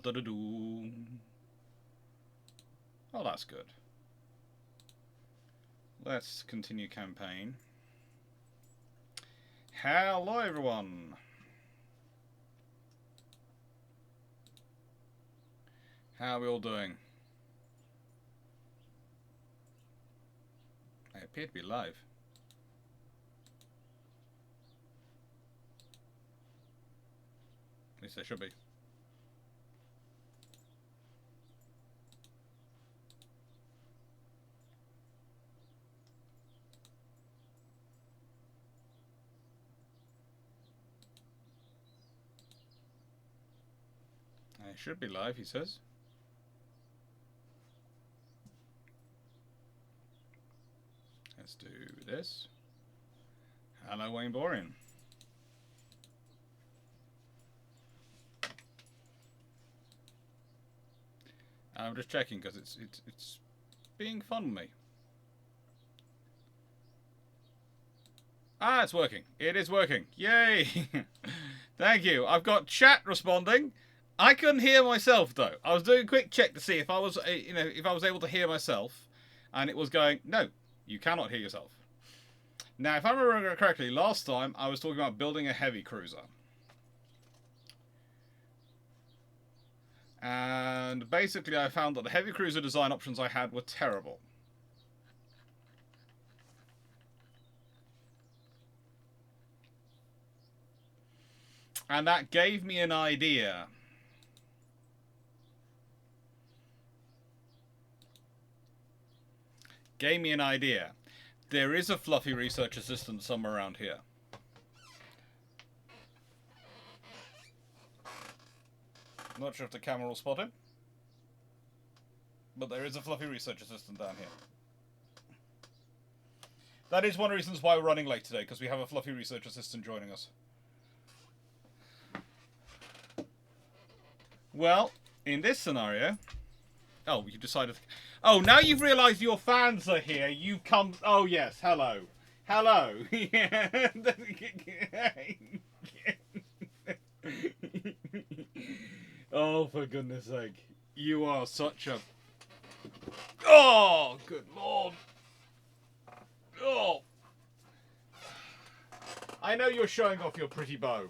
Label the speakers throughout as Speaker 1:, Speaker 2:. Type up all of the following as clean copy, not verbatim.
Speaker 1: Da-da-da-doo. Oh, that's good. Let's continue campaign. Hello, everyone. How are we all doing? I appear to be live. At least I should be. I should be live, he says. Let's do this. Hello, Wayne Borean. I'm just checking because it's being fun with me. Ah, it's working. It is working. Yay! Thank you. I've got chat responding. I couldn't hear myself though. I was doing a quick check to see if I was, if I was able to hear myself, and it was going, no, you cannot hear yourself. Now, if I remember correctly, last time I was talking about building a heavy cruiser. And basically I found that the heavy cruiser design options I had were terrible. And that gave me an idea. There is a fluffy research assistant somewhere around here. Not sure if the camera will spot him, but there is a fluffy research assistant down here. That is one of the reasons why we're running late today, because we have a fluffy research assistant joining us. Well, in this scenario... Oh, you decided... Oh, now you've realised your fans are here. You've come... Oh, yes. Hello. Hello. Oh, for goodness sake. You are such a... Oh, good lord. Oh. I know you're showing off your pretty bow.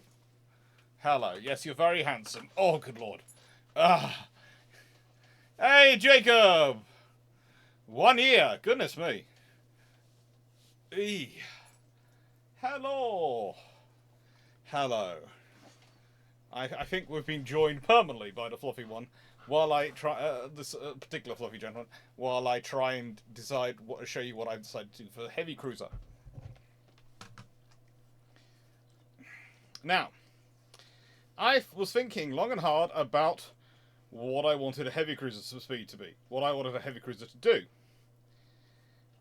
Speaker 1: Hello. Yes, you're very handsome. Oh, good lord. Ah. Hey, Jacob! 1 year. Goodness me. Eee. Hello. Hello. I think we've been joined permanently by the fluffy one, while I try this particular fluffy gentleman, while I try and decide what show you what I've decided to do for the heavy cruiser. Now, I was thinking long and hard about what I wanted a heavy cruiser's speed to be, what I wanted a heavy cruiser to do,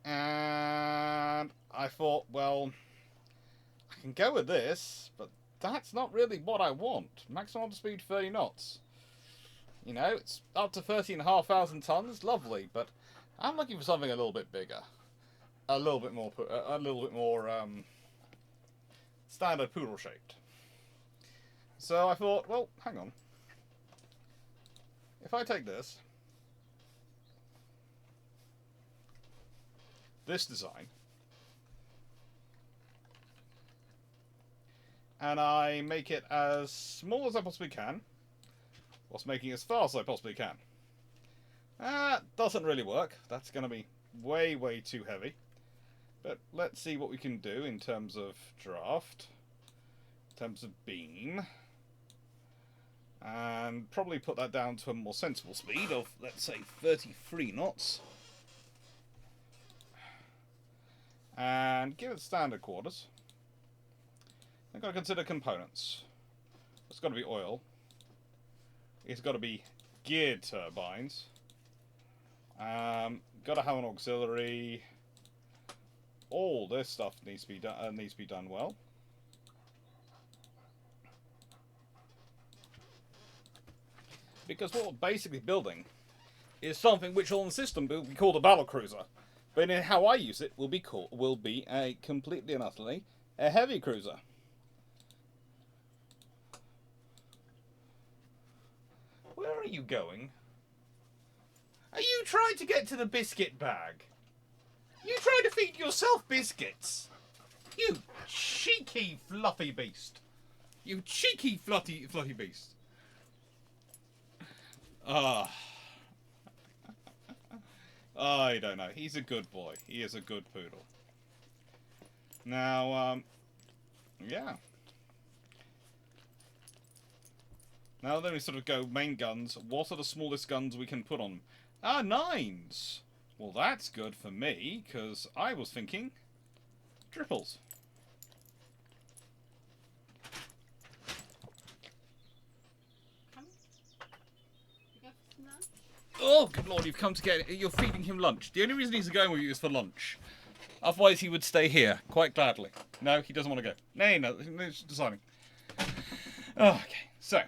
Speaker 1: and I thought, well, I can go with this, but that's not really what I want. Maximum speed 30 knots. You know, it's up to 13,500 tons. Lovely, but I'm looking for something a little bit bigger, a little bit more standard poodle shaped. So I thought, well, hang on. If I take this design, and I make it as small as I possibly can, whilst making it as fast as I possibly can. That doesn't really work. That's going to be way, way too heavy. But let's see what we can do in terms of draft, in terms of beam, and probably put that down to a more sensible speed of, let's say, 33 knots. And give it standard quarters. I've got to consider components. It's got to be oil. It's got to be geared turbines. Got to have an auxiliary. All this stuff needs to be done well. Because what we're basically building is something which on the system will be called a battle cruiser, but in how I use it will be a completely and utterly a heavy cruiser. Where are you going? Are you trying to get to the biscuit bag? You trying to feed yourself biscuits? You cheeky fluffy beast. You cheeky fluffy beast. Ah. I don't know. He's a good boy. He is a good poodle. Now, yeah. Now then we sort of go main guns. What are the smallest guns we can put on? Ah, 9s. Well, that's good for me, because I was thinking triples. Oh, good lord, you've come to get it. You're feeding him lunch. The only reason he's going with you is for lunch. Otherwise, he would stay here, quite gladly. No, he doesn't want to go. No, he's deciding. Oh, okay, so.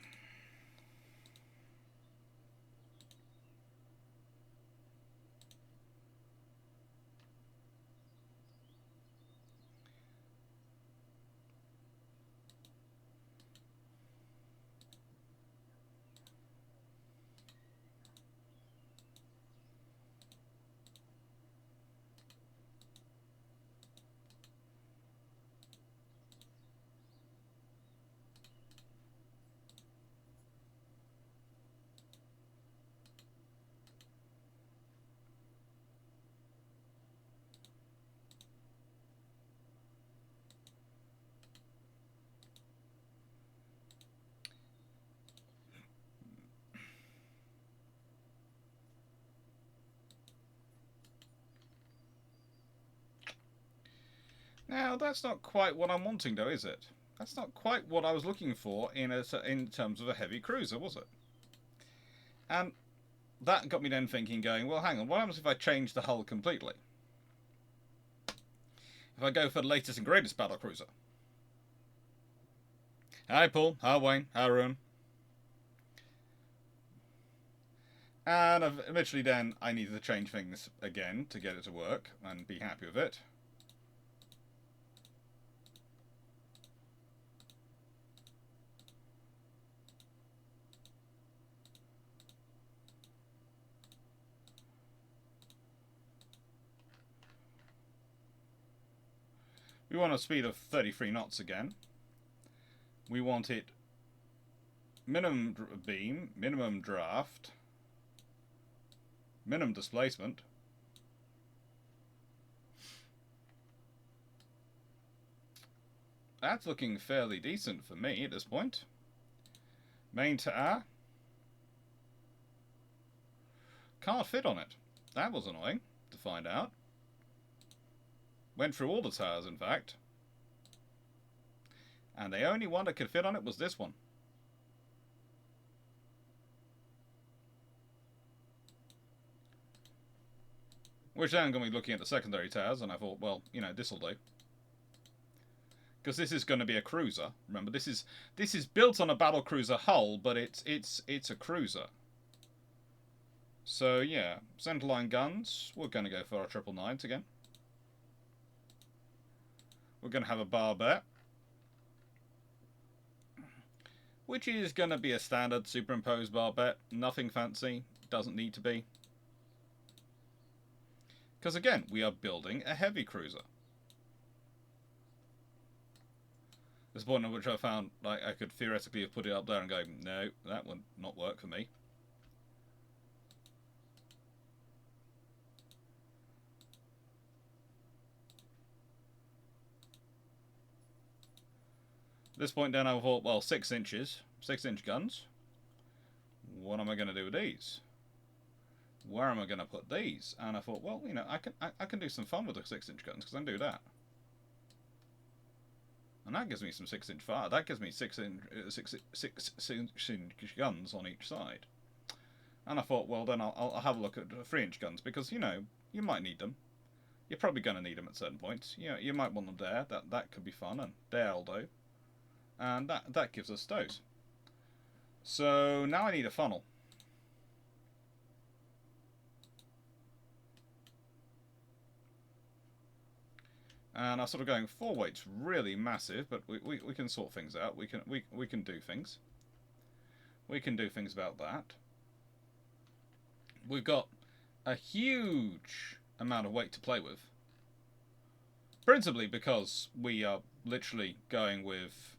Speaker 1: Now, that's not quite what I'm wanting, though, is it? That's not quite what I was looking for in terms of a heavy cruiser, was it? And that got me then thinking, going, well, hang on, what happens if I change the hull completely? If I go for the latest and greatest battle cruiser? Hi, Paul. Hi, Wayne. Hi, Rune. And eventually then I needed to change things again to get it to work and be happy with it. We want a speed of 33 knots again. We want it minimum beam, minimum draft, minimum displacement. That's looking fairly decent for me at this point. Main tower. Can't fit on it. That was annoying to find out. Went through all the towers, in fact. And the only one that could fit on it was this one. Which then I'm going to be looking at the secondary towers, and I thought, well, you know, this'll do. Because this is going to be a cruiser. Remember, this is built on a battle cruiser hull, but it's a cruiser. So yeah, centerline guns. We're going to go for our 999s again. We're going to have a barbette, which is going to be a standard superimposed barbette. Nothing fancy. Doesn't need to be. Because again, we are building a heavy cruiser. There's a point at which I found like I could theoretically have put it up there and go, no, that would not work for me. At this point then I thought, well, 6 inches, 6-inch guns. What am I going to do with these? Where am I going to put these? And I thought, well, you know, I can do some fun with the 6-inch guns because I can do that. And that gives me some 6-inch fire. That gives me 6-inch guns on each side. And I thought, well, then I'll have a look at 3-inch guns because, you know, you might need them. You're probably going to need them at certain points. You know, you might want them there. That could be fun, and there'll do. And that gives us those. So now I need a funnel. And I'm sort of going 4 weight's really massive, but we can sort things out. We can do things. We can do things about that. we've got a huge amount of weight to play with. Principally because we are literally going with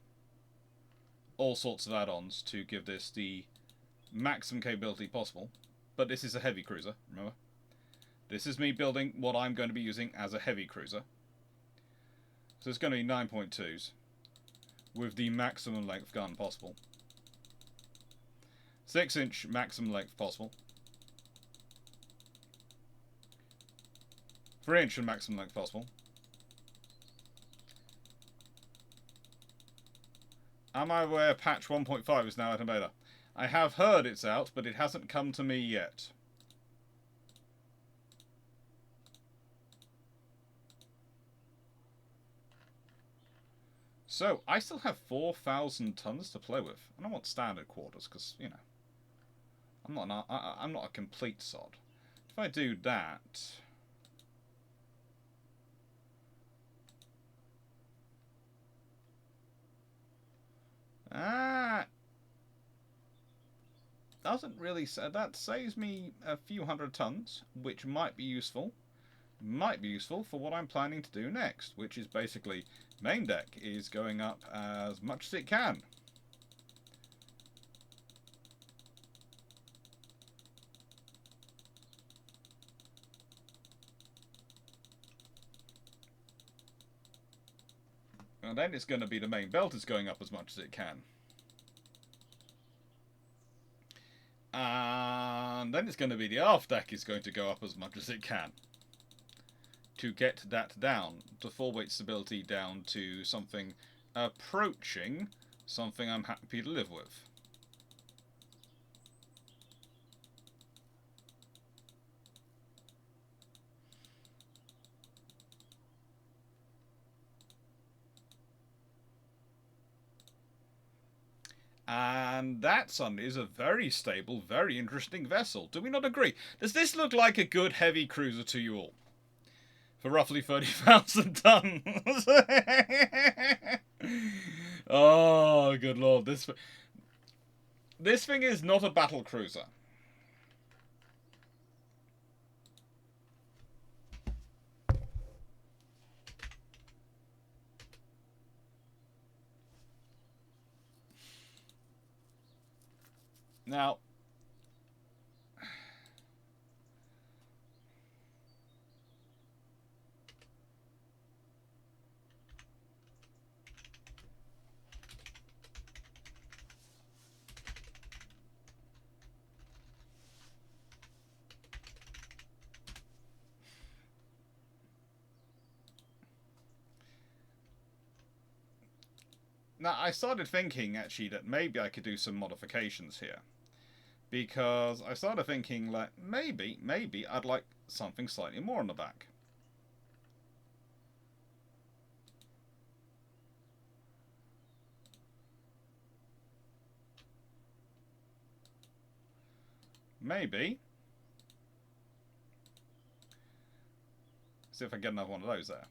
Speaker 1: all sorts of add-ons to give this the maximum capability possible. But this is a heavy cruiser, remember? This is me building what I'm going to be using as a heavy cruiser. So it's going to be 9.2s with the maximum length gun possible. 6-inch maximum length possible. 3-inch maximum length possible. Am I aware patch 1.5 is now out in beta? I have heard it's out, but it hasn't come to me yet. So, I still have 4,000 tons to play with. And I want standard quarters, because, you know, I'm not a complete sod. If I do that... doesn't really say. That saves me a few hundred tons, which might be useful. Might be useful for what I'm planning to do next, which is basically main deck is going up as much as it can. And then it's going to be the main belt is going up as much as it can. And then it's going to be the aft deck is going to go up as much as it can. To get that down, the full weight stability down to something approaching something I'm happy to live with. And that suddenly is a very stable, very interesting vessel. Do we not agree? Does this look like a good heavy cruiser to you all? For roughly 30,000 tons. Oh, good lord. This thing is not a battle cruiser. Now, I started thinking, actually, that maybe I could do some modifications here. Because I started thinking, like, maybe I'd like something slightly more on the back. Maybe. See if I can get another one of those there.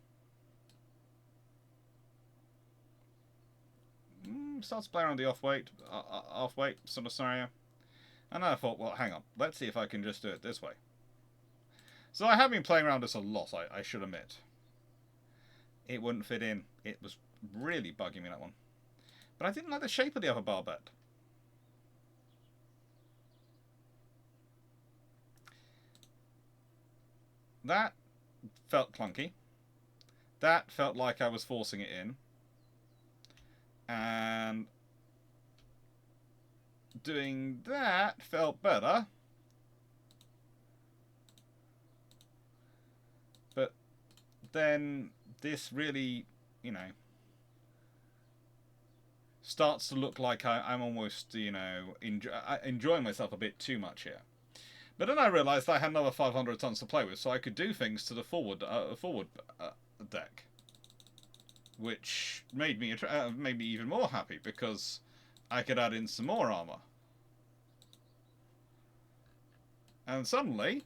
Speaker 1: Starts to play around the off-weight sort of scenario. And then I thought, well, hang on. Let's see if I can just do it this way. So I have been playing around this a lot, I should admit. It wouldn't fit in. It was really bugging me, that one. But I didn't like the shape of the other bar bed. That felt clunky. That felt like I was forcing it in. And doing that felt better. But then this really, you know, starts to look like I'm almost, you know, enjoying myself a bit too much here. But then I realised I had another 500 tons to play with, so I could do things to the forward deck, which made me even more happy because I could add in some more armour. And suddenly,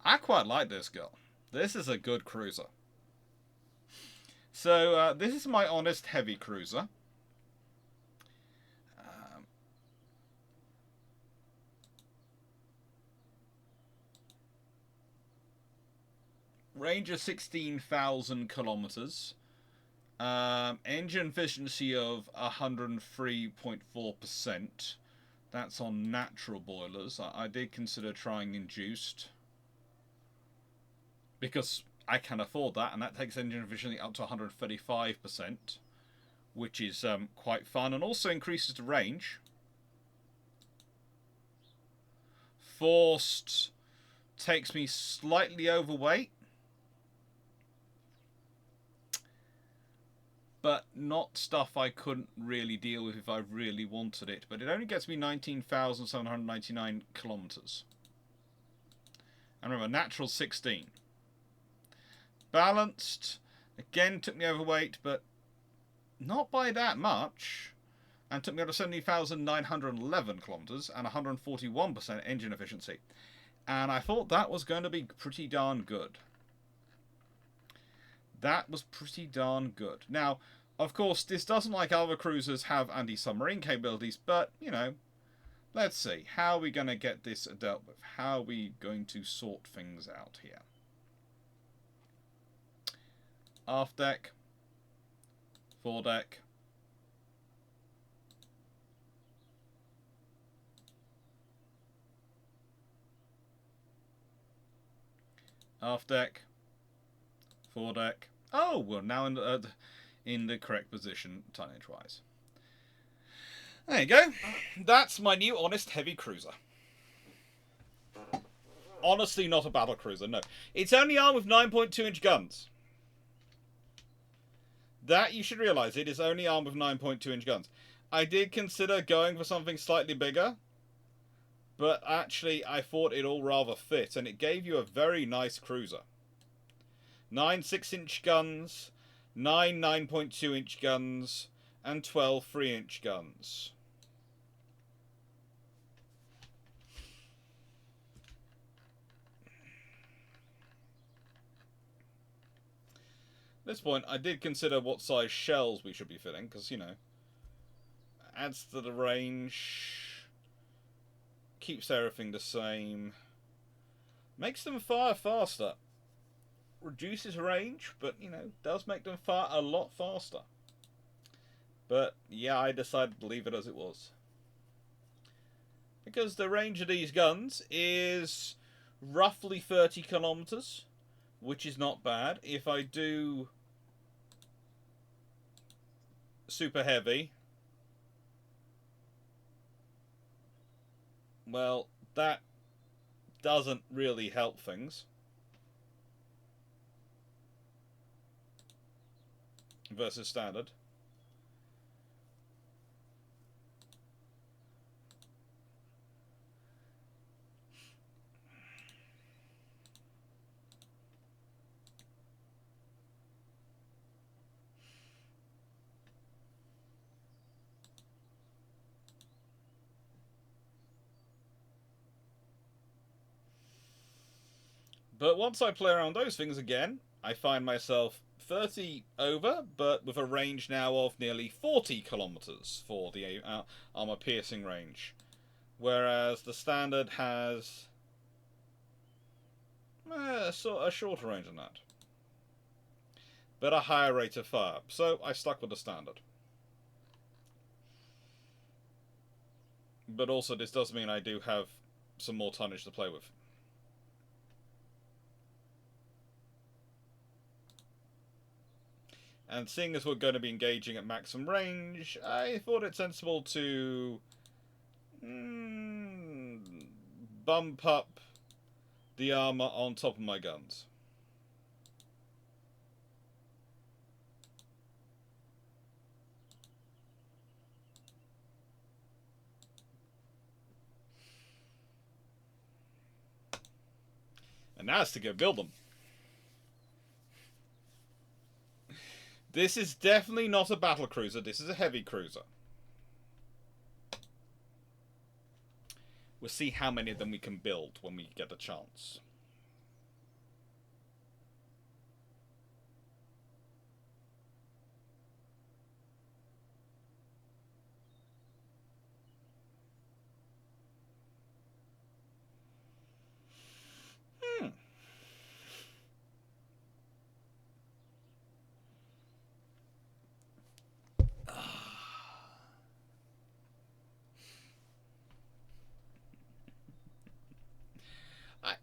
Speaker 1: I quite like this girl. This is a good cruiser. So this is my honest heavy cruiser. range of 16,000 kilometers. Engine efficiency of 103.4%. That's on natural boilers. I did consider trying induced, because I can afford that, and that takes engine efficiency up to 135%, which is quite fun, and also increases the range. Forced takes me slightly overweight, but not stuff I couldn't really deal with if I really wanted it. But it only gets me 19,799 kilometers. And remember, natural 16. Balanced, again, took me overweight, but not by that much. And took me up to 70,911 kilometers and 141% engine efficiency. And I thought that was going to be pretty darn good. That was pretty darn good. Now, of course, this doesn't, like other cruisers, have anti-submarine capabilities, but, you know, let's see. How are we going to get this dealt with? How are we going to sort things out here? Aft deck. Foredeck. Aft deck. Foredeck. Oh, we're now in the correct position, tonnage-wise. There you go. That's my new honest heavy cruiser. Honestly, not a battle cruiser, no. It's only armed with 9.2-inch guns. That you should realise, it is only armed with 9.2-inch guns. I did consider going for something slightly bigger, but actually I thought it all rather fit, and it gave you a very nice cruiser. 9 6-inch guns, 9 9.2-inch guns, and 12 3-inch guns. At this point, I did consider what size shells we should be fitting, because, you know, adds to the range, keeps everything the same, makes them fire faster, reduces range, but, you know, does make them fire a lot faster. But, yeah, I decided to leave it as it was. Because the range of these guns is roughly 30 kilometers, which is not bad. If I do super heavy, well, that doesn't really help things versus standard. But once I play around those things again, I find myself 30 over, but with a range now of nearly 40 kilometers for the armor piercing range. Whereas the standard has a shorter range than that, but a higher rate of fire. So I stuck with the standard. But also this does mean I do have some more tonnage to play with. And seeing as we're going to be engaging at maximum range, I thought it sensible to bump up the armor on top of my guns. And now it's to go build them. This is definitely not a battle cruiser, this is a heavy cruiser. We'll see how many of them we can build when we get a chance.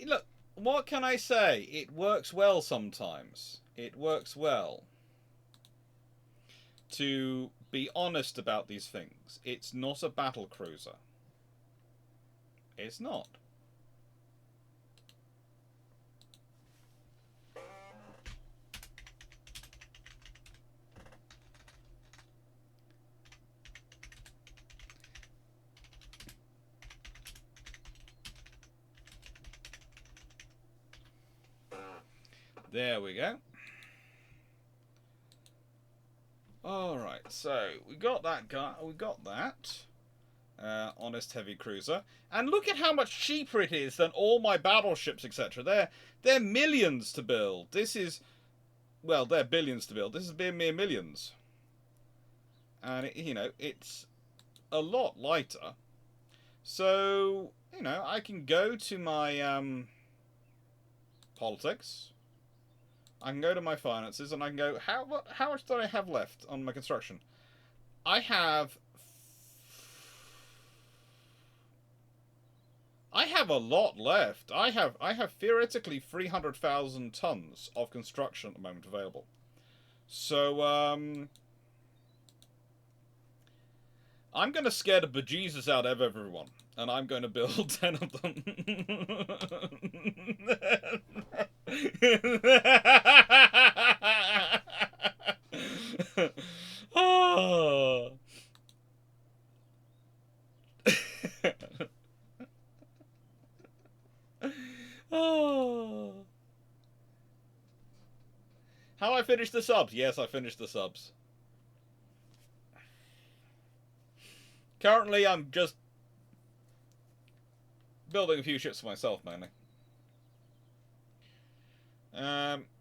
Speaker 1: look, what can I say? It works well sometimes. It works well to be honest about these things. It's not a battle cruiser. It's not. There we go. Alright, so we got that guy. We got that. Honest heavy cruiser. And look at how much cheaper it is than all my battleships, etc. They're millions to build. This is... Well, they're billions to build. This is mere millions. And, it's a lot lighter. So, I can go to my politics. I can go to my finances and I can go, how much do I have left on my construction? I have a lot left. I have theoretically 300,000 tons of construction at the moment available. So I'm going to scare the bejesus out of everyone, and I'm going to build 10 of them. Oh. Oh. How I finished the subs? Yes, I finished the subs. Currently, I'm just building a few ships for myself, mainly.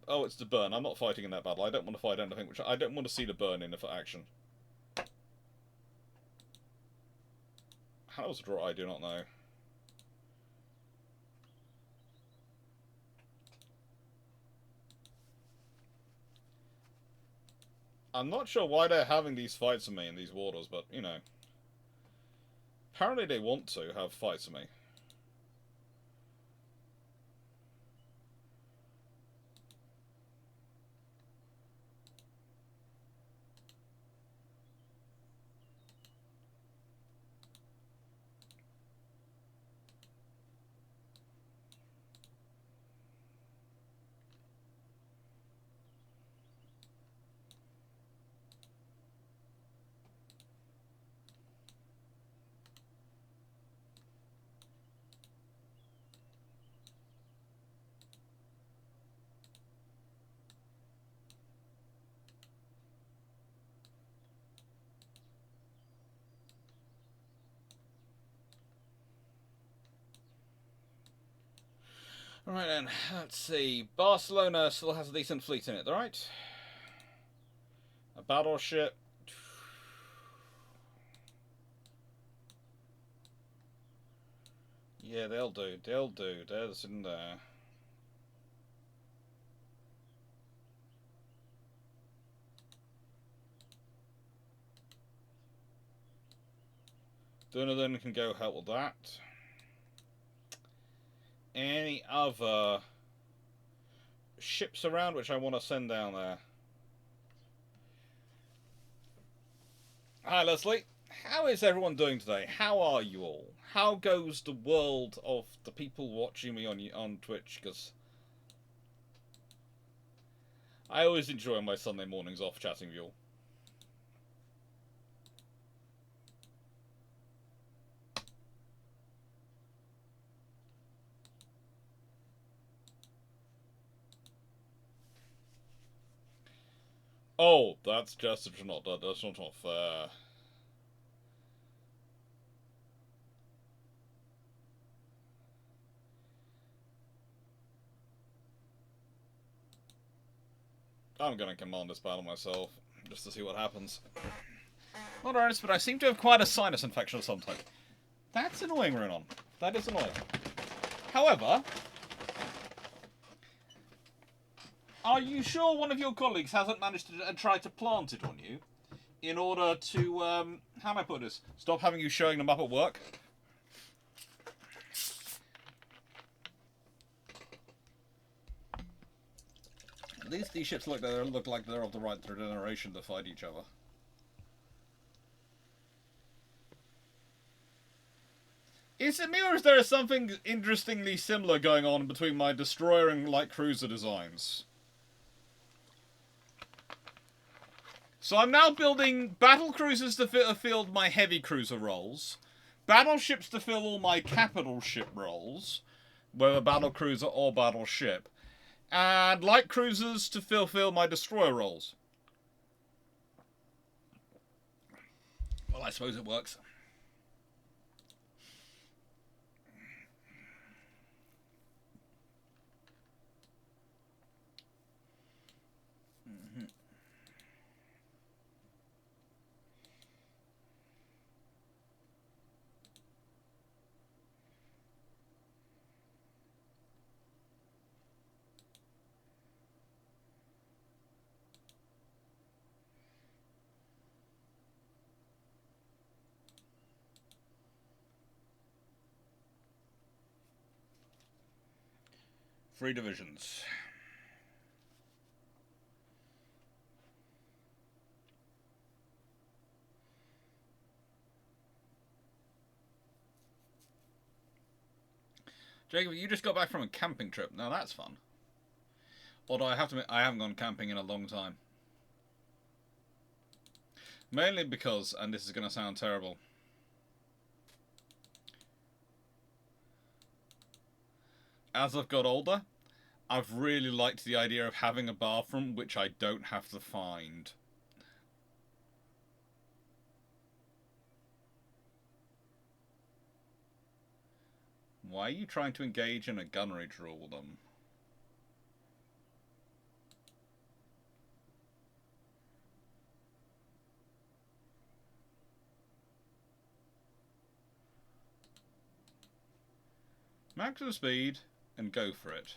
Speaker 1: Oh, it's the burn. I'm not fighting in that battle. I don't want to fight anything, I don't want to see the burn in for action. How was the draw? I do not know. I'm not sure why they're having these fights with me in these waters, but, apparently they want to have fights with me. Alright then, let's see. Barcelona still has a decent fleet in it, right? A battleship. Yeah, they'll do. They'll do. There's in there. Dunedin can go help with that. Any other ships around which I want to send down there? Hi, Leslie. How is everyone doing today? How are you all? How goes the world of the people watching me on Twitch? Because I always enjoy my Sunday mornings off chatting with you all. Oh, that's just not that's not fair. I'm gonna command this battle myself, just to see what happens. Not earnest, but I seem to have quite a sinus infection of some type. That's annoying, Runon. That is annoying. However, are you sure one of your colleagues hasn't managed to try to plant it on you in order to, how do I put this? Stop having you showing them up at work? these ships look like they're of the right generation to fight each other. Is it me, or is there something interestingly similar going on between my destroyer and light cruiser designs? So I'm now building battle cruisers to field my heavy cruiser roles, battleships to fill all my capital ship roles, whether battle cruiser or battleship, and light cruisers to fill my destroyer roles. Well, I suppose it works. Three divisions. Jacob, you just got back from a camping trip. Now that's fun. Although I have to admit, I haven't gone camping in a long time. Mainly because, and this is going to sound terrible, as I've got older, I've really liked the idea of having a bathroom which I don't have to find. Why are you trying to engage in a gunnery duel, then? Maximum speed and go for it.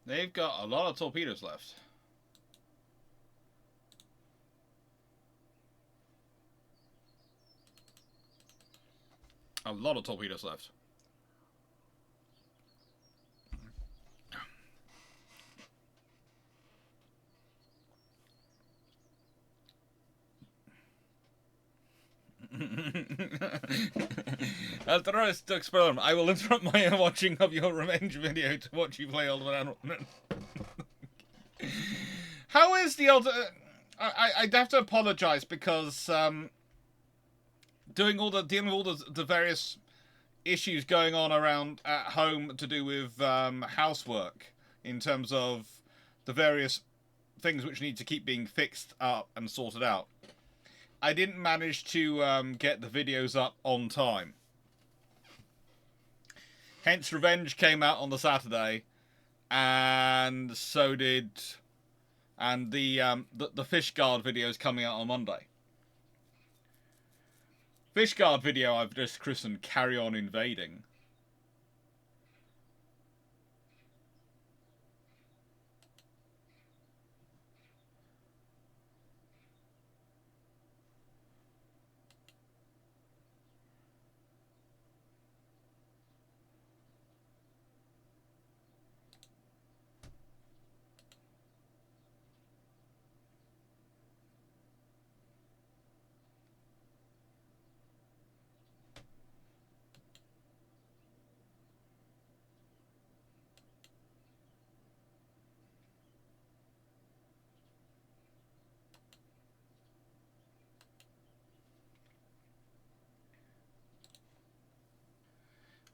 Speaker 1: They've got a lot of torpedoes left. A lot of torpedoes left. As the rest to experiment, I will interrupt my watching of your revenge video to watch you play Old Man. How is the old? I'd have to apologise because dealing with all the various issues going on around at home to do with housework in terms of the various things which need to keep being fixed up and sorted out. I didn't manage to get the videos up on time. Hence, Revenge came out on the Saturday, and so did, and the Fishguard video is coming out on Monday. Fishguard video I've just christened "Carry On Invading."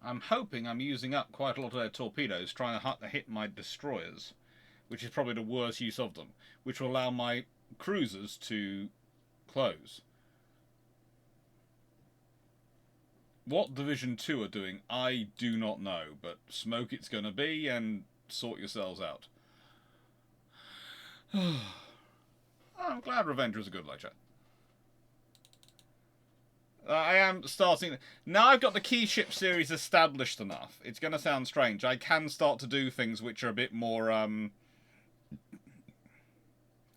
Speaker 1: I'm hoping I'm using up quite a lot of their torpedoes trying to hit my destroyers, which is probably the worst use of them, which will allow my cruisers to close. What Division 2 are doing, I do not know, but smoke it's going to be and sort yourselves out. I'm glad Revenge was a good lecture. I am starting... Now I've got the key ship series established enough, it's going to sound strange, I can start to do things which are a bit more...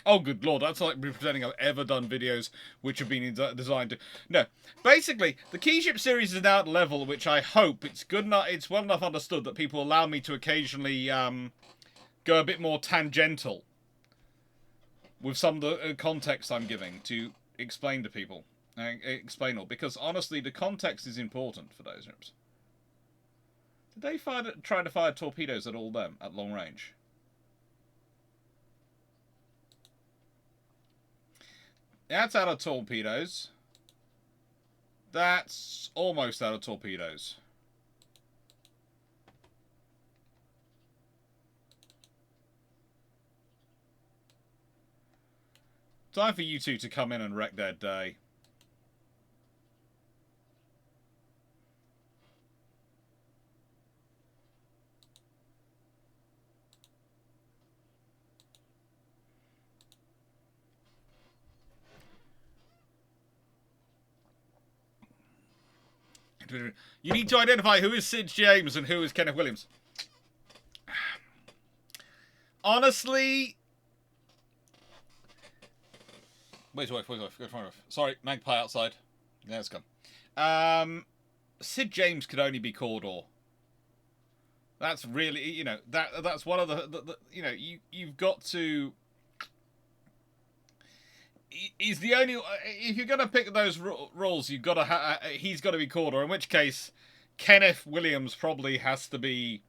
Speaker 1: Oh, good lord, that's like pretending I've ever done videos which have been designed to... No, basically, the Keyship series is now at a level which I hope it's good enough, it's well enough understood that people allow me to occasionally go a bit more tangential with some of the context I'm giving to explain to people. Explain all, because honestly, the context is important for those ships. Did they try to fire torpedoes at all them at long range? That's out of torpedoes. That's almost out of torpedoes. Time for you two to come in and wreck their day. You need to identify who is Sid James and who is Kenneth Williams. Honestly... Wait. Sorry, magpie outside. Yeah, it's gone. Sid James could only be Cawdor. That's really, you know, that's one of the you know, you've got to... He's the only... If you're going to pick those roles, you've got to... he's got to be Cawdor, in which case Kenneth Williams probably has to be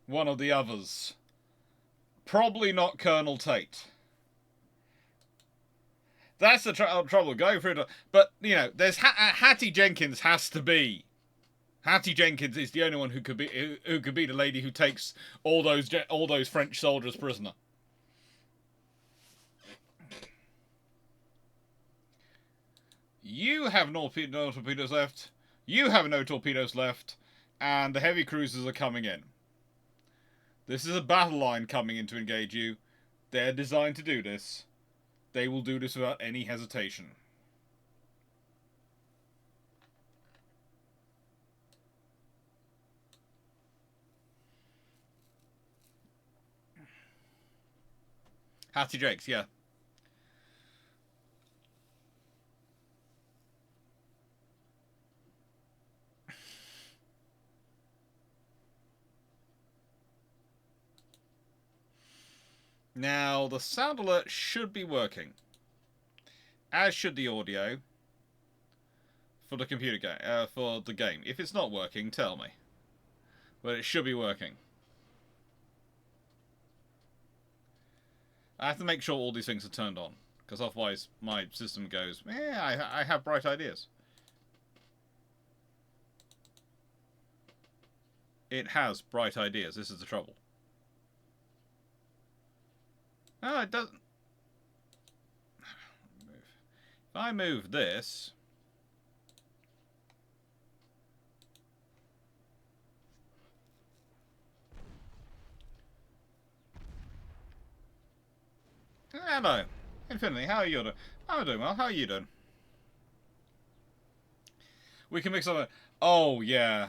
Speaker 1: one of the others. Probably not Colonel Tate. That's the trouble, going through it. But, you know, there's... Hattie Jenkins has to be... Hattie Jenkins is the only one who could be the lady who takes all those French soldiers prisoner. You have no torpedoes left. You have no torpedoes left. And the heavy cruisers are coming in. This is a battle line coming in to engage you. They're designed to do this. They will do this without any hesitation. Hattie Jakes, yeah. Now, the sound alert should be working. As should the audio. For the computer game, for the game. If it's not working, tell me. But it should be working. I have to make sure all these things are turned on. Because otherwise my system goes, I have bright ideas. It has bright ideas. This is the trouble. Oh, it doesn't. If I move this... Hello. Infinity, how are you doing? I'm doing well. How are you doing? We can mix up... Oh, yeah.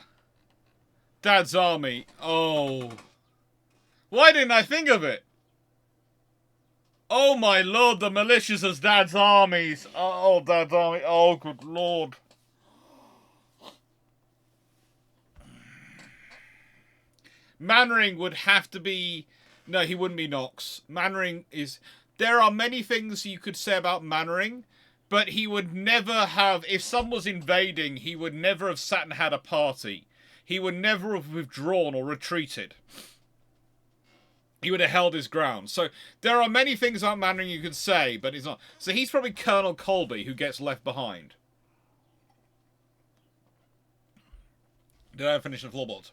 Speaker 1: Dad's Army. Oh. Why didn't I think of it? Oh my lord, the militias as Dad's armies. Oh, Dad's army. Oh, good lord. Mannering would have to be... No, he wouldn't be Knox. Mannering is... There are many things you could say about Mannering, but he would never have... If someone was invading, he would never have sat and had a party. He would never have withdrawn or retreated. He would have held his ground. So there are many things about Mannering you could say, but he's not. So he's probably Colonel Colby who gets left behind. Did I finish the floorboards?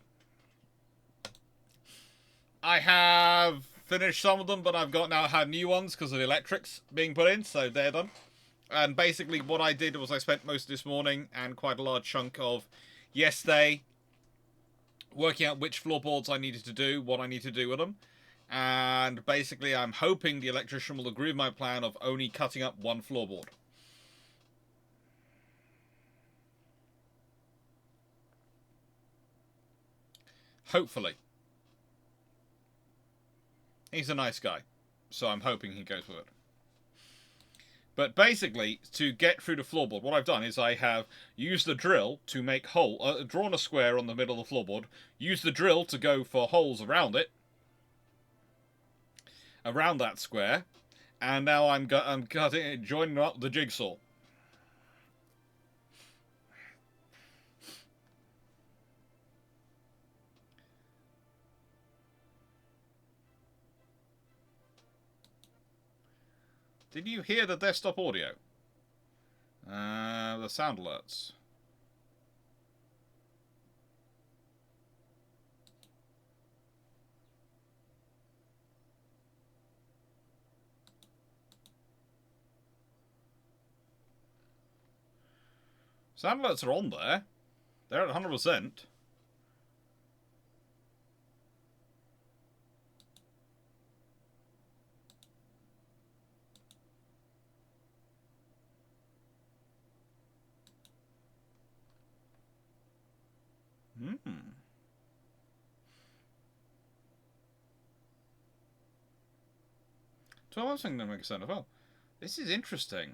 Speaker 1: I have finished some of them, but I've got now had new ones because of the electrics being put in, so they're done. And basically what I did was I spent most of this morning and quite a large chunk of yesterday working out which floorboards I needed to do, what I need to do with them. And basically I'm hoping the electrician will agree with my plan of only cutting up one floorboard. Hopefully. He's a nice guy, so I'm hoping he goes with it. But basically, to get through the floorboard, what I've done is I have used the drill to make drawn a square on the middle of the floorboard, used the drill to go for holes around it, around that square, and now I'm cutting it, joining up the jigsaw. Did you hear the desktop audio? The sound alerts. Sound alerts are on there. They're at 100%. So I was thinking to make a sound of, oh, this is interesting.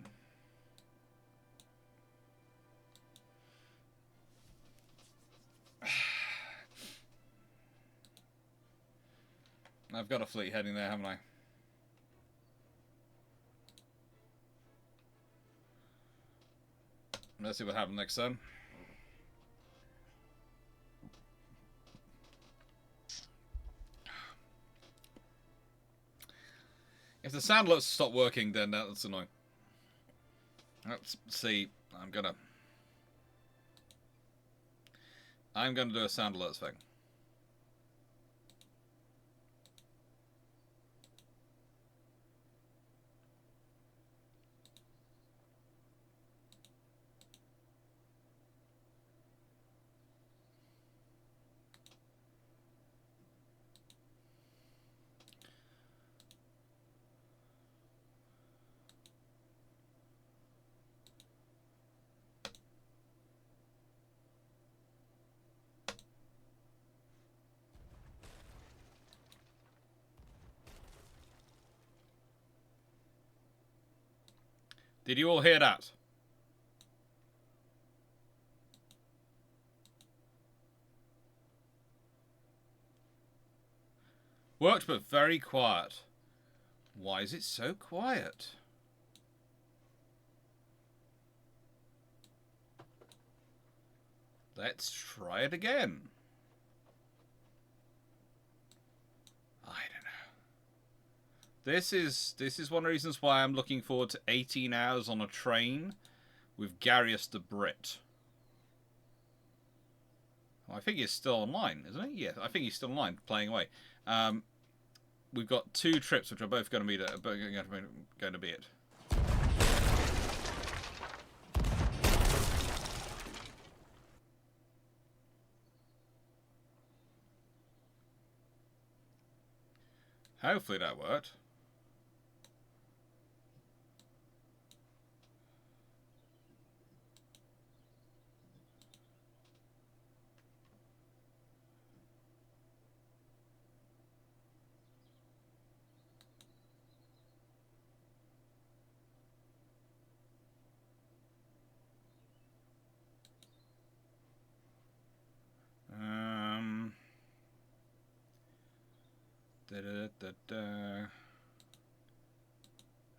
Speaker 1: I've got a fleet heading there, haven't I? Let's see what happens next turn. If the sound alerts stop working, then that's annoying. Let's see. I'm gonna do a sound alerts thing. Did you all hear that? Worked, but very quiet. Why is it so quiet? Let's try it again. I don't know. This is one of the reasons why I'm looking forward to 18 hours on a train with Garius the Brit. Well, I think he's still online, isn't he? Yeah, I think he's still online, playing away. We've got 2 trips, which are both going to be it. Hopefully that worked.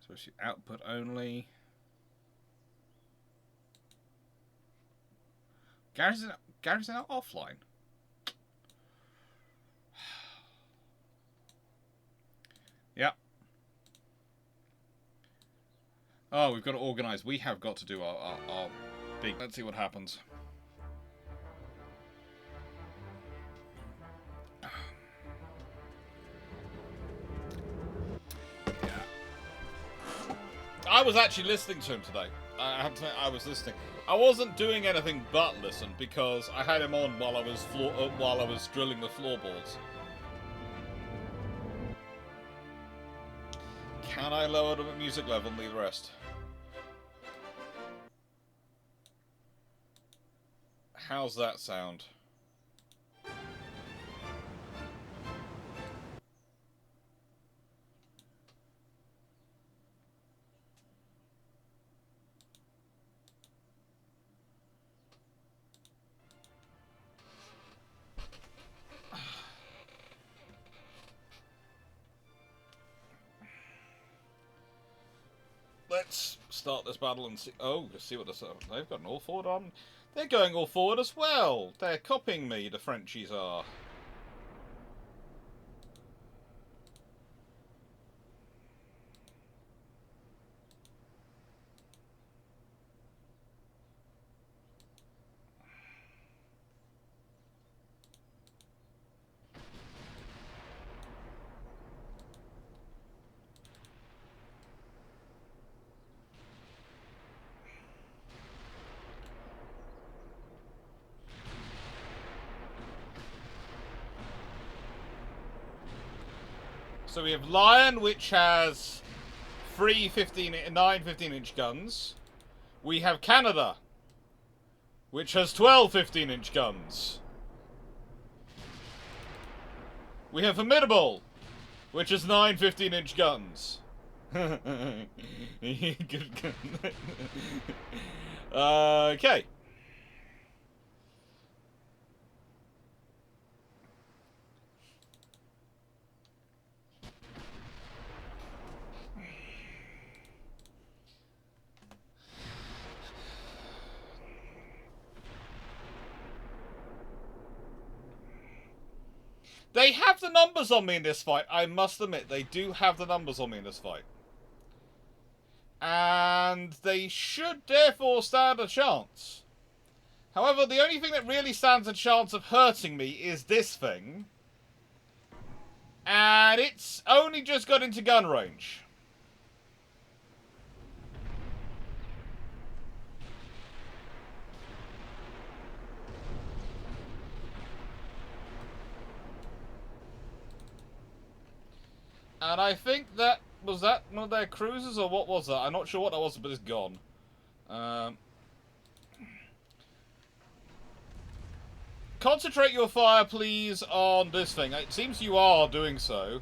Speaker 1: Especially output only. Gary's out offline. Yeah. Oh, we've got to organise. We have got to do our big... Let's see what happens. I was actually listening to him today. I have to say, I was listening. I wasn't doing anything but listen because I had him on while I was drilling the floorboards. Can I lower the music level and leave the rest? How's that sound? Let's start this battle and see. Oh, let's see what they've got an all forward on. They're going all forward as well. They're copying me. The Frenchies are. So we have Lion, which has 9 15-inch guns. We have Canada, which has 12 15-inch guns. We have Formidable, which has 9 15-inch guns. Good gun. Okay. They have the numbers on me in this fight. I must admit, they do have the numbers on me in this fight. And they should therefore stand a chance. However, the only thing that really stands a chance of hurting me is this thing. And it's only just got into gun range. And I think was that one of their cruisers, or what was that? I'm not sure what that was, but it's gone. Concentrate your fire, please, on this thing. It seems you are doing so.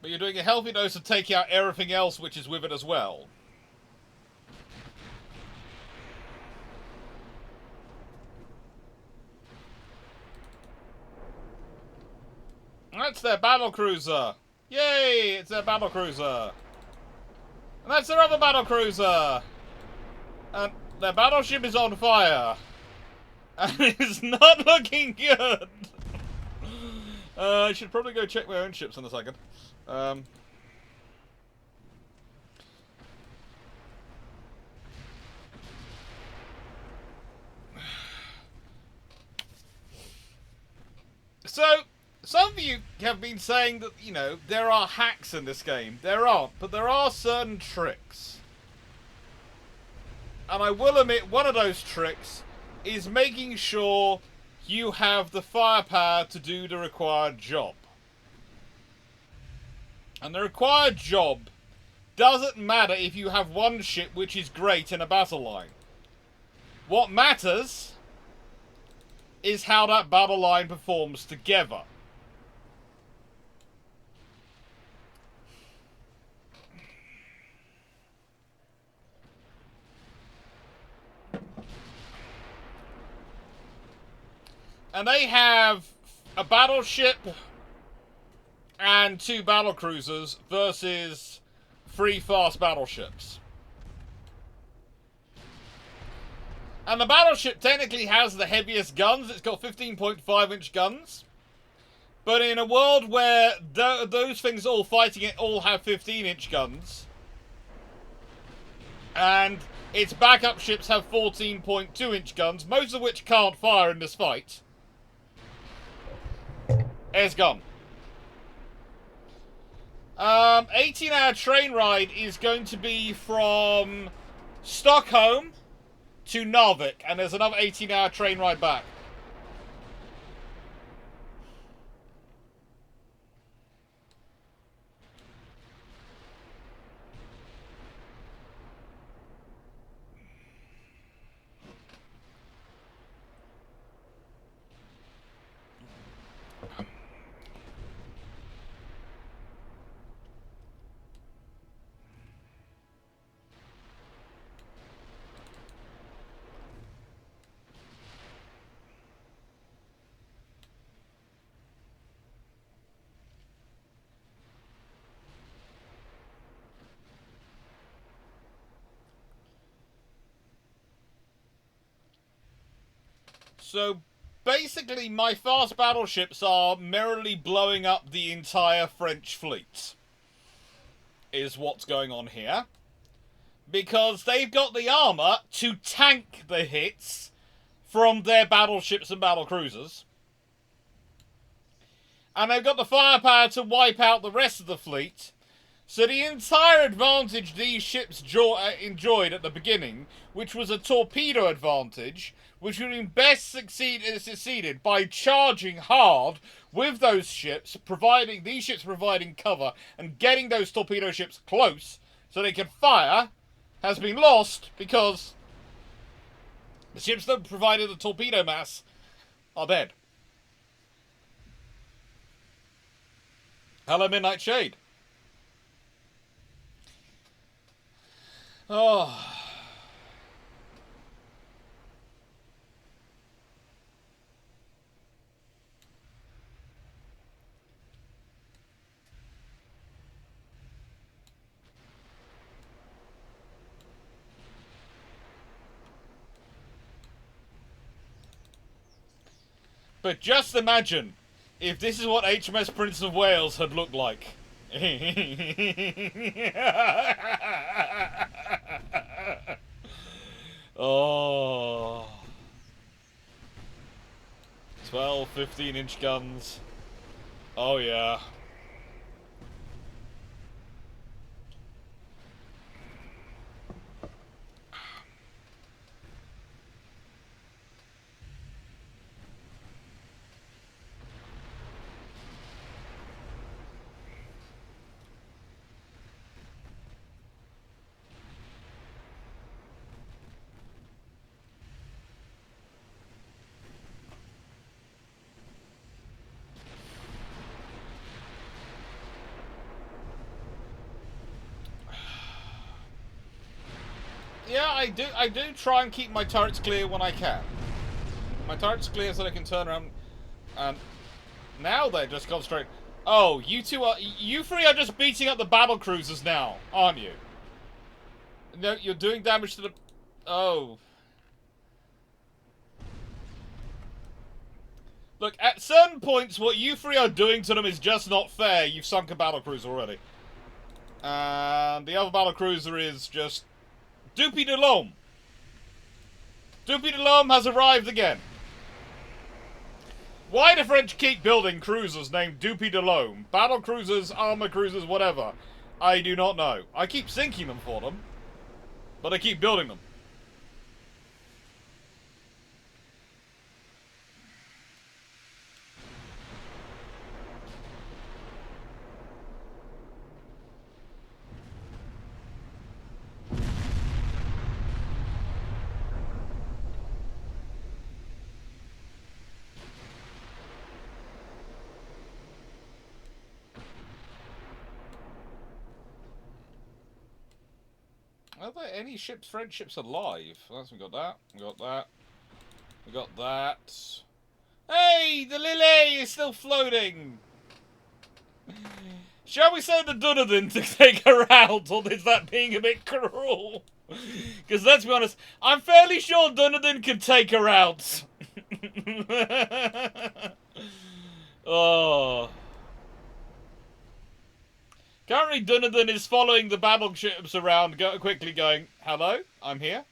Speaker 1: But you're doing a healthy dose of taking out everything else which is with it as well. That's their battle cruiser. Yay! It's their battle cruiser. And that's their other battle cruiser. And their battleship is on fire. And it's not looking good. I should probably go check my own ships in a second. So, some of you have been saying that, you know, there are hacks in this game. There aren't, but there are certain tricks. And I will admit, one of those tricks is making sure you have the firepower to do the required job. And the required job doesn't matter if you have one ship which is great in a battle line. What matters is how that battle line performs together. And they have a battleship and 2 battle cruisers versus 3 fast battleships. And the battleship technically has the heaviest guns. It's got 15.5-inch guns. But in a world where those things all fighting it all have 15-inch guns, and its backup ships have 14.2-inch guns, most of which can't fire in this fight, it's gone. 18-hour train ride is going to be from Stockholm to Narvik, and there's another 18-hour train ride back. So basically, my fast battleships are merrily blowing up the entire French fleet, is what's going on here. Because they've got the armour to tank the hits from their battleships and battlecruisers. And they've got the firepower to wipe out the rest of the fleet. So the entire advantage these ships enjoyed at the beginning, which was a torpedo advantage, which would have been best succeeded by charging hard with those ships, providing cover and getting those torpedo ships close so they can fire, has been lost because the ships that provided the torpedo mass are dead. Hello, Midnight Shade. Oh. But just imagine if this is what HMS Prince of Wales had looked like. Oh. 12, 15-inch guns. Oh, yeah. Yeah, I do try and keep my turrets clear when I can. My turrets clear so they can turn around, and now they're just concentrating. Oh, you three are just beating up the battle cruisers now, aren't you? No, you're doing damage to the. Oh. Look, at certain points, what you three are doing to them is just not fair. You've sunk a battle cruiser already, and the other battle cruiser is just. Dupuy de l'Homme. Dupuy de l'Homme has arrived again. Why do French keep building cruisers named Dupuy de l'Homme? Battle cruisers, armor cruisers, whatever. I do not know. I keep sinking them for them, but I keep building them. Are there any ships, French ships alive? We got that. We got that. We got that. Hey, the Lily is still floating. Shall we send the Dunedin to take her out, or is that being a bit cruel? Because let's be honest, I'm fairly sure Dunedin could take her out. Oh. Currently, Dunedin is following the battleships around, quickly going, "Hello, I'm here."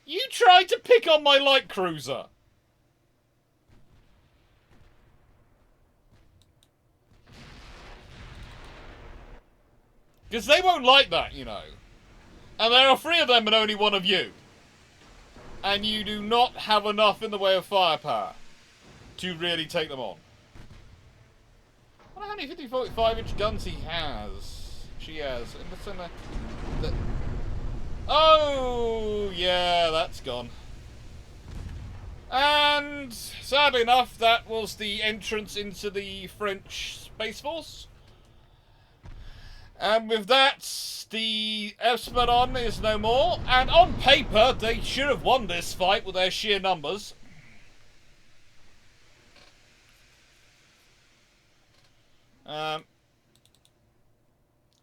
Speaker 1: You tried to pick on my light cruiser. Because they won't like that, you know. And there are 3 of them and only 1 of you. And you do not have enough in the way of firepower to really take them on. I wonder how many 50-45-inch guns he has. She has. Oh, yeah, that's gone. And sadly enough, that was the entrance into the French Space Force. And with that, the Espadon is no more. And on paper, they should have won this fight with their sheer numbers.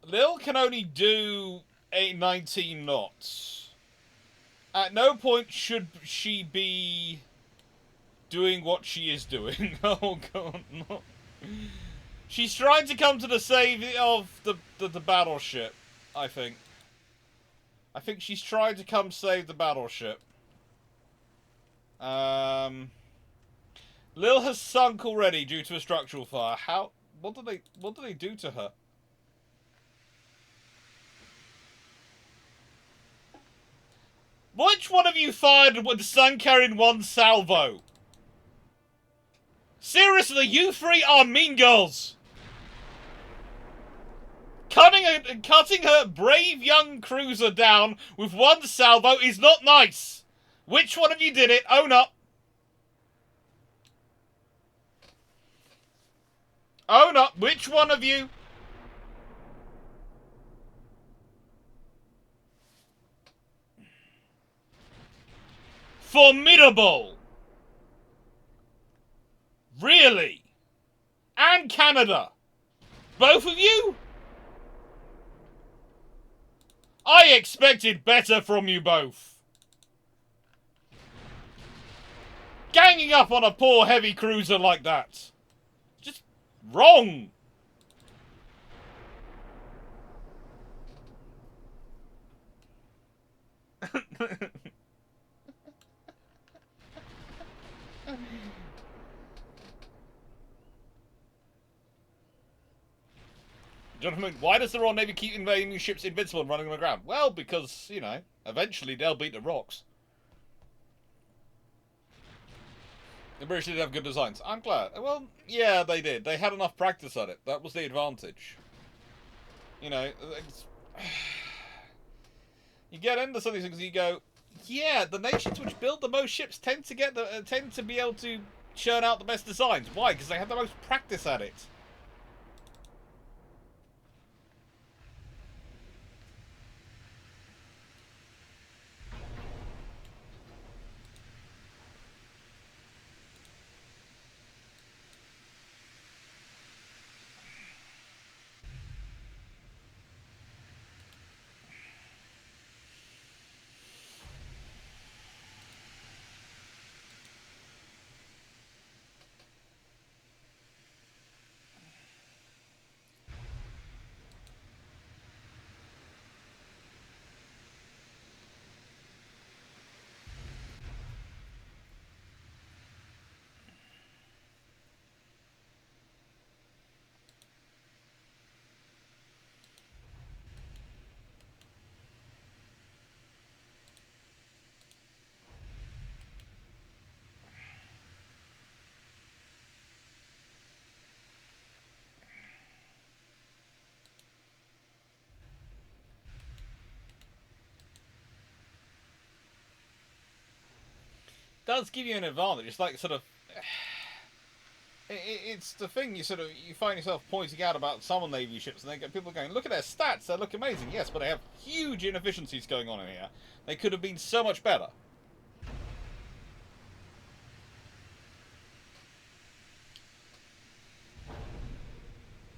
Speaker 1: Lil can only do 19 knots. At no point should she be doing what she is doing. Oh god, no. She's trying to come to the save of the battleship, I think. I think she's trying to come save the battleship. Lil has sunk already due to a structural fire. How? What did they do to her? Which one of you fired with the sun carrying 1 salvo? Seriously, you 3 are mean girls. Cutting her brave young cruiser down with 1 salvo is not nice. Which one of you did it? Own up. Own up. Which one of you? Formidable. Really? And Canada. Both of you? I expected better from you both. Ganging up on a poor heavy cruiser like that. Just wrong. Gentlemen, why does the Royal Navy keep invading ships invincible and running on the ground? Well, because, you know, eventually they'll beat the rocks. The British did have good designs. I'm glad. Well, yeah, they did. They had enough practice at it. That was the advantage. You know, you get into some of these things and you go, yeah, the nations which build the most ships tend to be able to churn out the best designs. Why? Because they have the most practice at it. Does give you an advantage. It's like sort of, it's the thing you find yourself pointing out about some Navy ships, and they get people going, look at their stats, they look amazing. Yes, but they have huge inefficiencies going on in here. They could have been so much better.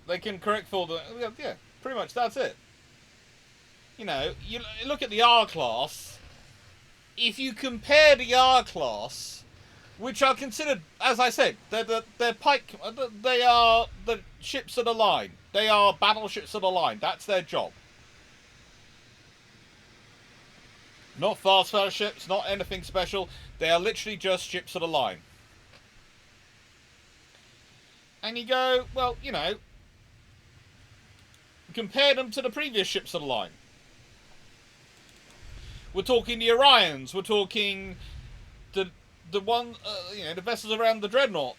Speaker 1: They can correct for the, yeah, pretty much that's it. You know, you look at the R class. If you compare the R class which are considered, as I said, they're pike. They are the ships of the line. They are battleships of the line. That's their job. Not fast ships, not anything special. They are literally just ships of the line. And you go, well, you know, compare them to the previous ships of the line. We're talking the Orions. We're talking the one, you know, the vessels around the Dreadnought.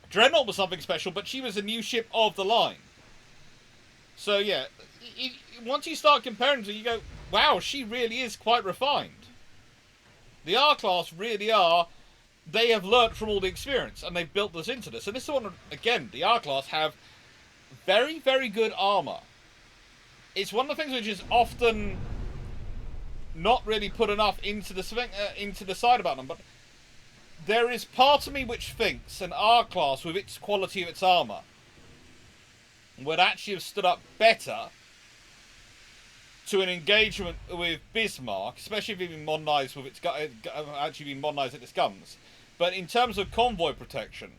Speaker 1: Dreadnought was something special, but she was a new ship of the line. So yeah, once you start comparing them, you go, wow, she really is quite refined. The R-Class really are. They have learnt from all the experience, and they've built this into this. And this is one, again, the R-Class have very, very good armour. It's one of the things which is often not really put enough into the side about them, but there is part of me which thinks an R-Class, with its quality of its armour, would actually have stood up better to an engagement with Bismarck, especially if it had been modernised with its actually been modernised at its guns. But in terms of convoy protection,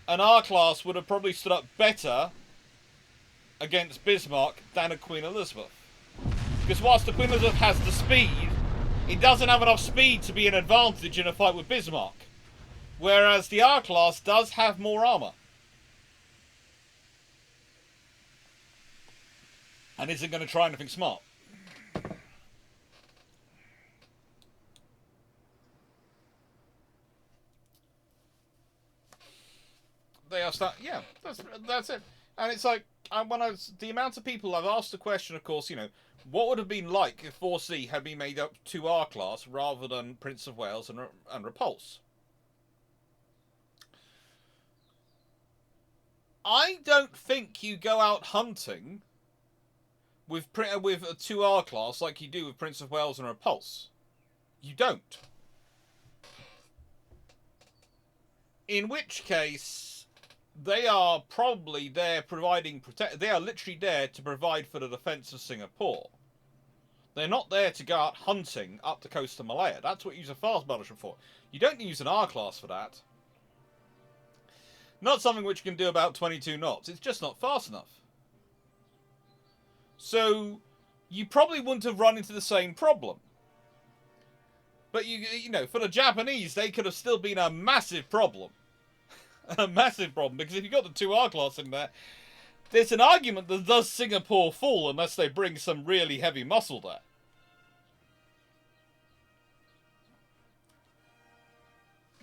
Speaker 1: an R-Class would have probably stood up better against Bismarck than a Queen Elizabeth. Because whilst the Queen Elizabeth has the speed, it doesn't have enough speed to be an advantage in a fight with Bismarck. Whereas the R-Class does have more armour. And isn't going to try anything smart. They are yeah, that's it. And it's like, the amount of people I've asked the question, of course, you know, what would have been like if 4C had been made up to R-Class rather than Prince of Wales and Repulse? I don't think you go out hunting with a 2R class like you do with Prince of Wales and Repulse. You don't. In which case, they are probably there providing they are literally there to provide for the defence of Singapore. They're not there to go out hunting up the coast of Malaya. That's what you use a fast battleship for. You don't use an R class for that. Not something which can do about 22 knots. It's just not fast enough. So, you probably wouldn't have run into the same problem. But, you know, for the Japanese, they could have still been a massive problem. A massive problem, because if you've got the 2R class in there, there's an argument that does Singapore fall unless they bring some really heavy muscle there.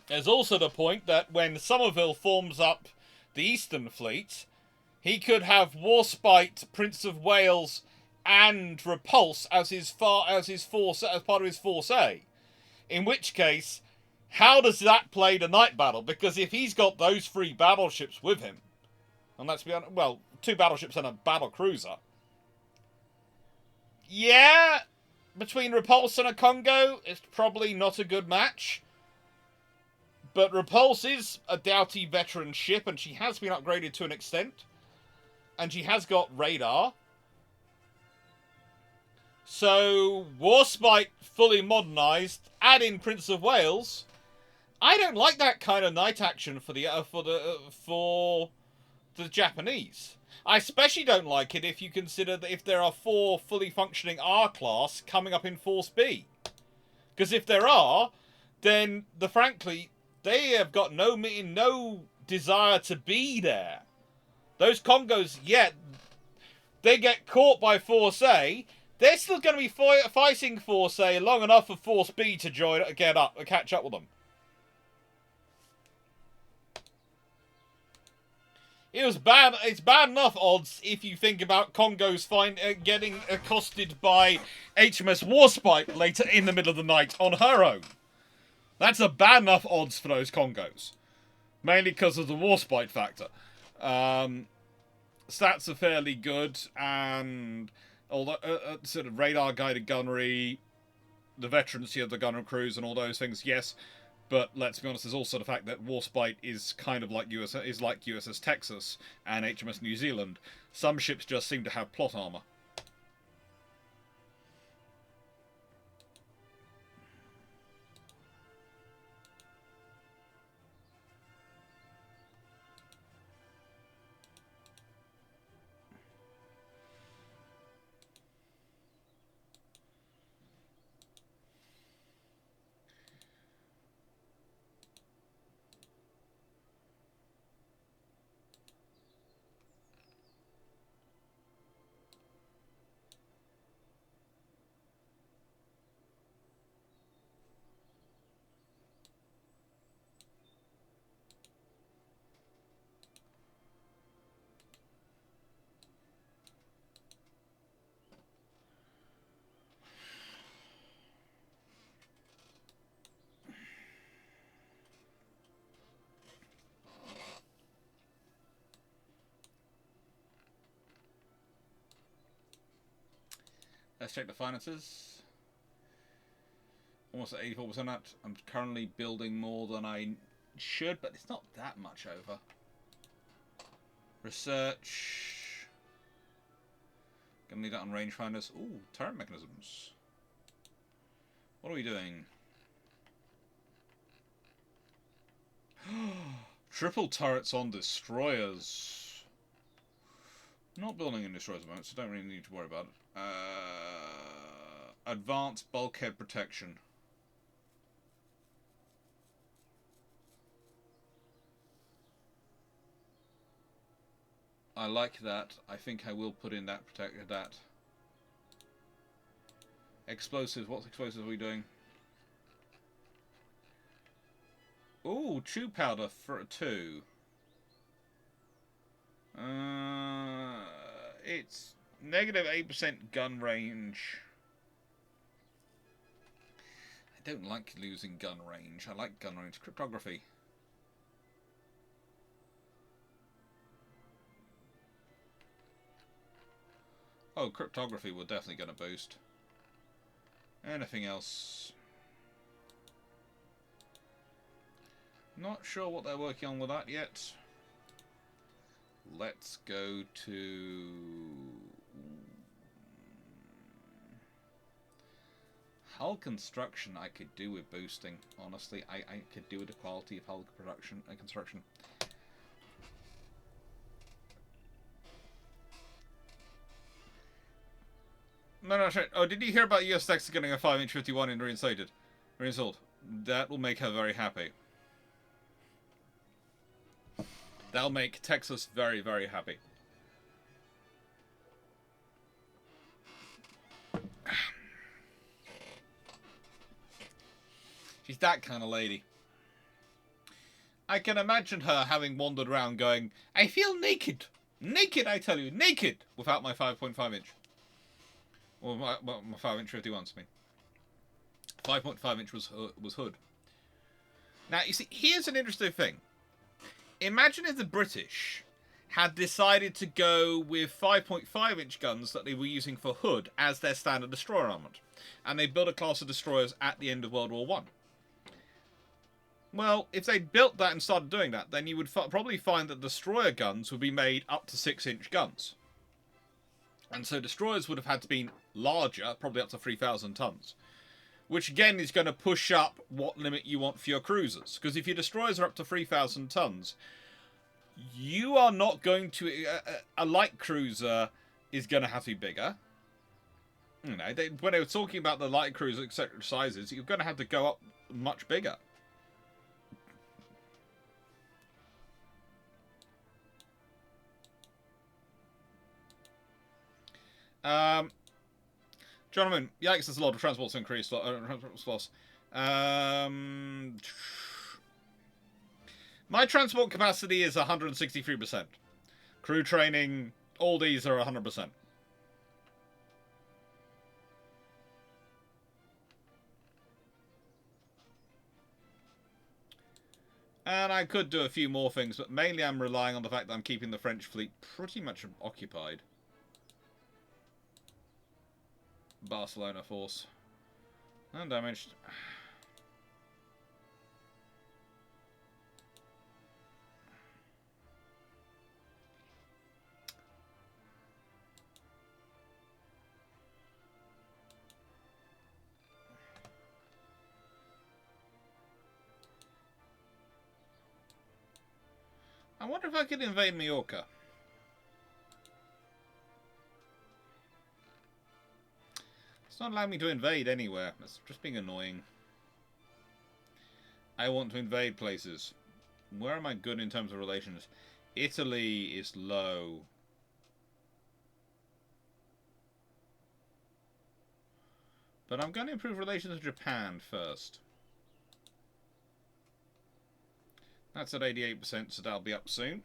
Speaker 1: There's also the point that when Somerville forms up the Eastern Fleet, he could have Warspite, Prince of Wales, and Repulse as part of his Force A. In which case, how does that play the night battle? Because if he's got those 3 battleships with him, and let's be honest, well, 2 battleships and a battle cruiser. Yeah, between Repulse and a Congo, it's probably not a good match. But Repulse is a doughty veteran ship, and she has been upgraded to an extent. And she has got radar. So, Warspite fully modernised, add in Prince of Wales. I don't like that kind of night action for the Japanese. I especially don't like it if you consider that if there are 4 fully functioning R-class coming up in Force B. Because if there are, then frankly, they have got no desire to be there. Those Congos, yet they get caught by Force A. They're still going to be fighting Force A long enough for Force B to catch up with them. It's bad enough odds if you think about Congos getting accosted by HMS Warspite later in the middle of the night on her own. That's a bad enough odds for those Congos. Mainly because of the Warspite factor. Stats are fairly good, and all the sort of radar-guided gunnery, the veterancy of the gunner crews, and all those things, yes. But let's be honest, there's also the fact that Warspite is kind of like USS Texas and HMS New Zealand. Some ships just seem to have plot armor. Let's check the finances. Almost at 84% at. I'm currently building more than I should, but it's not that much over. Research. Gonna need that on rangefinders. Ooh, turret mechanisms. What are we doing? Triple turrets on destroyers. Not building any destroyers at the moment, so don't really need to worry about it. Advanced bulkhead protection. I like that. I think I will put in that that. Explosives. What explosives are we doing? Ooh, chew powder for a 2. It's negative 8% gun range. I don't like losing gun range. I like gun range. Cryptography. Oh, cryptography we're definitely going to boost. Anything else? Not sure what they're working on with that yet. Let's go to... hull construction I could do with boosting. Honestly, I could do with the quality of hull production and construction. No, shit. Oh, did you hear about US Texas getting a 5-inch 51 in reinstalled? That will make her very happy. That'll make Texas very, very happy. She's that kind of lady. I can imagine her having wandered around going, I feel naked. Naked, I tell you. Naked! Without my 5.5 inch. Well, my 5-inch 51s, I mean. 5.5 inch was hood. Now, you see, here's an interesting thing. Imagine if the British had decided to go with 5.5 inch guns that they were using for hood as their standard destroyer armament. And they built a class of destroyers at the end of World War I. Well, if they built that and started doing that, then you would probably find that destroyer guns would be made up to 6-inch guns. And so destroyers would have had to be larger, probably up to 3,000 tons. Which again is going to push up what limit you want for your cruisers. Because if your destroyers are up to 3,000 tons, you are not going to... a light cruiser is going to have to be bigger. You know, when they were talking about the light cruiser, etc. sizes, you're going to have to go up much bigger. Gentlemen, yikes, there's a lot of transports increase. Transport loss. My transport capacity is 163%. Crew training, all these are 100%. And I could do a few more things, but mainly I'm relying on the fact that I'm keeping the French fleet pretty much occupied. Barcelona force. Undamaged. I wonder if I could invade Majorca. It's not allowing me to invade anywhere. It's just being annoying. I want to invade places. Where am I good in terms of relations? Italy is low. But I'm going to improve relations with Japan first. That's at 88%, so that'll be up soon.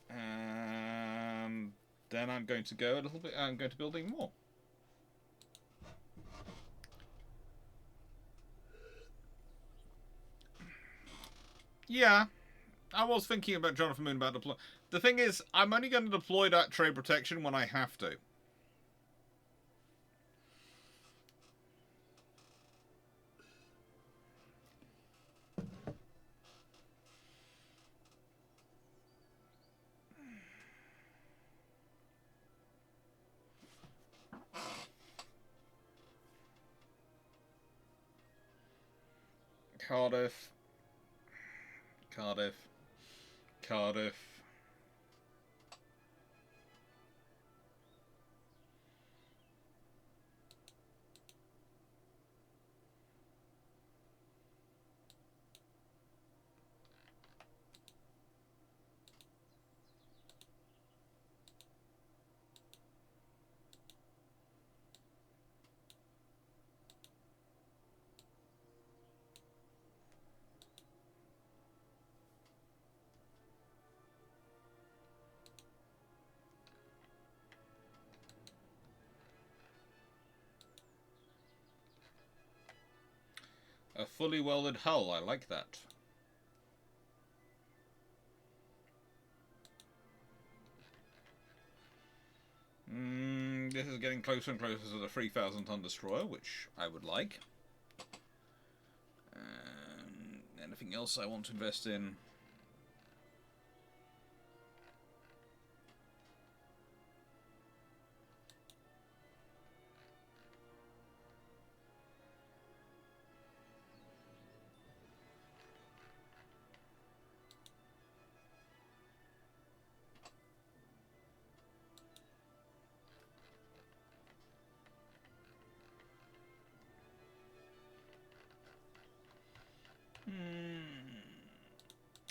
Speaker 1: And then I'm going to go a little bit... I'm going to building more. Yeah, I was thinking about Jonathan Moon about deploy. The thing is, I'm only going to deploy that trade protection when I have to. Cardiff. Cardiff. Cardiff. A fully welded hull, I like that. This is getting closer and closer to the 3,000-ton destroyer, which I would like. Anything else I want to invest in?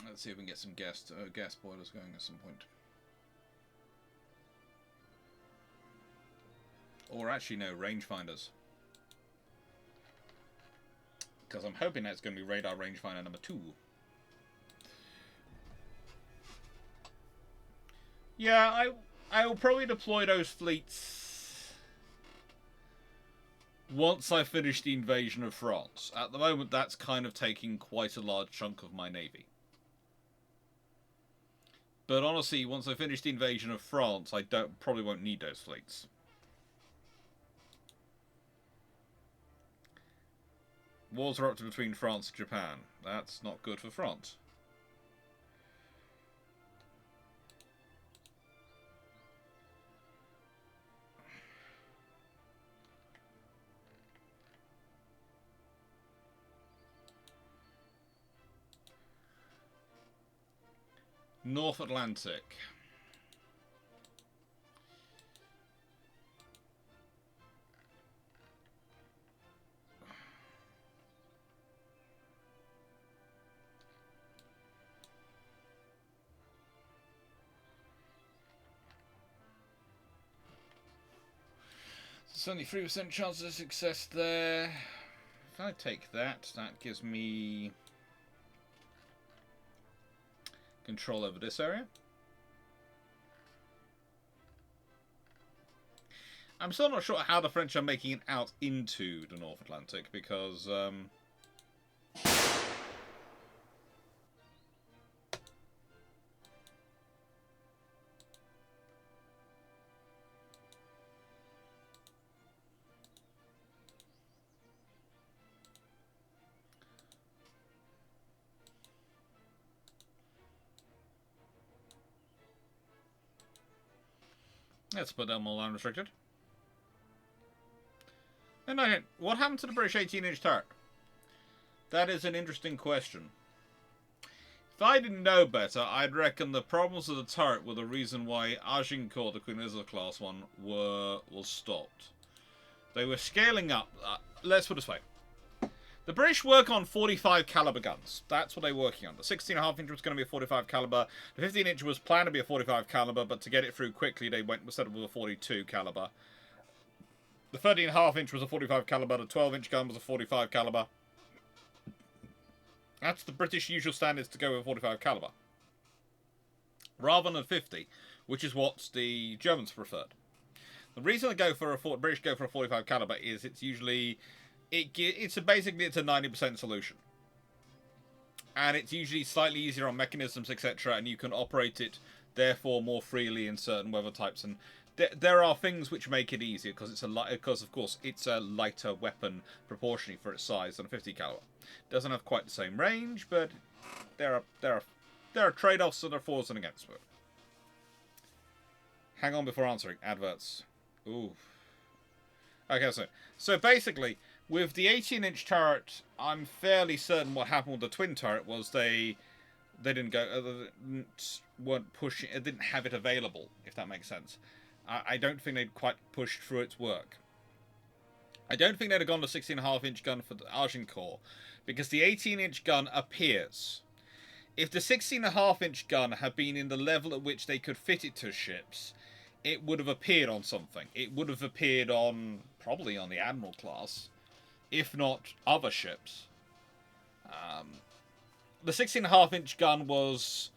Speaker 1: Let's see if we can get some gas boilers going at some point. Or actually, no, rangefinders. Because I'm hoping that's going to be radar rangefinder number 2. Yeah, I will probably deploy those fleets once I finish the invasion of France. At the moment, that's kind of taking quite a large chunk of my navy. But honestly, once I finish the invasion of France, I probably won't need those fleets. Wars are up to between France and Japan. That's not good for France. North Atlantic. It's only 3% chance of success there. If I take that, that gives me control over this area. I'm still not sure how the French are making it out into the North Atlantic because let's put them all unrestricted. And again, what happened to the British 18-inch turret? That is an interesting question. If I didn't know better, I'd reckon the problems of the turret were the reason why Agincourt, the Queen Elizabeth class one, was stopped. They were scaling up. Let's put it this way. The British work on 45 caliber guns. That's what they're working on. The 16.5 inch was going to be a 45 caliber. The 15 inch was planned to be a 45 caliber, but to get it through quickly, they set up with a 42 caliber. The 13.5 inch was a 45 caliber. The 12 inch gun was a 45 caliber. That's the British usual standards to go with 45 caliber, rather than 50, which is what the Germans preferred. The reason they go for a British go for a 45 caliber is it's usually basically it's a 90% solution, and it's usually slightly easier on mechanisms, etc., and you can operate it therefore more freely in certain weather types. And there are things which make it easier because of course it's a lighter weapon proportionally for its size than a 50 caliber. Doesn't have quite the same range, but there are trade-offs that are fors and against it. Hang on before answering adverts. Ooh. Okay, so basically, With the 18-inch turret, I'm fairly certain what happened with the twin turret was they didn't go, weren't pushing, didn't have it available, if that makes sense. I don't think they'd quite pushed through its work. I don't think they'd have gone to 16.5-inch gun for the Agincourt, because the 18-inch gun appears. If the 16.5-inch gun had been in the level at which they could fit it to ships, it would have appeared on something. It would have appeared on, probably on the Admiral class, if not other ships. The 16.5-inch gun was,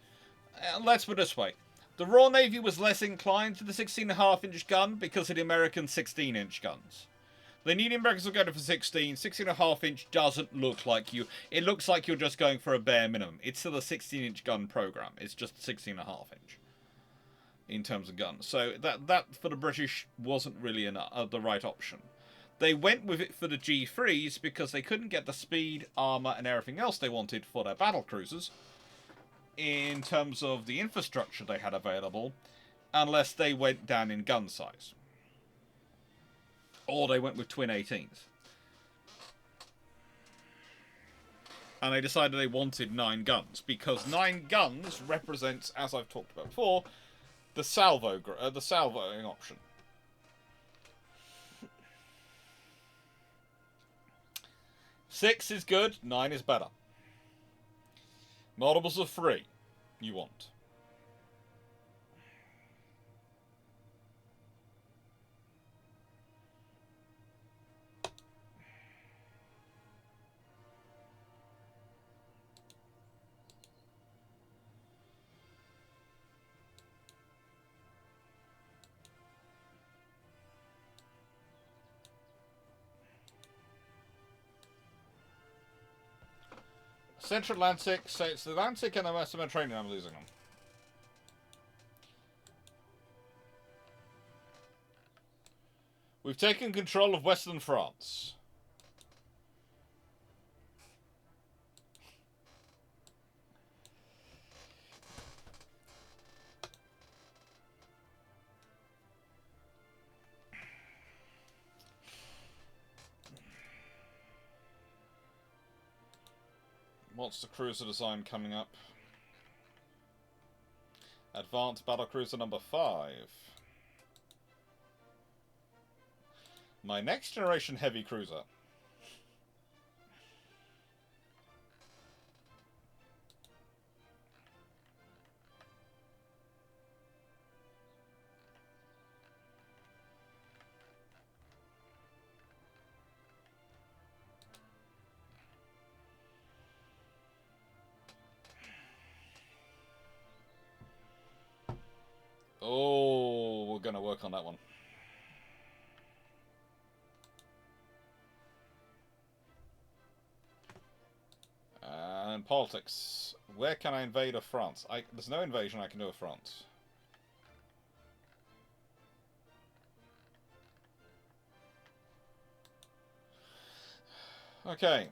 Speaker 1: let's put it this way, the Royal Navy was less inclined to the 16.5-inch gun because of the American 16-inch guns. They need Americans to go for 16. 16.5-inch doesn't look like you. It looks like you're just going for a bare minimum. It's still a 16-inch gun program. It's just 16.5-inch in terms of guns. So that for the British wasn't really the right option. They went with it for the G3s because they couldn't get the speed, armor, and everything else they wanted for their battle cruisers in terms of the infrastructure they had available, unless they went down in gun size. Or they went with twin 18s. And they decided they wanted 9 guns, because 9 guns represents, as I've talked about before, the salvoing option. Six is good, 9 is better. Multiples of 3 you want. Central Atlantic, so it's the Atlantic and the Western Mediterranean I'm losing them. We've taken control of Western France. What's the cruiser design coming up? Advanced Battlecruiser number 5. My next generation heavy cruiser. Oh, we're going to work on that one. And politics. Where can I invade of France? There's no invasion I can do of France. Okay.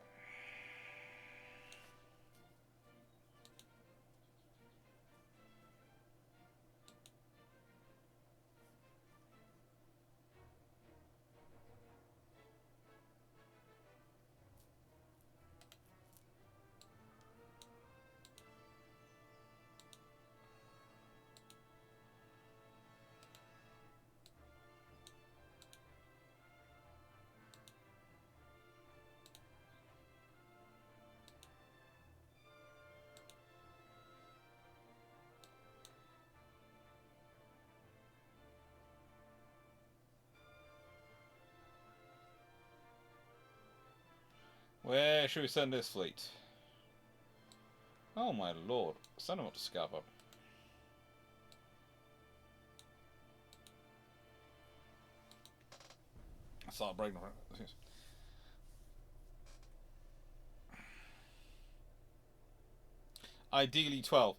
Speaker 1: Where should we send this fleet? Oh my lord. Send them up to Scapa. Start breaking. Ideally 12.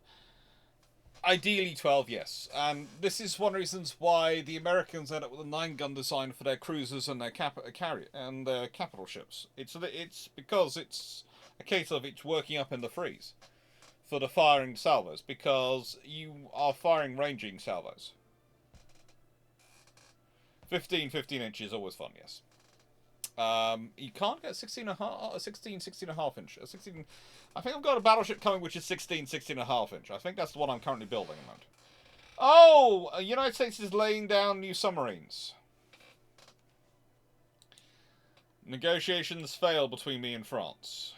Speaker 1: Ideally 12, yes. And this is one of the reasons why the Americans end up with a 9-gun design for their cruisers and their capital ships. It's because it's a case of it's working up in the freeze for the firing salvos, because you are firing ranging salvos. 15 inches is always fun, yes. You can't get 16 and a half inch. 16. I think I've got a battleship coming which is 16 and a half inch. I think that's the one I'm currently building at the moment. Oh! United States is laying down new submarines. Negotiations fail between me and France.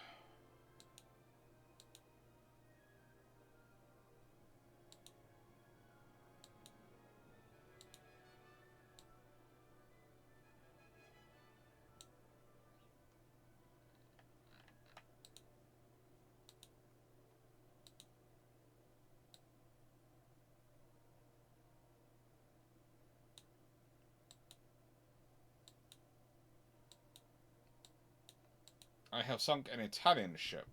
Speaker 1: I have sunk an Italian ship.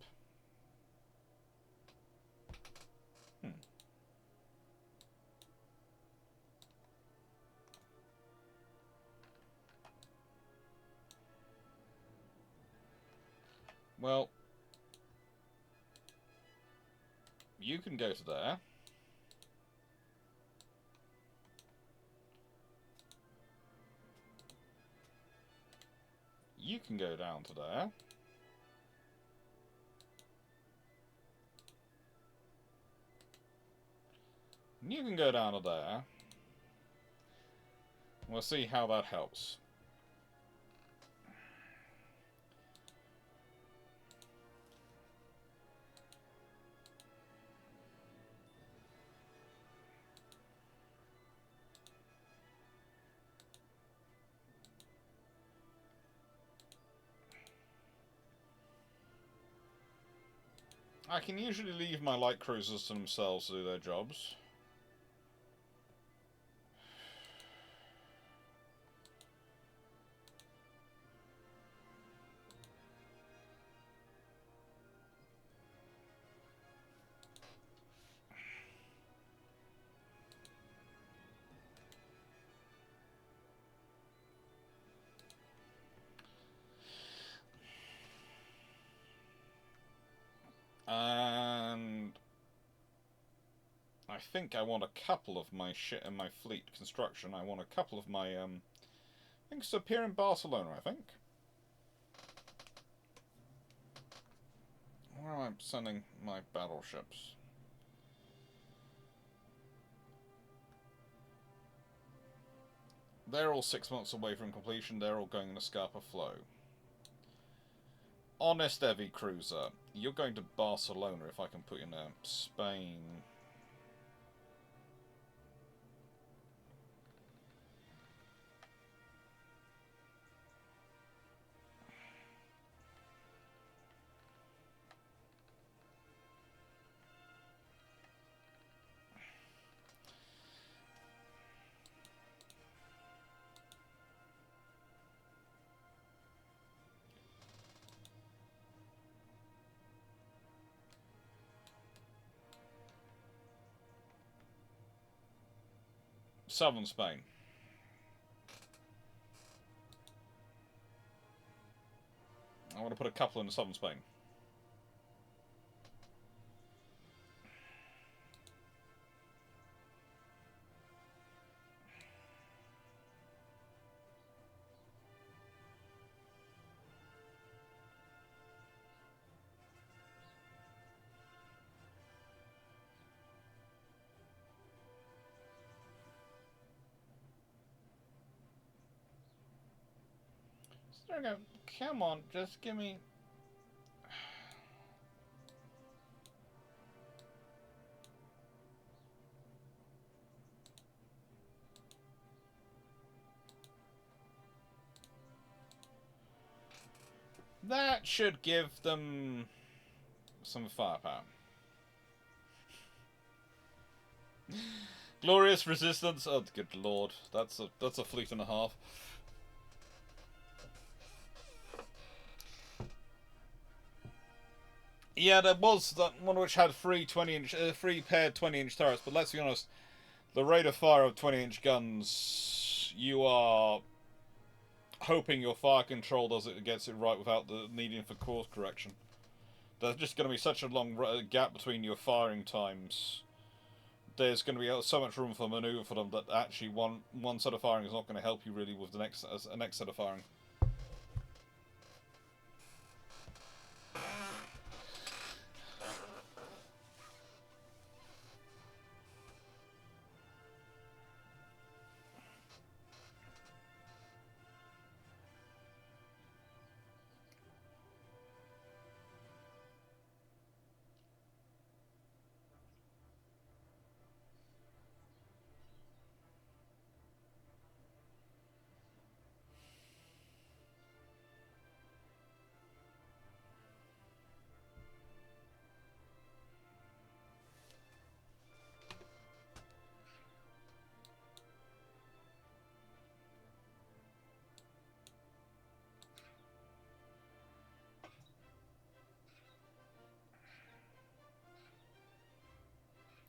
Speaker 1: Well, you can go to there. You can go down to there. You can go down to there. We'll see how that helps. I can usually leave my light cruisers to themselves to do their jobs. And I think I want a couple of my shit in my fleet construction. I want a couple of my I think it's up here in Barcelona, I think. Where am I sending my battleships? They're all 6 months away from completion. They're all going in a Scarpa flow. Honest Heavy Cruiser, you're going to Barcelona if I can put you in there. Spain. Southern Spain. I want to put a couple in southern Spain. There we go. Come on, just give me... That should give them some firepower. Glorious Resistance. Oh, good lord. That's a fleet and a half. Yeah, there was that one which had three paired 20-inch turrets, but let's be honest, the rate of fire of 20-inch guns, you are hoping your fire control gets it right without the needing for course correction. There's just going to be such a long gap between your firing times. There's going to be so much room for manoeuvre for them that actually one set of firing is not going to help you really with the next set of firing.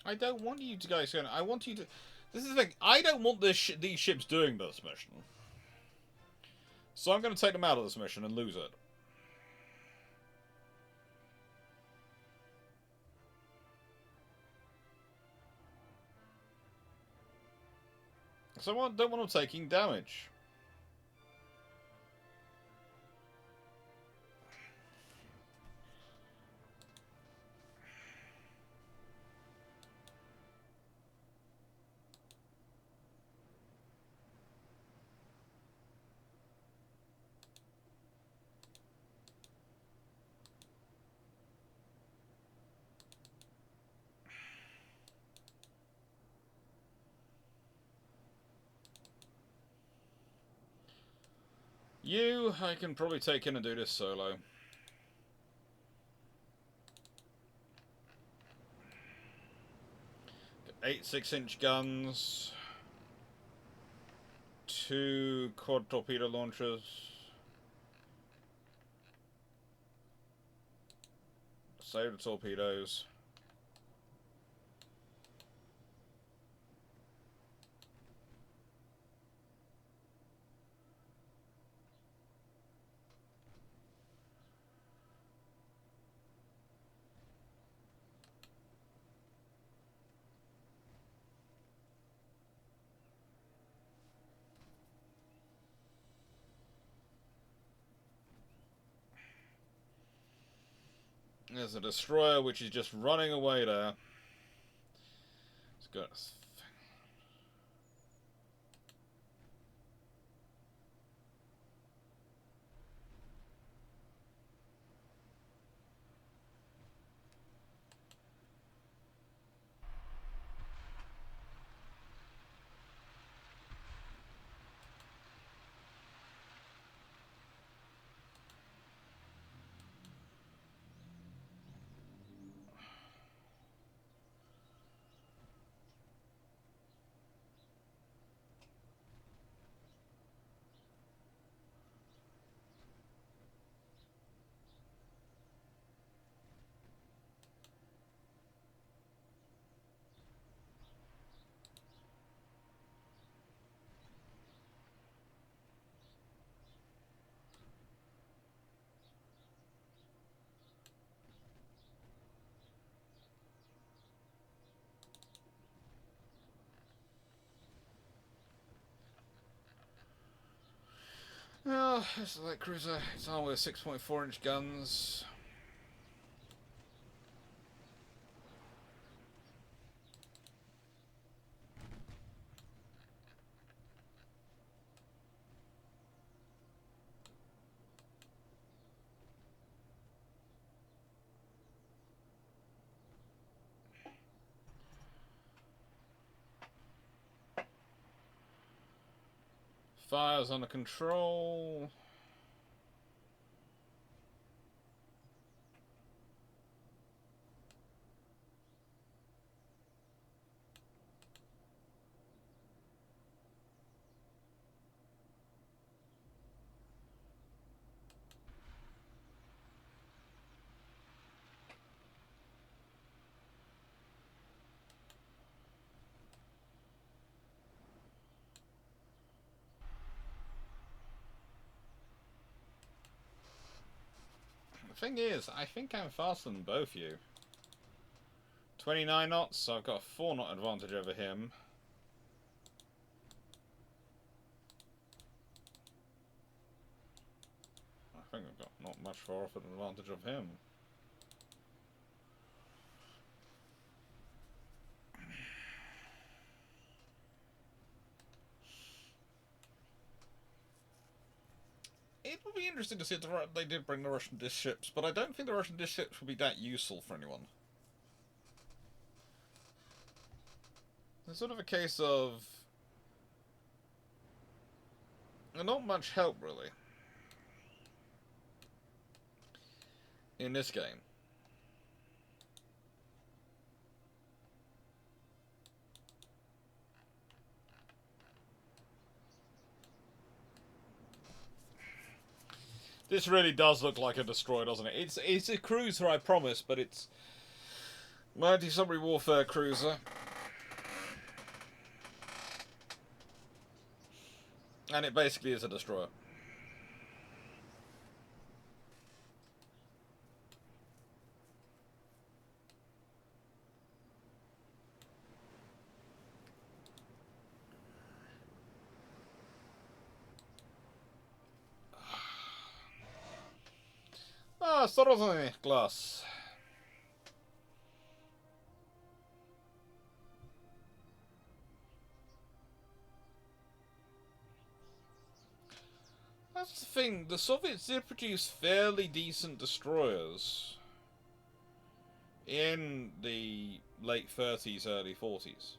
Speaker 1: I don't want you to guys going. I want you to. This is the thing. I don't want these ships doing this mission. So I'm going to take them out of this mission and lose it. So I don't want them taking damage. You, I can probably take in and do this solo. 8 6-inch guns. 2 quad torpedo launchers. Save the torpedoes. There's a destroyer which is just running away there. It's got oh, this is like cruiser. It's armed with 6.4-inch guns. Fire's under control. The thing is, I think I'm faster than both you. 29 knots, so I've got a 4-knot advantage over him. I think I've got not much far off an advantage of him. It would be interesting to see if they did bring the Russian dish ships, but I don't think the Russian dish ships would be that useful for anyone. It's sort of a case of not much help, really, in this game. This really does look like a destroyer, doesn't it? It's a cruiser, I promise, but it's Anti-submarine warfare cruiser. And it basically is a destroyer. Ah, ostrożnie, glass. That's the thing, the Soviets did produce fairly decent destroyers in the late 30s, early 40s.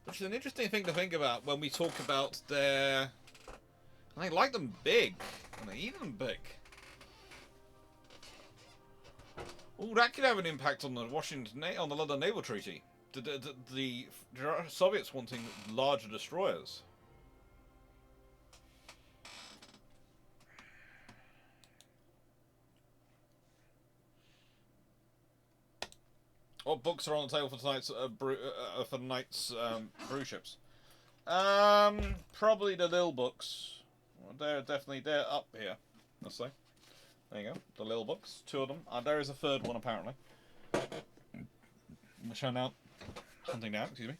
Speaker 1: Which is an interesting thing to think about when we talk about their... They like them big, and they eat them big. Oh, that could have an impact on the on the London Naval Treaty. The Soviets wanting larger destroyers. What books are on the table for tonight's brew ships? Probably the Lil books. Well, they're up here. Let's say. There you go. The Lil books. 2 of them. There is a 3rd one apparently. Which I'm now hunting down. Excuse me.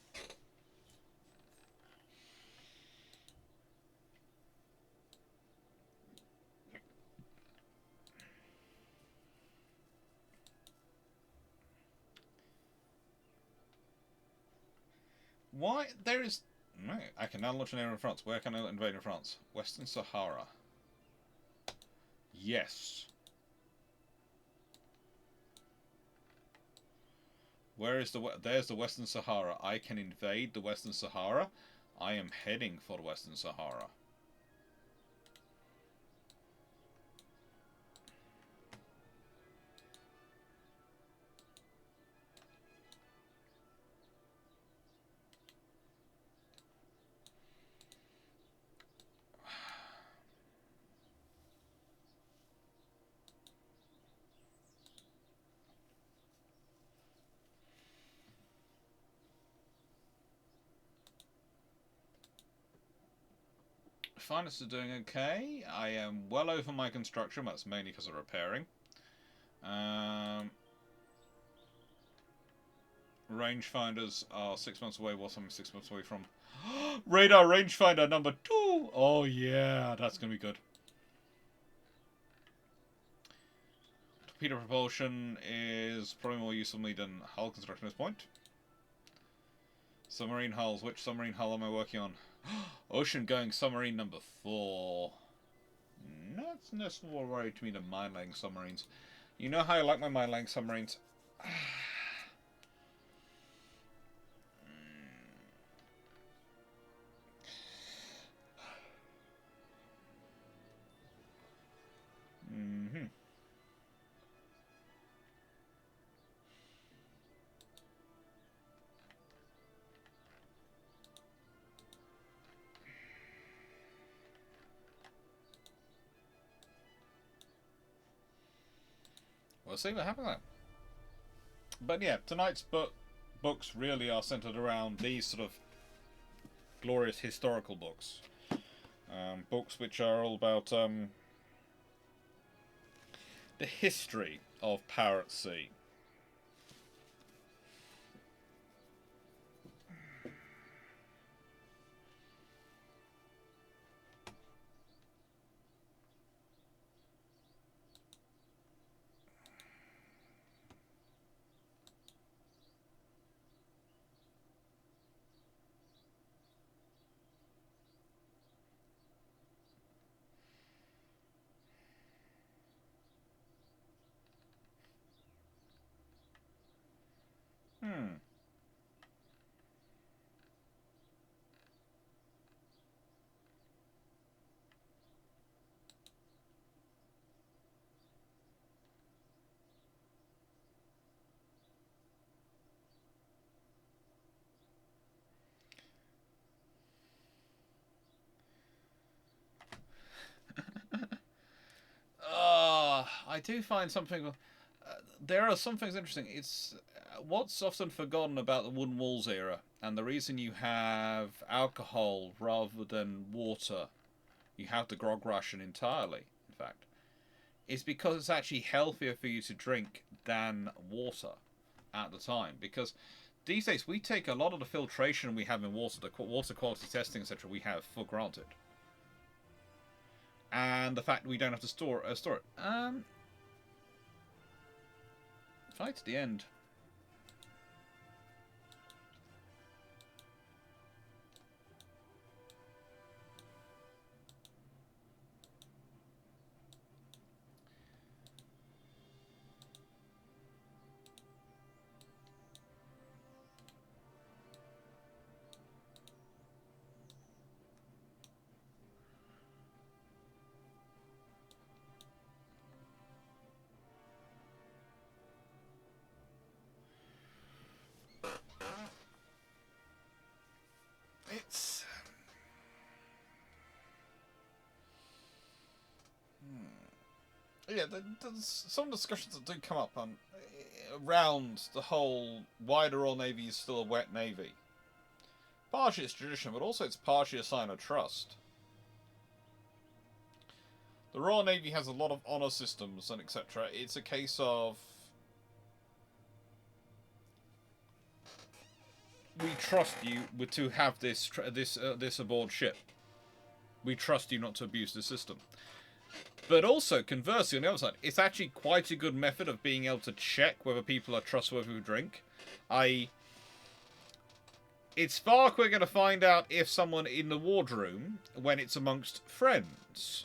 Speaker 1: Why there is? No, I can now launch an area in France. Where can I invade in France? Western Sahara. Yes. Where is the? There's the Western Sahara. I can invade the Western Sahara. I am heading for the Western Sahara. Finance is doing okay. I am well over my construction. That's mainly because of repairing. Rangefinders are 6 months away, whilst I'm 6 months away from radar rangefinder number 2. Oh yeah, that's gonna be good. Torpedo propulsion is probably more useful to me than hull construction at this point. Submarine hulls. Which submarine hull am I working on? Ocean-going submarine number 4. That's less more worry to me than mine-laying submarines. You know how I like my mine-laying submarines? Mm-hmm. We'll see what happens there. But yeah, tonight's books really are centered around these sort of glorious historical books. Books which are all about the history of power at sea. Hmm. I do find something. there are some things interesting. It's what's often forgotten about the wooden walls era, and the reason you have alcohol rather than water, you have the grog ration entirely, in fact, is because it's actually healthier for you to drink than water at the time. Because these days we take a lot of the filtration we have in water, the water quality testing, etc., we have for granted, and the fact we don't have to store it. Fight to the end. It's yeah. There's some discussions that do come up on around the whole why the Royal Navy is still a wet navy. Partially it's tradition, but also it's partially a sign of trust. The Royal Navy has a lot of honour systems and etc. It's a case of we trust you to have this aboard ship. We trust you not to abuse the system. But also, conversely, on the other side, it's actually quite a good method of being able to check whether people are trustworthy who drink. It's far quicker to find out if someone in the wardroom, when it's amongst friends,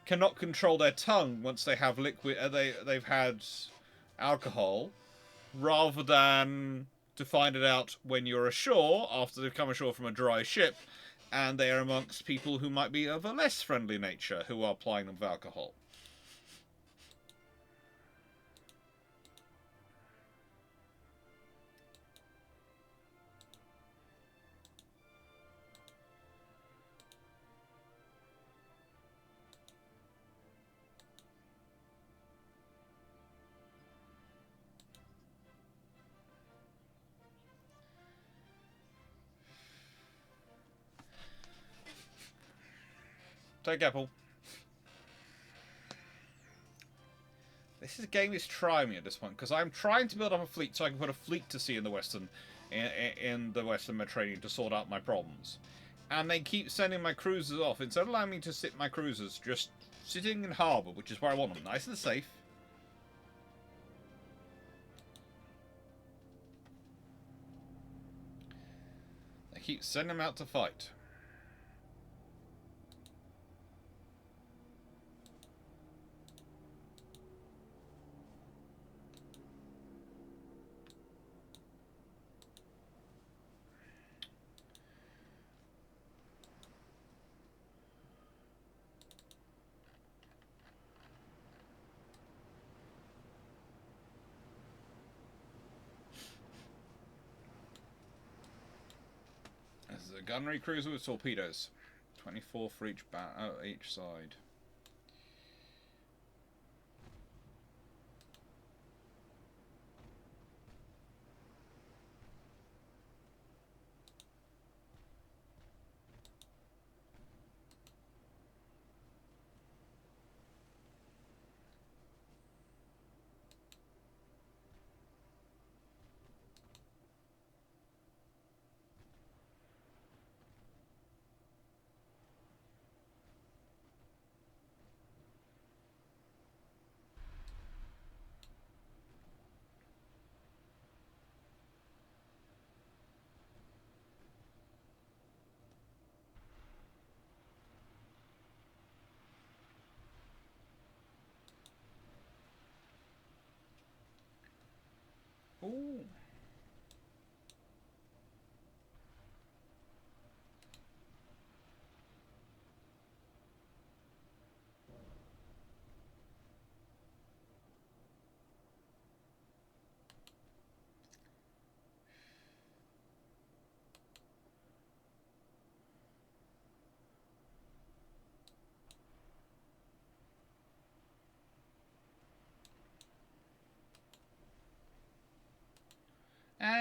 Speaker 1: cannot control their tongue once they have liquid, they've had alcohol, rather than to find it out when you're ashore after they've come ashore from a dry ship, and they are amongst people who might be of a less friendly nature who are plying them with alcohol. Take Apple. This game is trying me at this point because I'm trying to build up a fleet so I can put a fleet to sea in the Western Mediterranean to sort out my problems, and they keep sending my cruisers off instead of allowing me to sit my cruisers just sitting in harbour, which is where I want them, nice and safe. They keep sending them out to fight. This is a gunnery cruiser with torpedoes. 24 for each side.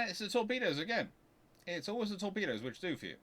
Speaker 1: Yeah, it's the torpedoes again. It's always the torpedoes which do for you.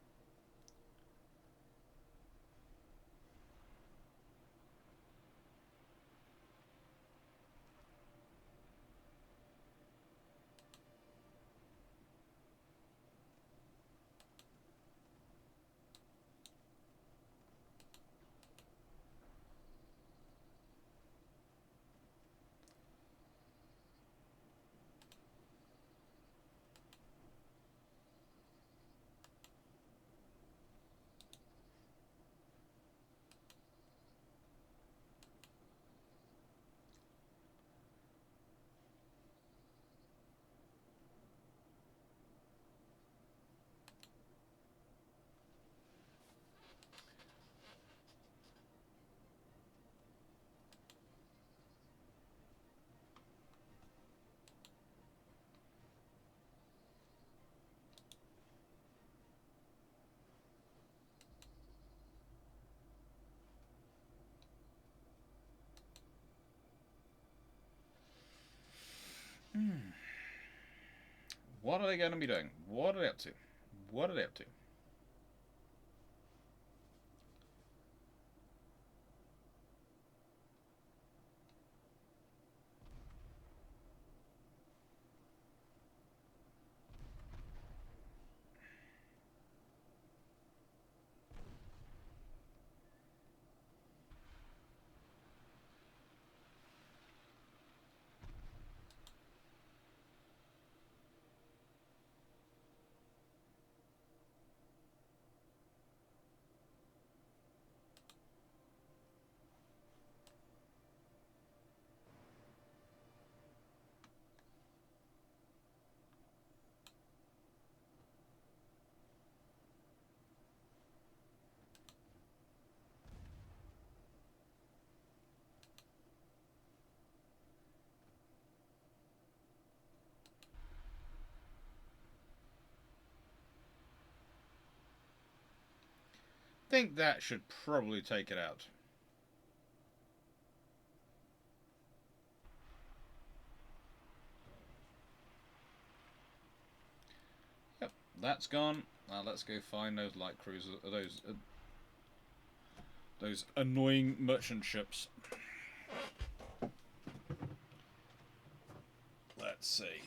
Speaker 1: What are they going to be doing? What are they up to? What are they up to? Think that should probably take it out. Yep, that's gone. Now let's go find those light cruisers, those annoying merchant ships. Let's see.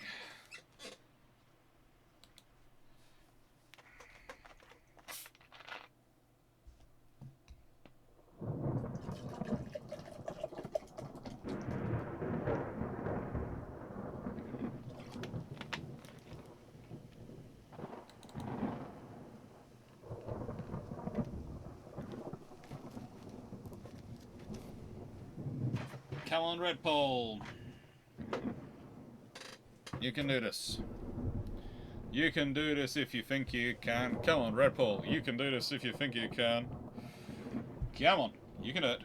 Speaker 1: Come on, Red Pole. You can do this. You can do this if you think you can. Come on, Red Pole. You can do this if you think you can. Come on. You can do it.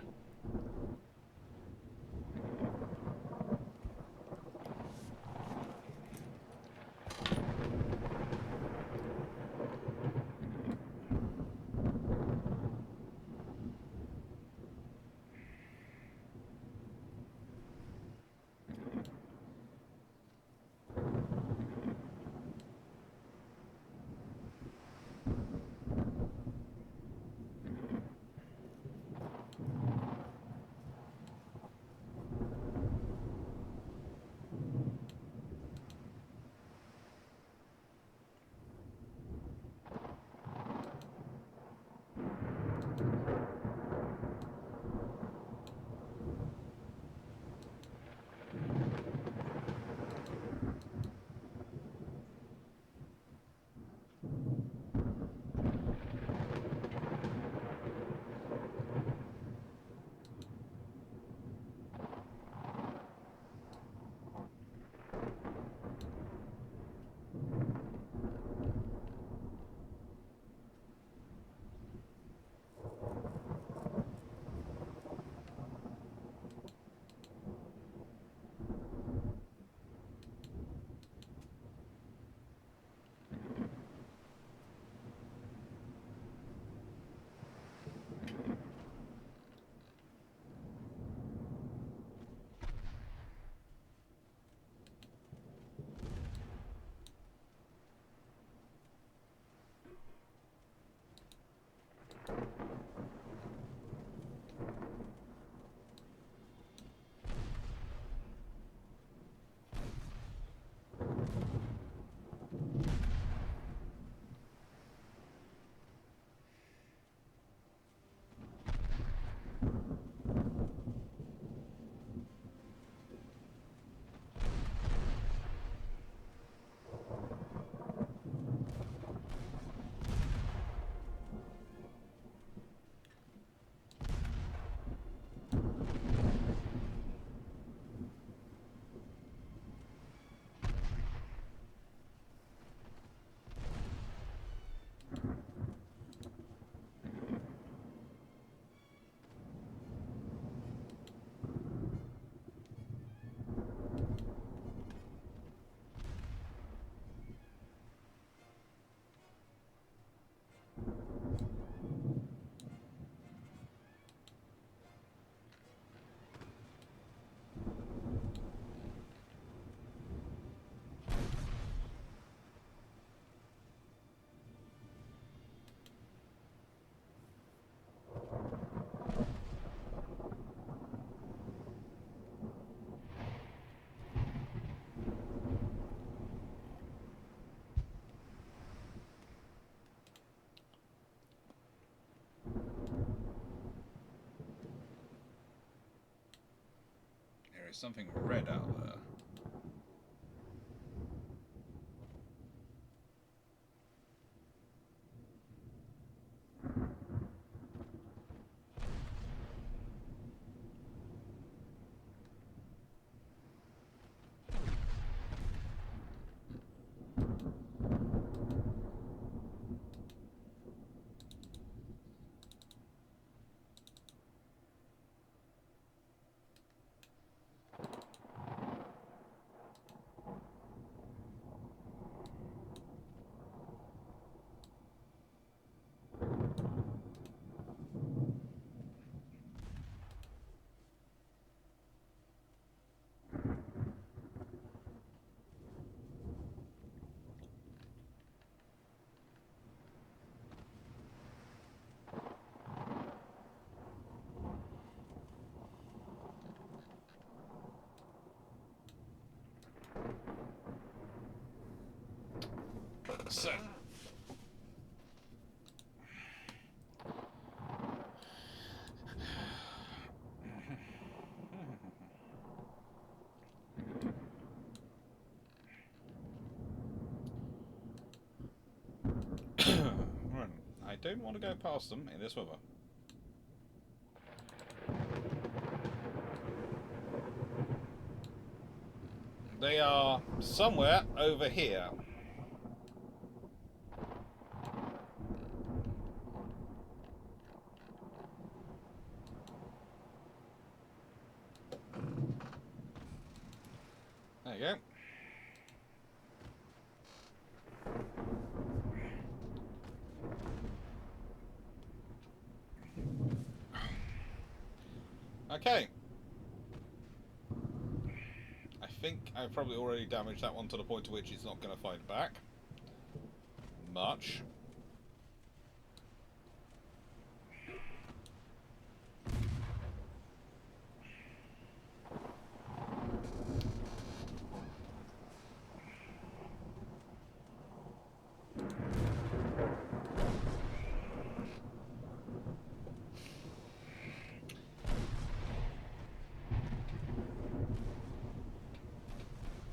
Speaker 1: is something red out there. So, I don't want to go past them in this weather. They are somewhere over here. There you go. Okay. I think I've probably already damaged that one to the point to which it's not going to fight back much.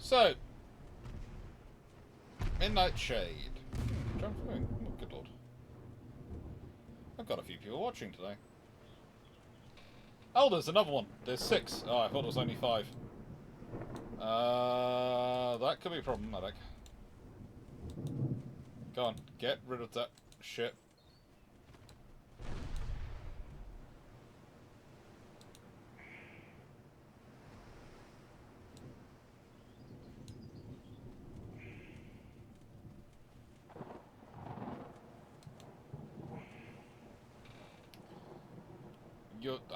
Speaker 1: So, Midnight Shade. Jump through. Oh, good lord. I've got a few people watching today. Oh, there's another one. There's 6. Oh, I thought it was only 5. That could be problematic. Go on, get rid of that shit.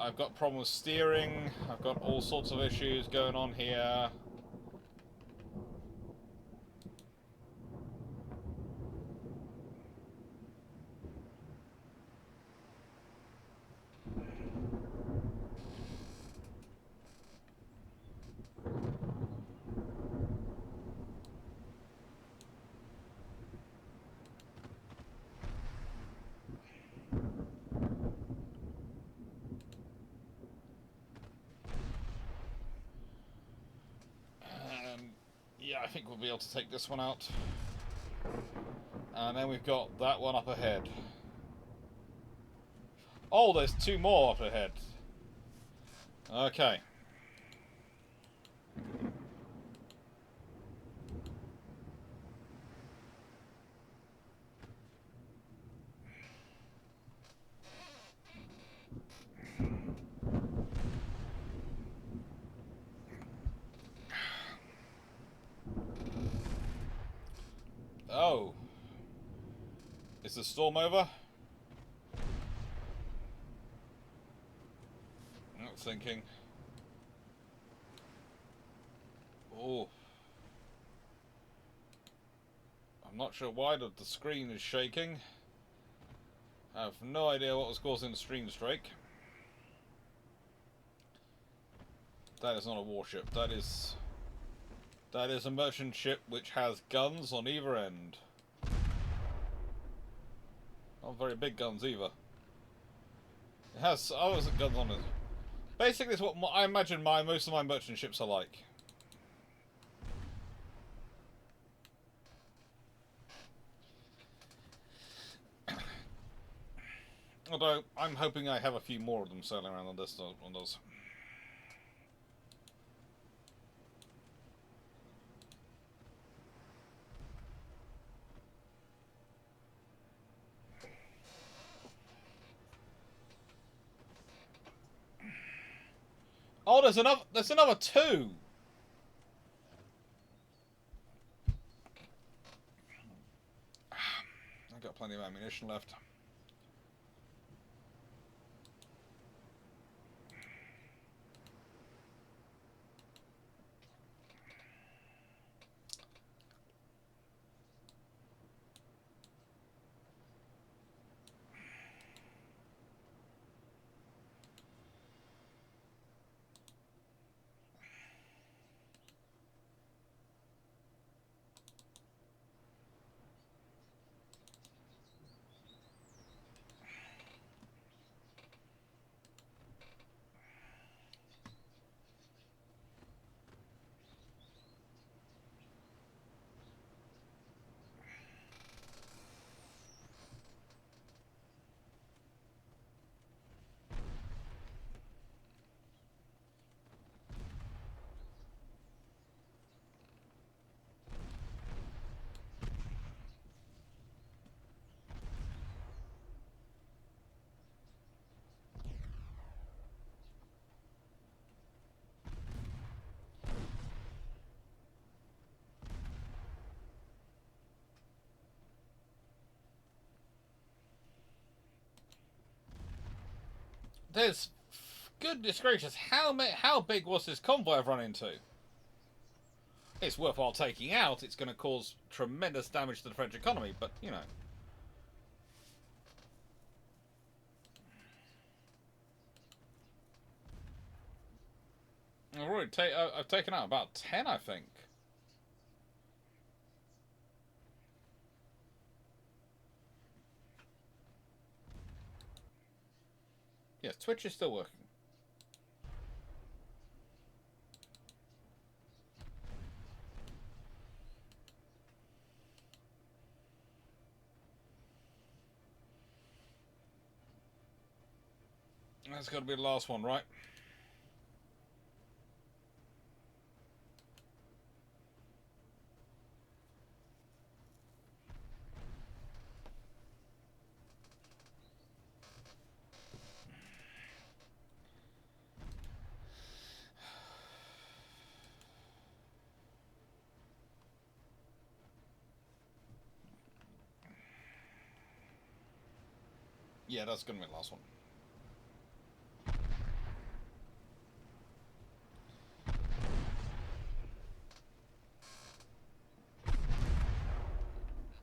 Speaker 1: I've got problem with steering. I've got all sorts of issues going on here. Yeah, I think we'll be able to take this one out. And then we've got that one up ahead. Oh, there's 2 more up ahead. Okay. Oh. Is the storm over? Not thinking. Oh. I'm not sure why the screen is shaking. I have no idea what was causing the stream strike. That is not a warship. That is a merchant ship which has guns on either end. Not very big guns either. It has guns on it. Basically, it's what I imagine most of my merchant ships are like. Although, I'm hoping I have a few more of them sailing around on this on those. Oh, there's another two! I've got plenty of ammunition left. There's... Goodness gracious, how big was this convoy I've run into? It's worthwhile taking out. It's going to cause tremendous damage to the French economy, but, you know. I've taken out about 10, I think. Yes, Twitch is still working. That's got to be the last one, right? Yeah, that's going to be the last one.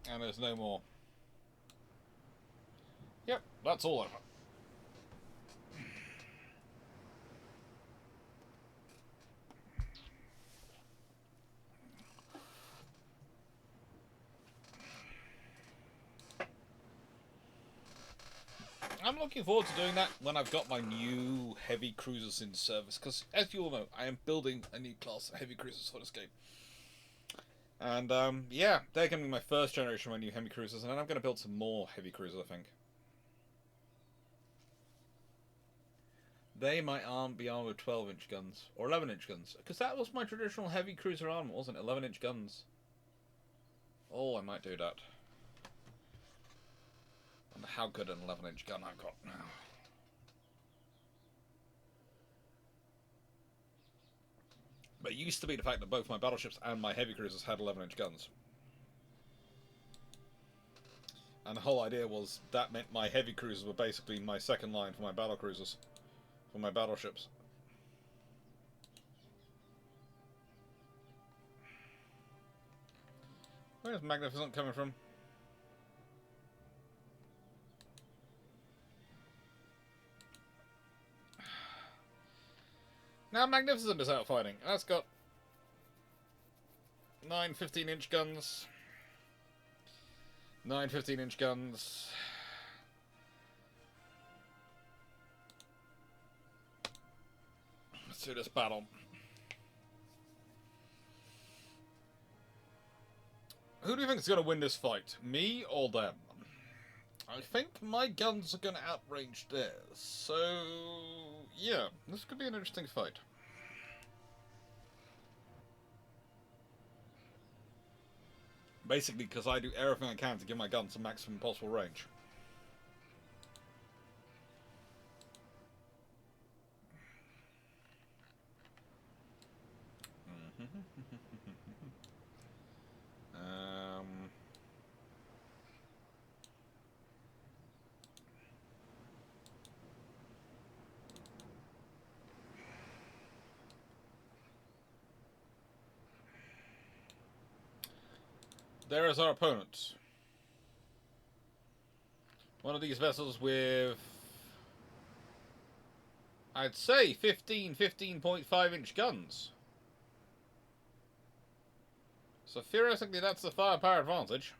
Speaker 1: And there's no more. Yep, that's all over. I'm looking forward to doing that when I've got my new heavy cruisers in service, because as you all know, I am building a new class of heavy cruisers for this game. And yeah, they're going to be my first generation of my new heavy cruisers, and then I'm going to build some more heavy cruisers, I think. They might be armed with 12-inch guns, or 11-inch guns, because that was my traditional heavy cruiser armor, wasn't it? 11-inch guns. Oh, I might do that. I wonder how good an 11-inch gun I've got now. But it used to be the fact that both my battleships and my heavy cruisers had 11-inch guns. And the whole idea was that meant my heavy cruisers were basically my second line for my battle cruisers. For my battleships. Where's Magnificent coming from? Now Magnificent is out fighting. That's got 9 15-inch guns. 9 15-inch guns. to this battle. Who do you think is going to win this fight? Me or them? I think my guns are going to outrange theirs. So, yeah, this could be an interesting fight. Basically, because I do everything I can to give my guns the maximum possible range. There is our opponent. One of these vessels with, I'd say 15.5 inch guns. So theoretically that's the firepower advantage.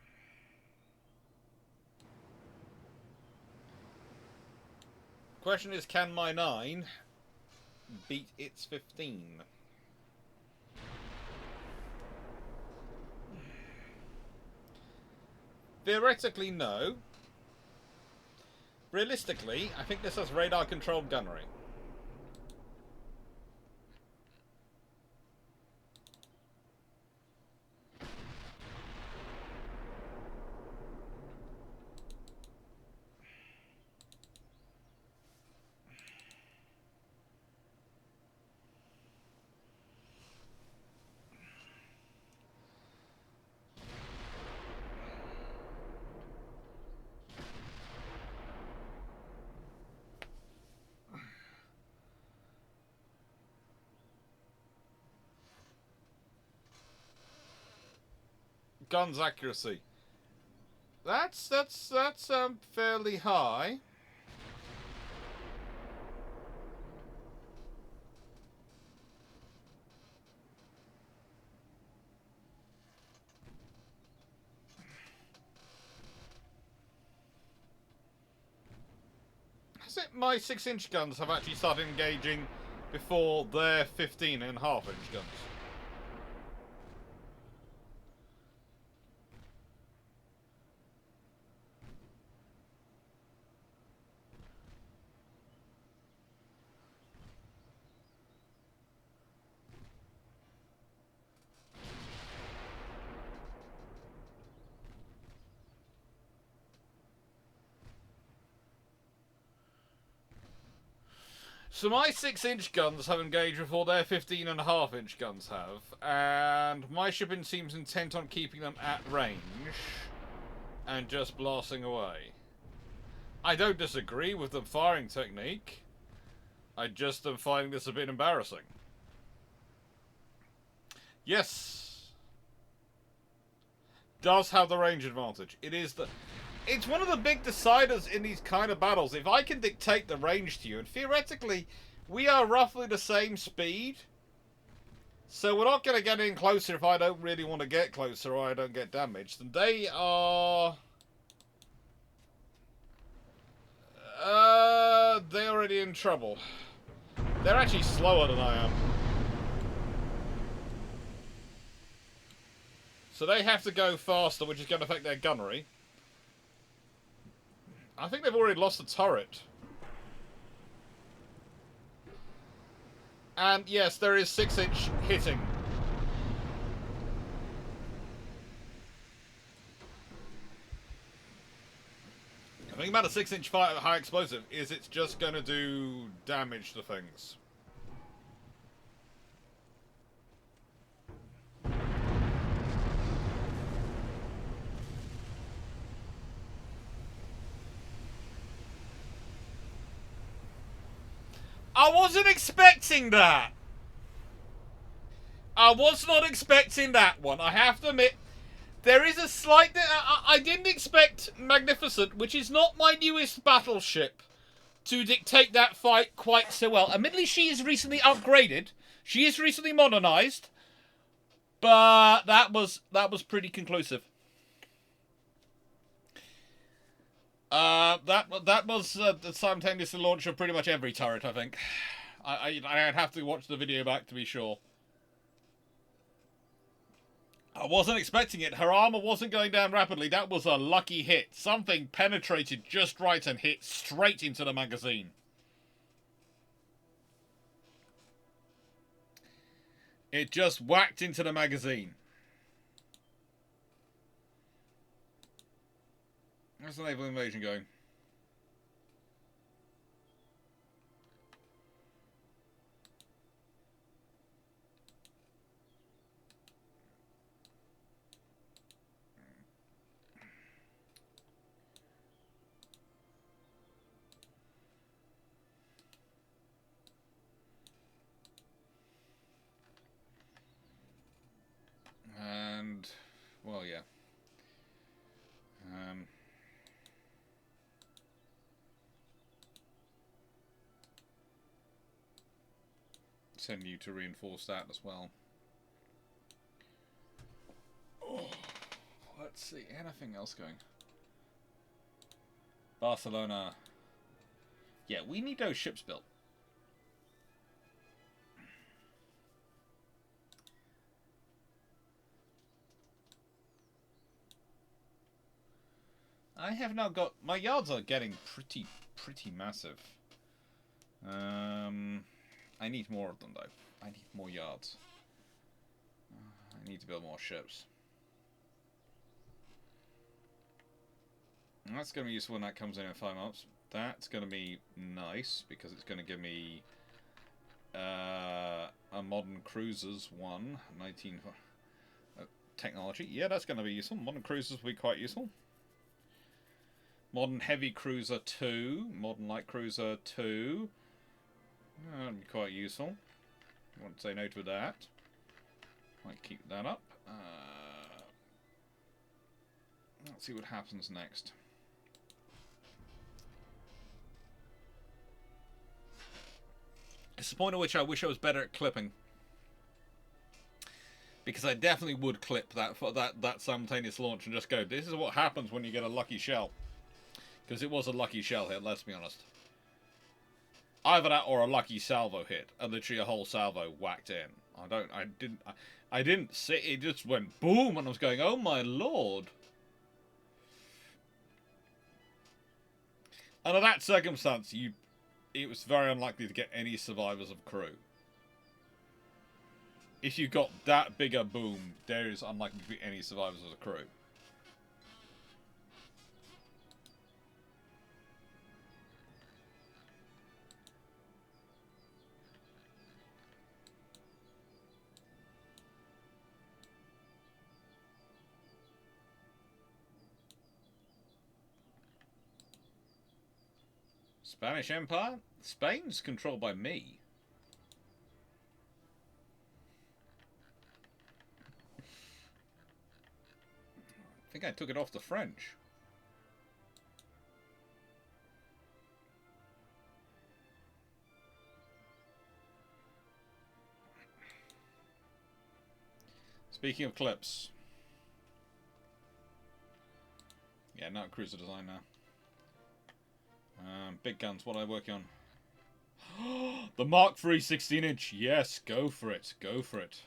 Speaker 1: Question is, can my 9 beat its 15? Theoretically, no. Realistically, I think this has radar-controlled gunnery. Guns accuracy. That's fairly high. Has it? My 6-inch guns have actually started engaging before their 15.5-inch guns. So my 6-inch guns have engaged before their 15.5-inch guns have, and my shipping seems intent on keeping them at range and just blasting away. I don't disagree with the firing technique. I just am finding this a bit embarrassing. Yes. Does have the range advantage. It's one of the big deciders in these kind of battles. If I can dictate the range to you, and theoretically, we are roughly the same speed, so we're not going to get in closer if I don't really want to get closer or I don't get damaged. And they are... they're already in trouble. They're actually slower than I am. So they have to go faster, which is going to affect their gunnery. I think they've already lost the turret. And yes, there is 6-inch hitting. The thing about a 6-inch high explosive is it's just going to do damage to things. I wasn't expecting that. I was not expecting that one. I have to admit, there is a slight... I didn't expect Magnificent, which is not my newest battleship, to dictate that fight quite so well. Admittedly, she is recently upgraded. She is recently modernized. But that was pretty conclusive. That was the simultaneous launch of pretty much every turret, I think. I'd have to watch the video back to be sure. I wasn't expecting it. Her armor wasn't going down rapidly. That was a lucky hit. Something penetrated just right and hit straight into the magazine. It just whacked into the magazine. How's the naval invasion going? And, well, yeah. Send you to reinforce that as well. Oh, let's see, anything else going? Barcelona. Yeah, we need those ships built. I have now got... My yards are getting pretty massive. I need more of them, though. I need more yards. I need to build more ships. And that's going to be useful when that comes in 5 months. That's going to be nice, because it's going to give me a modern cruisers 19 technology. Yeah, that's going to be useful. Modern cruisers will be quite useful. Modern heavy cruiser 2. Modern light cruiser 2. That'd be quite useful. I won't say no to that. Might keep that up. Let's see what happens next. It's the point at which I wish I was better at clipping. Because I definitely would clip that simultaneous launch and just go, this is what happens when you get a lucky shell. Because it was a lucky shell hit, let's be honest. Either that or a lucky salvo hit, and literally a whole salvo whacked in. I didn't see it. Just went boom, and I was going, oh my lord. Under that circumstance, it was very unlikely to get any survivors of crew. If you got that big a boom, there is unlikely to be any survivors of the crew. Spanish Empire? Spain's controlled by me. I think I took it off the French. Speaking of clips. Yeah, not cruiser design now. Big guns, what am I working on? The Mark III 16-inch. Yes, go for it. Go for it.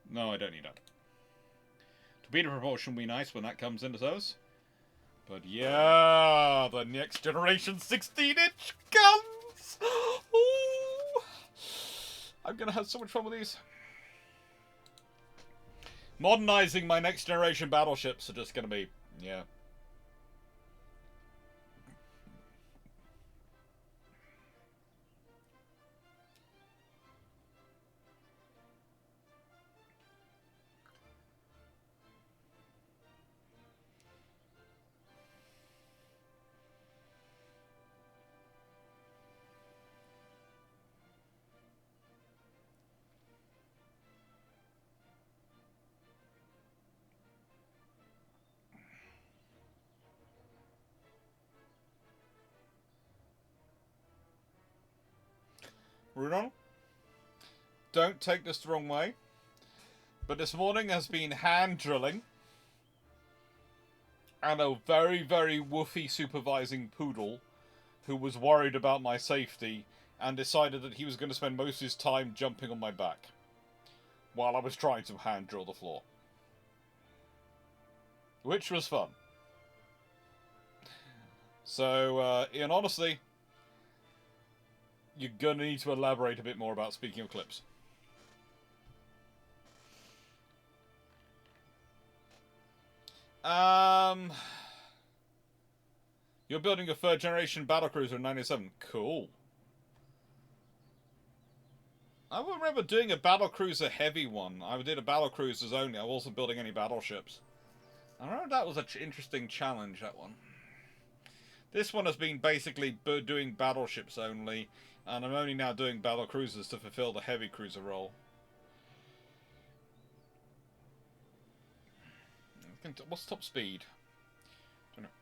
Speaker 1: No, I don't need that. Torpedo propulsion will be nice when that comes into those. But yeah, the next generation 16-inch guns! Ooh. I'm going to have so much fun with these. Modernizing my next generation battleships are just going to be, yeah. Runon, don't take this the wrong way, but this morning has been hand drilling and a very, very woofy supervising poodle who was worried about my safety and decided that he was going to spend most of his time jumping on my back while I was trying to hand drill the floor. Which was fun. So, Ian, honestly, you're going to need to elaborate a bit more about speaking of clips. You're building a third generation battlecruiser in 97. Cool. I remember doing a battlecruiser heavy one. I did a battlecruisers only. I wasn't building any battleships. I remember that was an interesting challenge, that one. This one has been basically doing battleships only, and I'm only now doing battlecruisers to fulfill the heavy cruiser role. What's top speed?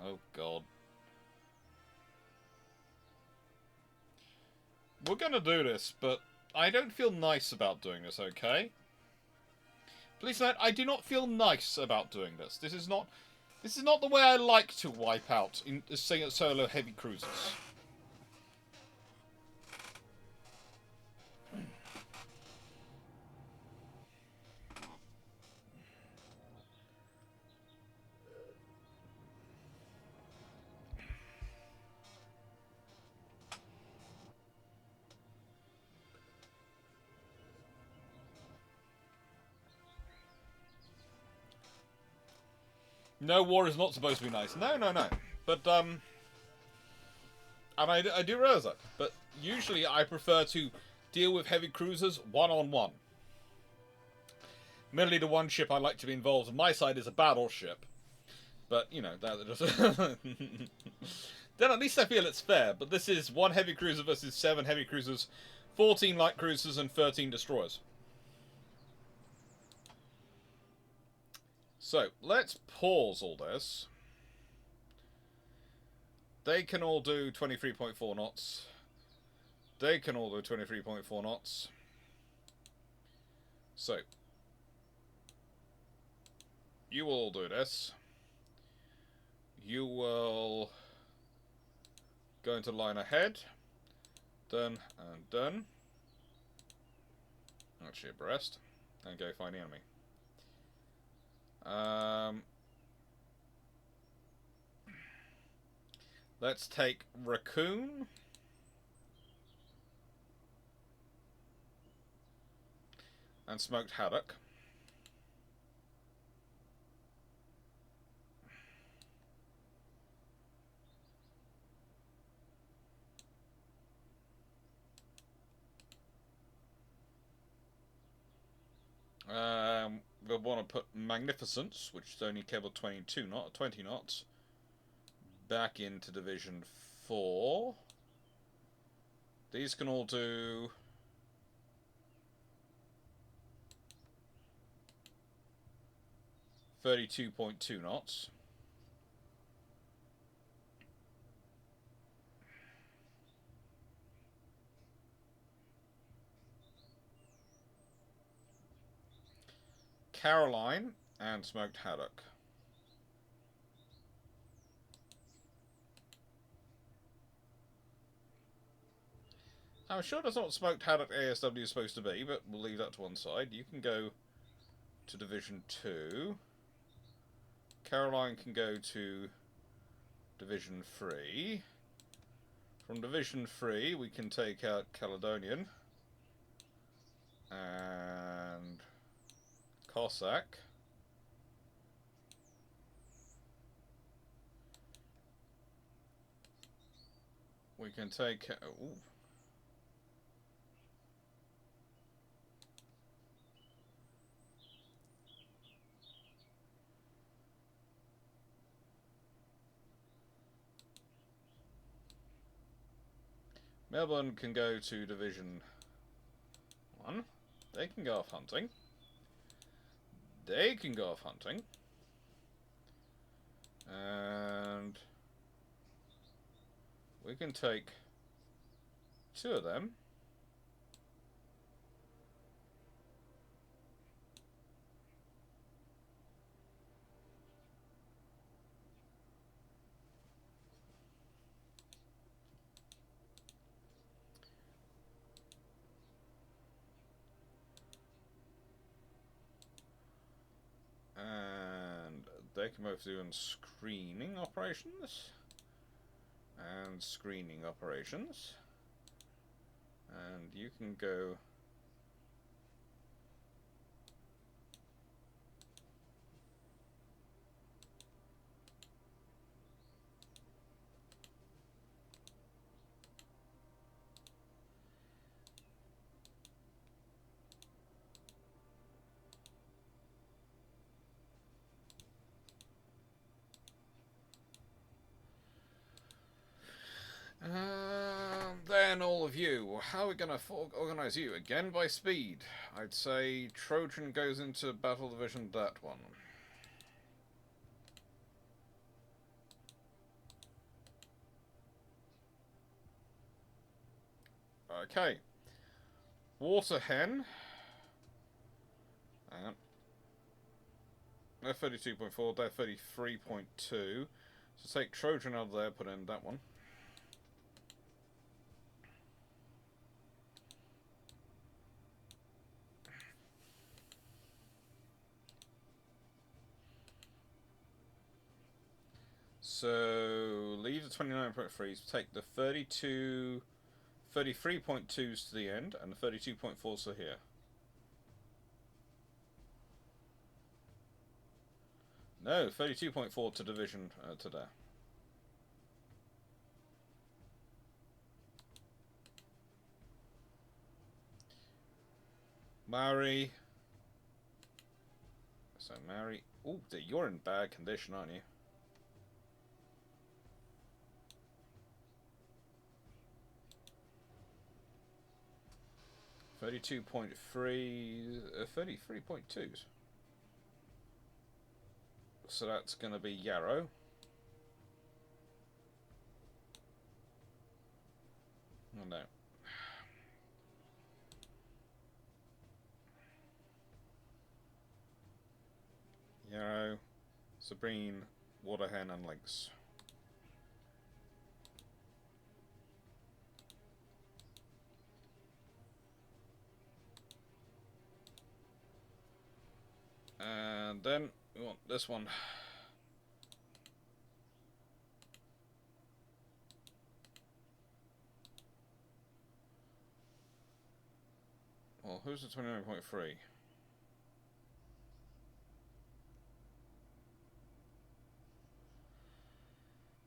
Speaker 1: Oh god. We're gonna do this, but I don't feel nice about doing this, okay? Please note, I do not feel nice about doing this. This is not the way I like to wipe out in solo heavy cruisers. No, war is not supposed to be nice. No. But, and I do realize that. But usually I prefer to deal with heavy cruisers one-on-one. Merely the one ship I like to be involved on my side is a battleship. But, you know, that just... Then at least I feel it's fair. But this is 1 heavy cruiser versus 7 heavy cruisers, 14 light cruisers, and 13 destroyers. So, let's pause all this. They can all do 23.4 knots. They can all do 23.4 knots. So, you will all do this. You will go into line ahead. Done and done. Actually abreast. And go find the enemy. Let's take Raccoon. And Smoked Haddock. We'll want to put Magnificence, which is only cable 20 knots, back into Division 4. These can all do 32.2 knots. Caroline and Smoked Haddock. I'm sure that's not what Smoked Haddock ASW is supposed to be, but we'll leave that to one side. You can go to Division 2. Caroline can go to Division 3. From Division 3, we can take out Caledonian and Cossack. We can take... Ooh. Melbourne can go to Division 1. They can go off hunting. They can go off hunting. And we can take 2 of them. they can both do screening operations. And screening operations. And you can go... Then all of you, how are we going to organise you? Again by speed. I'd say Trojan goes into Battle Division, that one. Okay. Water Hen. Hang on. They're 32.4, they're 33.2. So take Trojan out of there, put in that one. So leave the 29.3s, take the 33.2s to the end, and the 32.4s to here. No, 32.4 to division to there. Maori. So Maori. Oh, you're in bad condition, aren't you? 32.3, 33.2s. So that's going to be Yarrow. Oh no. Yarrow, Sabrine, Waterhen, and Lynx. And then we want this one. Well, who's the 29.3?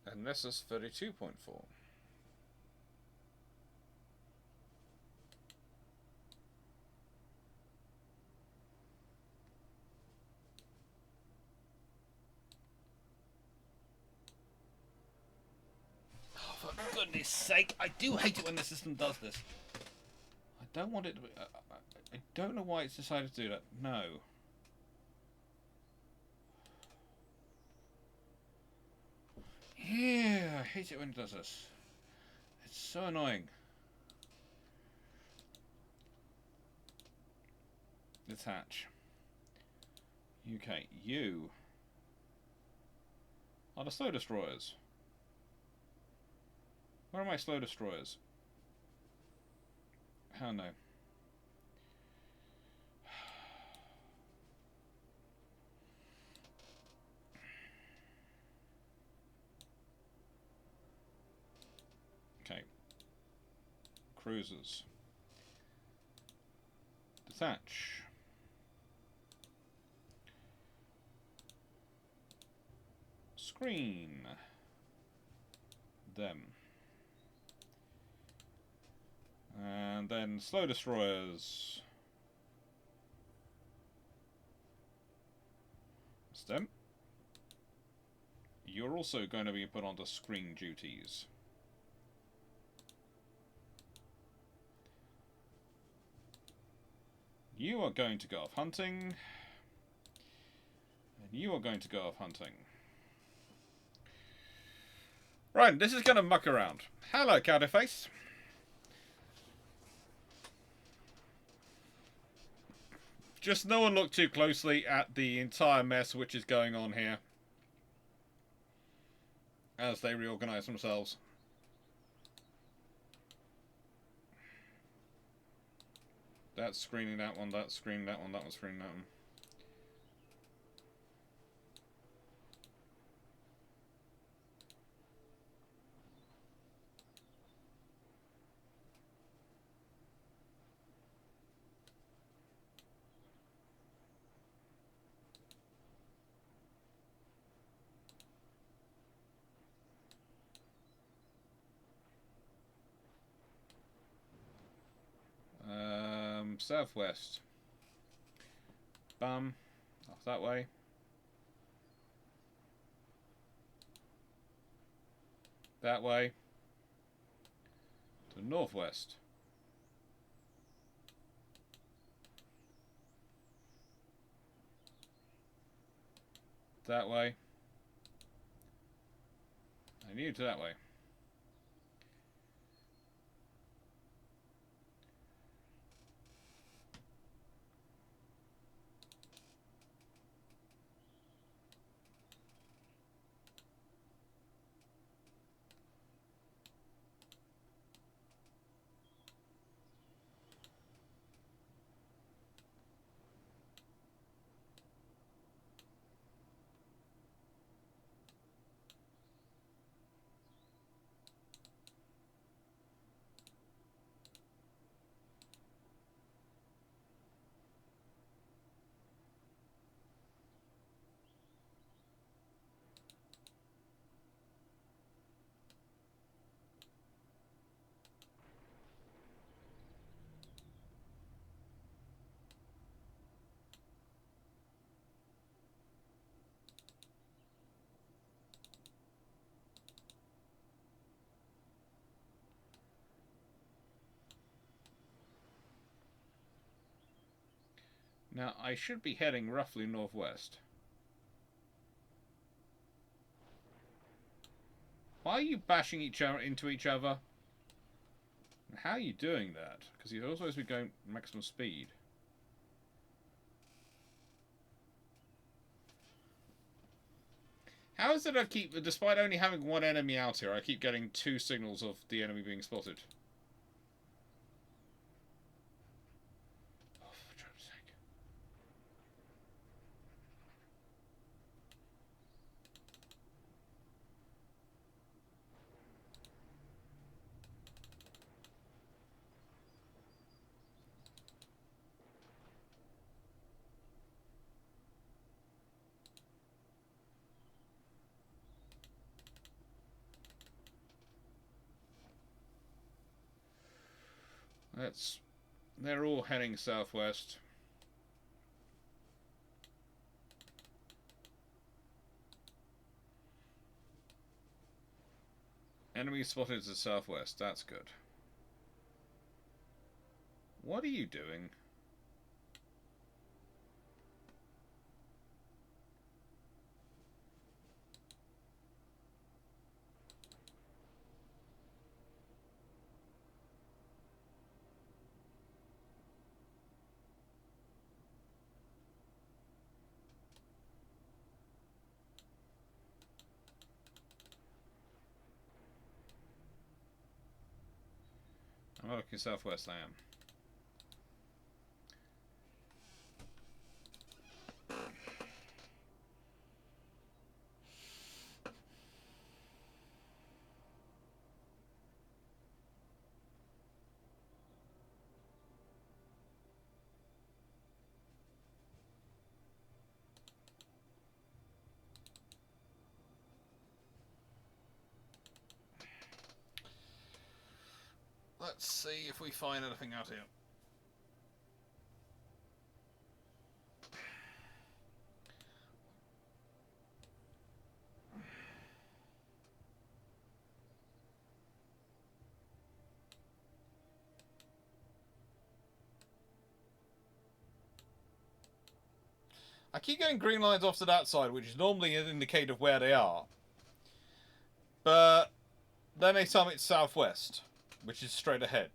Speaker 1: And this is 32.4. Oh, for goodness sake, I do hate it when the system does this. I don't want it to be... I don't know why it's decided to do that. No. Yeah, I hate it when it does this. It's so annoying. Detach. UK. You are the slow destroyers. Where are my slow destroyers? How no? Okay. Cruisers. Detach. Screen. Them. And then slow destroyers. Stem. You're also going to be put onto screen duties. You are going to go off hunting. And you are going to go off hunting. Right, this is going to muck around. Hello, Cowderface. Just no one look too closely at the entire mess which is going on here as they reorganize themselves. That's screening that one, that's screening that one, that one's screening that one. southwest. Bam. Off that way. That way. To northwest. That way. And you to that way. Now, I should be heading roughly northwest. Why are you bashing into each other? How are you doing that? Because you're supposed to be going maximum speed. How is it I keep, despite only having one enemy out here, I keep getting 2 signals of the enemy being spotted? Oh, for Jove's sake. They're all heading southwest. Enemy spotted to the southwest. That's good. What are you doing? I'm not looking southwest, I am. Let's see if we find anything out here. I keep getting green lines off to that side, which is normally an indicator of where they are. But then they tell me it's southwest, which is straight ahead.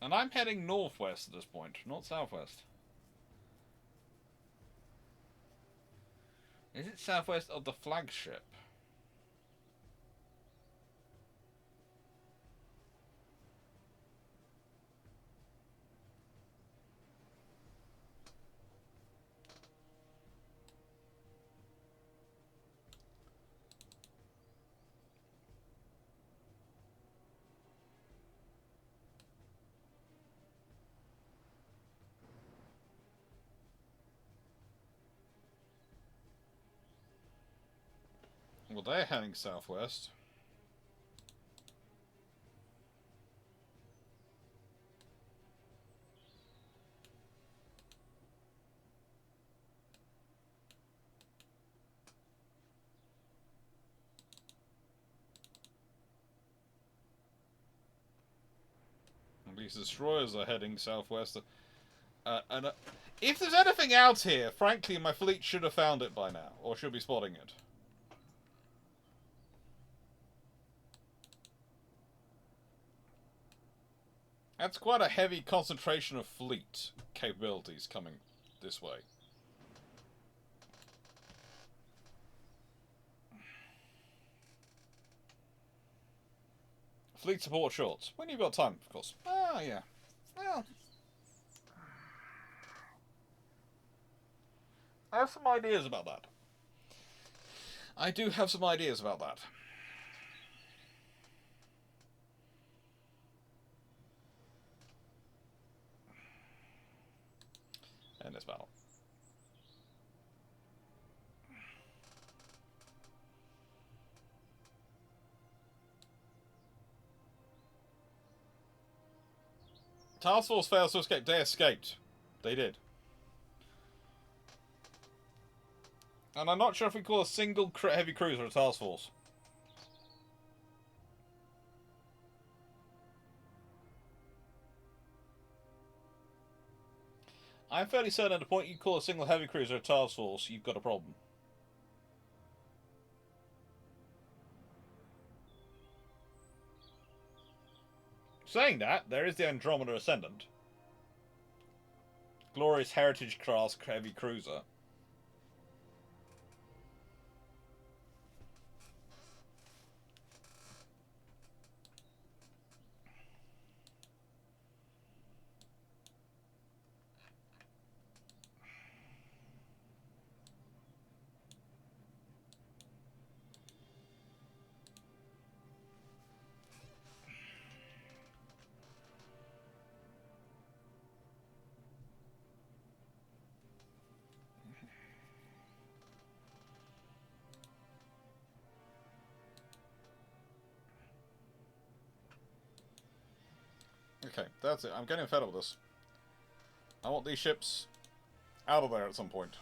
Speaker 1: And I'm heading northwest at this point, not southwest. Is it southwest of the flagship? Well, they're heading southwest. These destroyers are heading southwest. If there's anything out here, frankly, my fleet should have found it by now, or should be spotting it. That's quite a heavy concentration of fleet capabilities coming this way. Fleet support shorts. When you've got time, of course. Ah, yeah. Well, I have some ideas about that. I do have some ideas about that. In this battle. Task Force fails to escape. They escaped. They did. And I'm not sure if we call a single heavy cruiser a task force. I'm fairly certain at the point you call a single heavy cruiser a task force, you've got a problem. Saying that, there is the Andromeda Ascendant. Glorious Heritage class heavy cruiser. Okay, that's it. I'm getting fed up with this. I want these ships out of there at some point,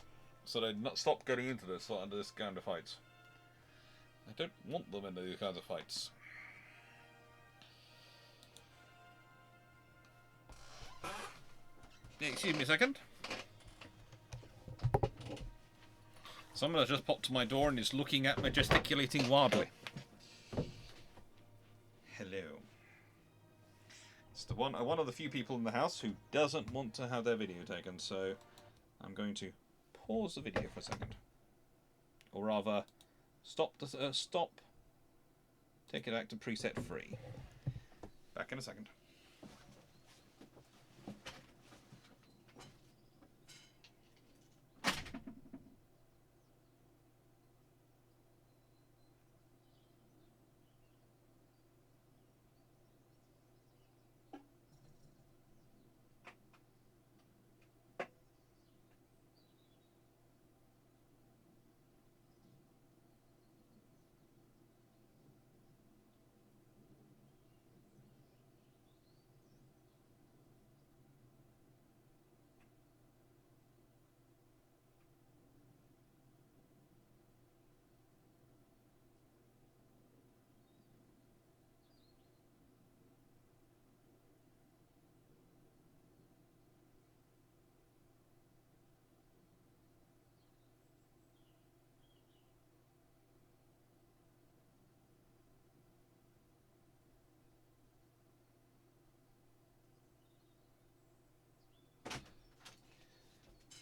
Speaker 1: so they not stop getting into this kind of fights. I don't want them into these kinds of fights. Excuse me a second. Someone has just popped to my door and is looking at me, gesticulating wildly. Hello. It's the one of the few people in the house who doesn't want to have their video taken, so I'm going to pause the video for a second, or rather, stop. Take it back to preset free. Back in a second.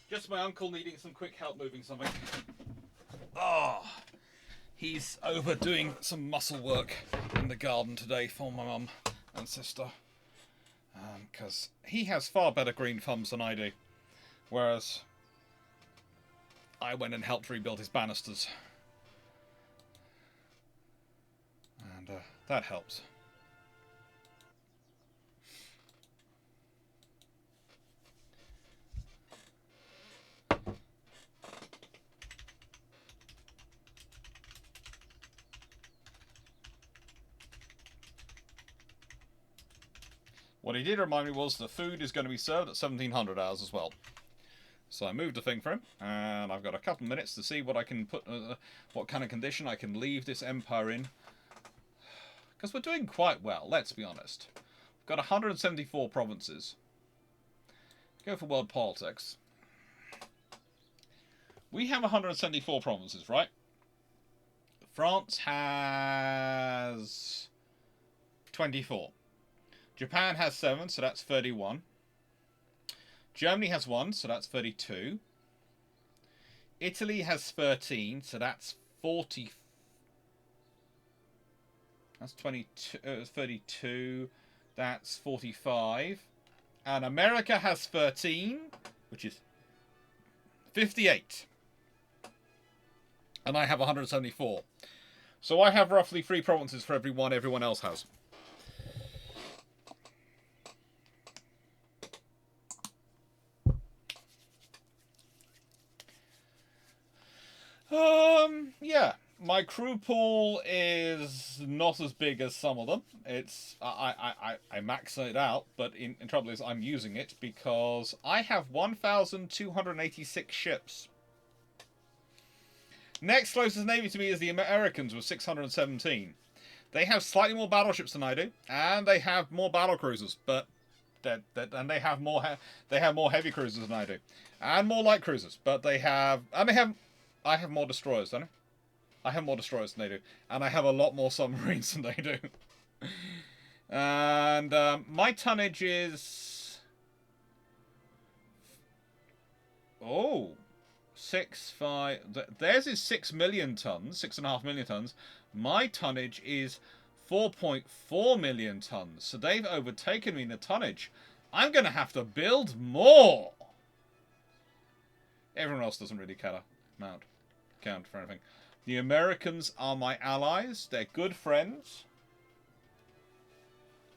Speaker 1: Just my uncle needing some quick help moving something. Oh, he's over doing some muscle work in the garden today for my mum and sister. Because he has far better green thumbs than I do. Whereas I went and helped rebuild his banisters. And that helps. What he did remind me was the food is going to be served at 1700 hours as well. So I moved the thing for him, and I've got a couple of minutes to see what I can put, what kind of condition I can leave this empire in. Because we're doing quite well, let's be honest. We've got 174 provinces. Go for world politics. We have 174 provinces, right? France has 24. Japan has 7, so that's 31. Germany has 1, so that's 32. Italy has 13, so that's 40. That's 22, 32. That's 45. And America has 13, which is 58. And I have 174. So I have roughly 3 provinces for every one everyone else has. Yeah. My crew pool is not as big as some of them. It's I max it out, but in trouble is I'm using it because I have 1,286 ships. Next closest navy to me is the Americans with 617. They have slightly more battleships than I do, and they have more battle cruisers, but and they have more heavy cruisers than I do, and more light cruisers. But I have more destroyers, don't I? I have more destroyers than they do, and I have a lot more submarines than they do. And my tonnage is 5. Theirs is 6 million tons, 6.5 million tons. My tonnage is 4.4 million tons. So they've overtaken me in the tonnage. I'm going to have to build more. Everyone else doesn't really count for anything. The Americans are my allies. They're good friends.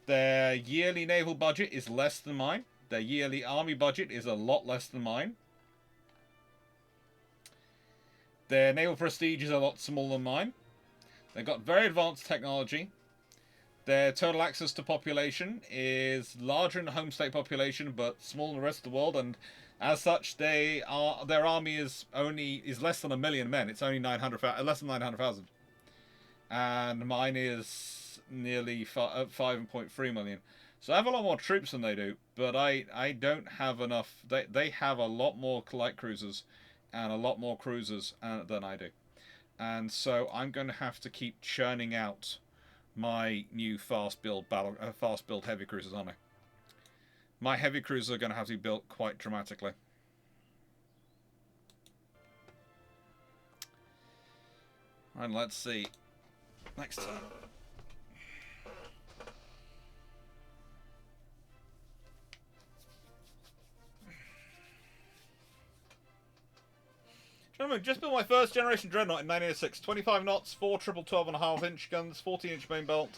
Speaker 1: Their yearly naval budget is less than mine. Their yearly army budget is a lot less than mine. Their naval prestige is a lot smaller than mine. They've got very advanced technology. Their total access to population is larger in the home state population, but smaller in the rest of the world, and as such, their army is less than 1 million men. It's only less than 900,000, and mine is nearly 5.3 million. So I have a lot more troops than they do, but I don't have enough. They have a lot more light cruisers and a lot more cruisers than I do, and so I'm going to have to keep churning out my new fast build heavy cruisers, aren't I? My heavy cruisers are going to have to be built quite dramatically. And let's see. Next time. Just built my first generation dreadnought in 1986. 25 knots, 4 triple 12.5-inch guns, 14-inch main belt,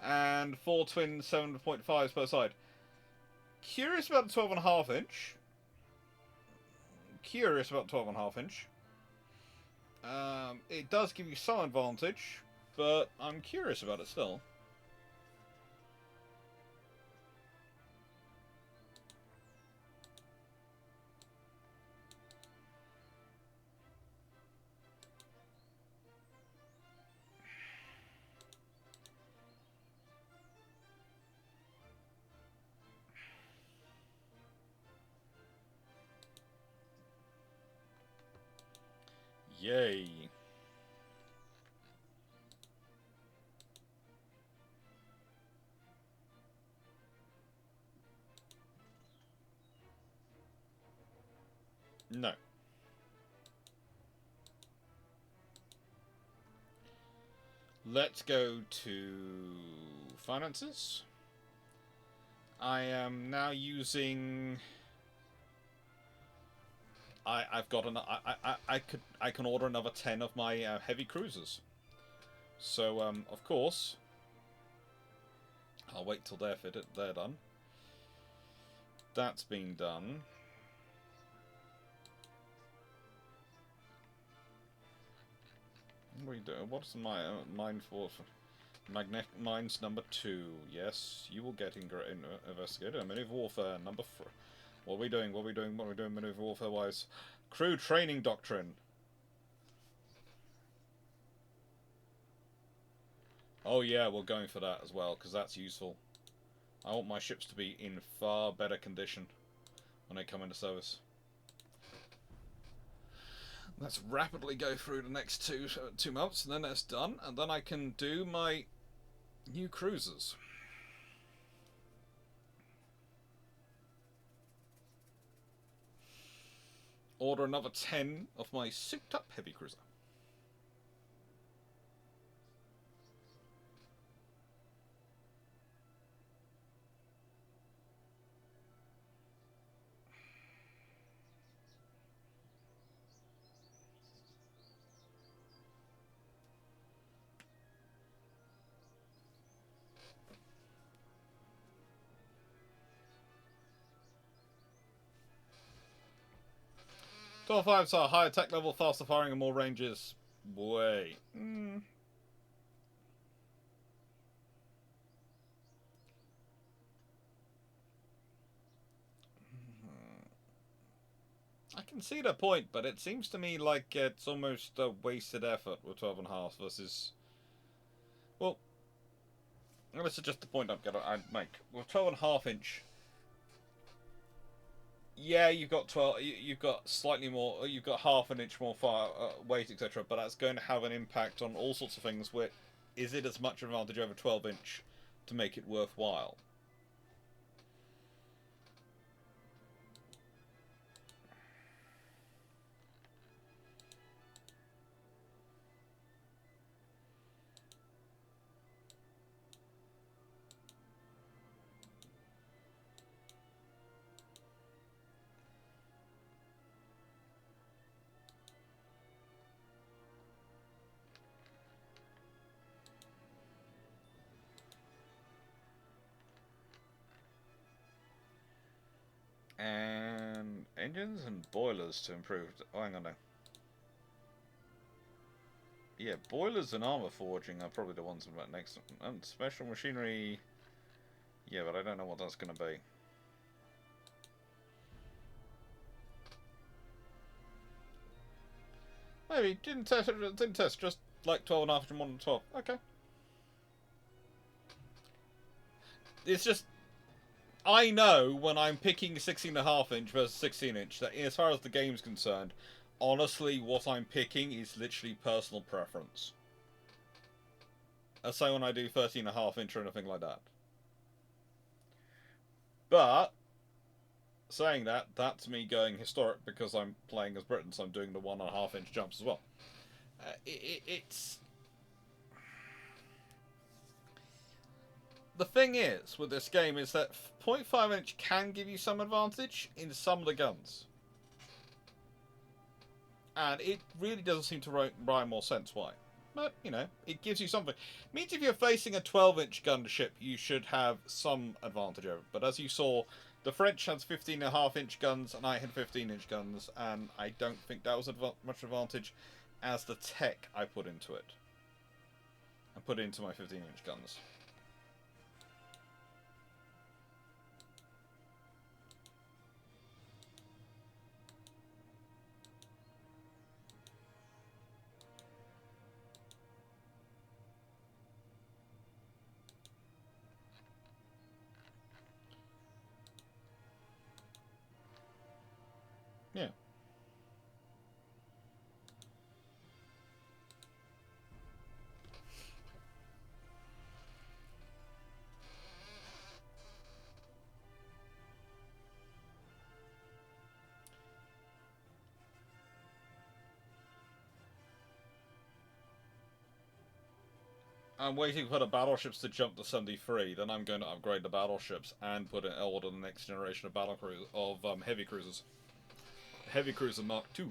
Speaker 1: and 4 twin 7.5s per side. Curious about the 12.5-inch. It does give you some advantage, but I'm curious about it still. Yay. No. Let's go to finances. I am now using. I've got an. I can order another 10 of my heavy cruisers. So of course, I'll wait till they're fitted. They're done. That's been done. What are you doing? What's mine for? Magnetic Mines number 2. Yes, you will get investigated. Maneuver Warfare number 4. What are we doing? What are we doing? What are we doing maneuver warfare wise? Crew Training Doctrine. Oh yeah, we're going for that as well, because that's useful. I want my ships to be in far better condition when they come into service. Let's rapidly go through the next two months, and then that's done, and then I can do my new cruisers. Order another 10 of my souped-up heavy cruiser. Top 5 are higher attack level, faster firing, and more ranges. Wait. I can see the point, but it seems to me like it's almost a wasted effort with 12.5 versus. Well, this is just the point I'd make. With 12.5 inch, yeah, you've got 12. You've got slightly more. You've got half an inch more fire weight, etc. But that's going to have an impact on all sorts of things. Where is it as much advantage over 12 inch to make it worthwhile? And engines and boilers to improve. Oh, hang on now. Yeah, boilers and armor forging are probably the ones about next. And special machinery. Yeah, but I don't know what that's going to be. Maybe didn't test. Just like 12.5 and 1 and 12. Okay. It's just I know when I'm picking 16.5 inch versus 16 inch that as far as the game's concerned, honestly, what I'm picking is literally personal preference. So when I do 13.5 inch or anything like that. But saying that, that's me going historic because I'm playing as Britain, so I'm doing the 1.5 inch jumps as well. It's the thing is with this game is that 0.5 inch can give you some advantage in some of the guns, and it really doesn't seem to rhyme more sense why. But you know, it gives you something. It means if you're facing a 12-inch gun ship, you should have some advantage over it. But as you saw, the French had 15.5-inch guns, and I had 15-inch guns, and I don't think that was much advantage as the tech I put into it. I put into my 15-inch guns. Yeah. I'm waiting for the battleships to jump to 73. Then I'm going to upgrade the battleships and put in order the next generation of heavy cruisers. Heavy Cruiser Mark II.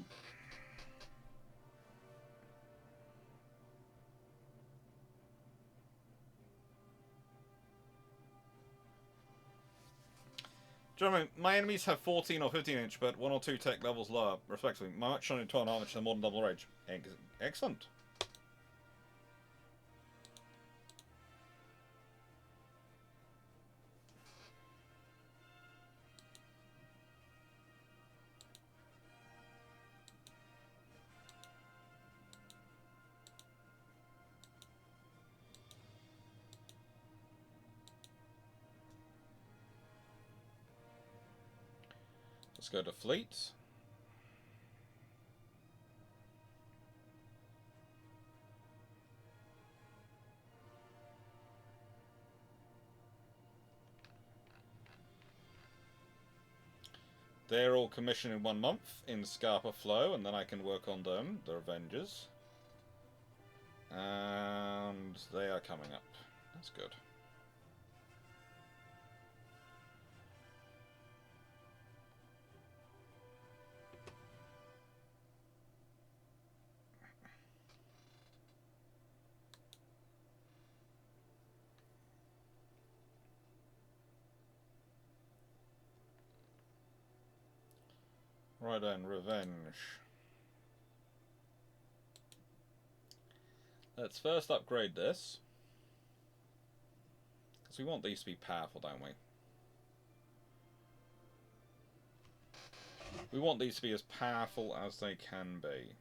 Speaker 1: Do you know what I mean? My enemies have 14 or 15 inch, but 1 or 2 tech levels lower, respectively. My match on 12.5 inch and more than double range. Excellent. Let's go to fleet. They're all commissioned in 1 month in Scarpa Flow, and then I can work on them, the Avengers. And they are coming up. That's good. Right then, Revenge. Let's first upgrade this. Because we want these to be powerful, don't we? We want these to be as powerful as they can be.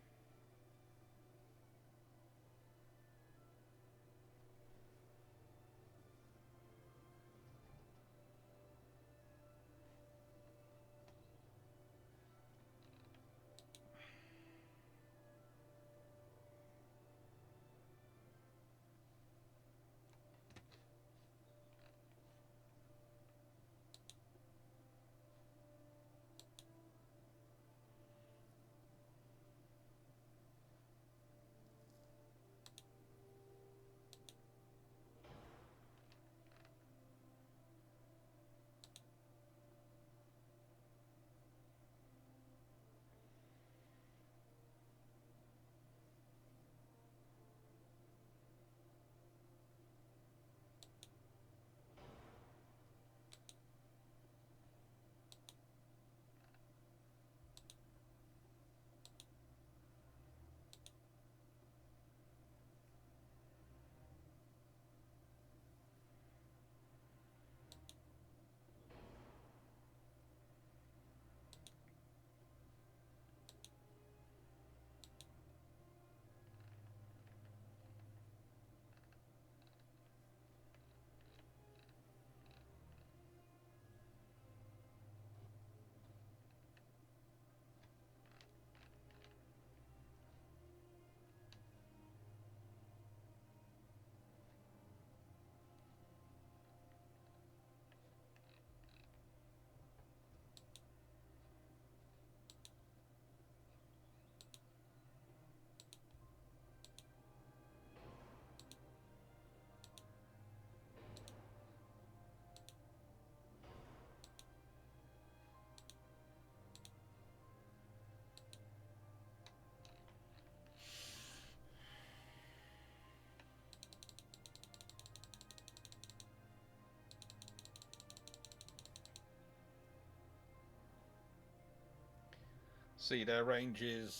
Speaker 1: See, their range is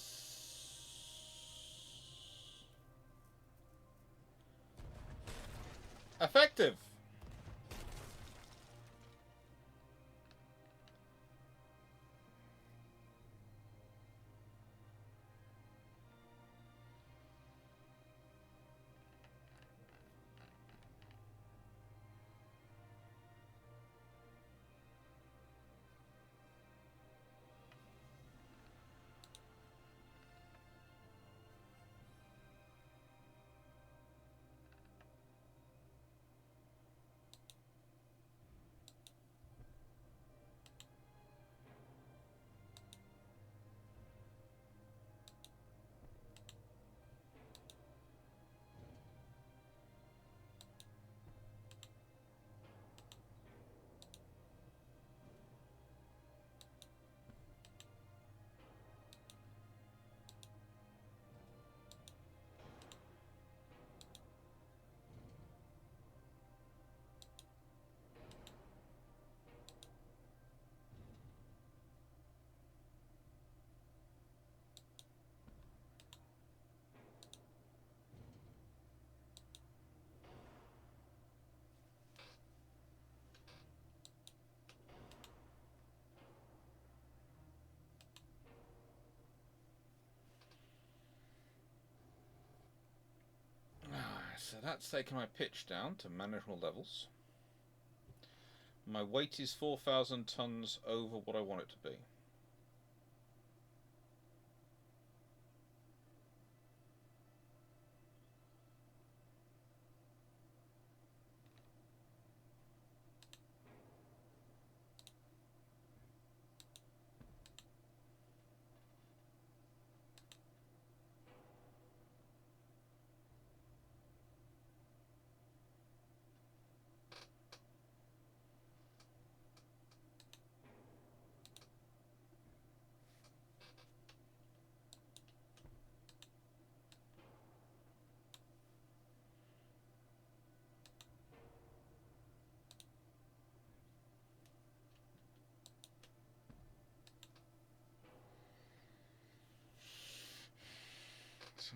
Speaker 1: effective. So that's taken my pitch down to manageable levels. My weight is 4,000 tons over what I want it to be.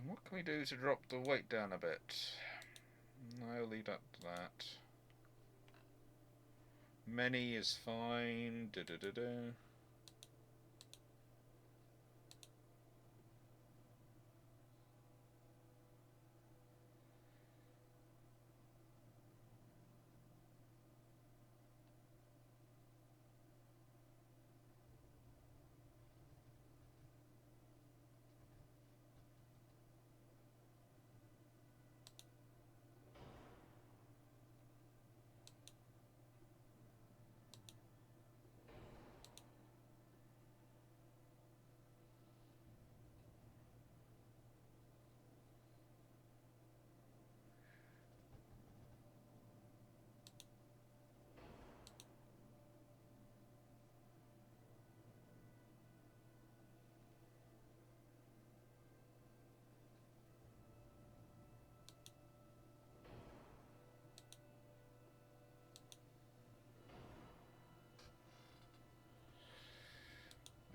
Speaker 1: what can we do to drop the weight down a bit? No, leave that to that. Many is fine.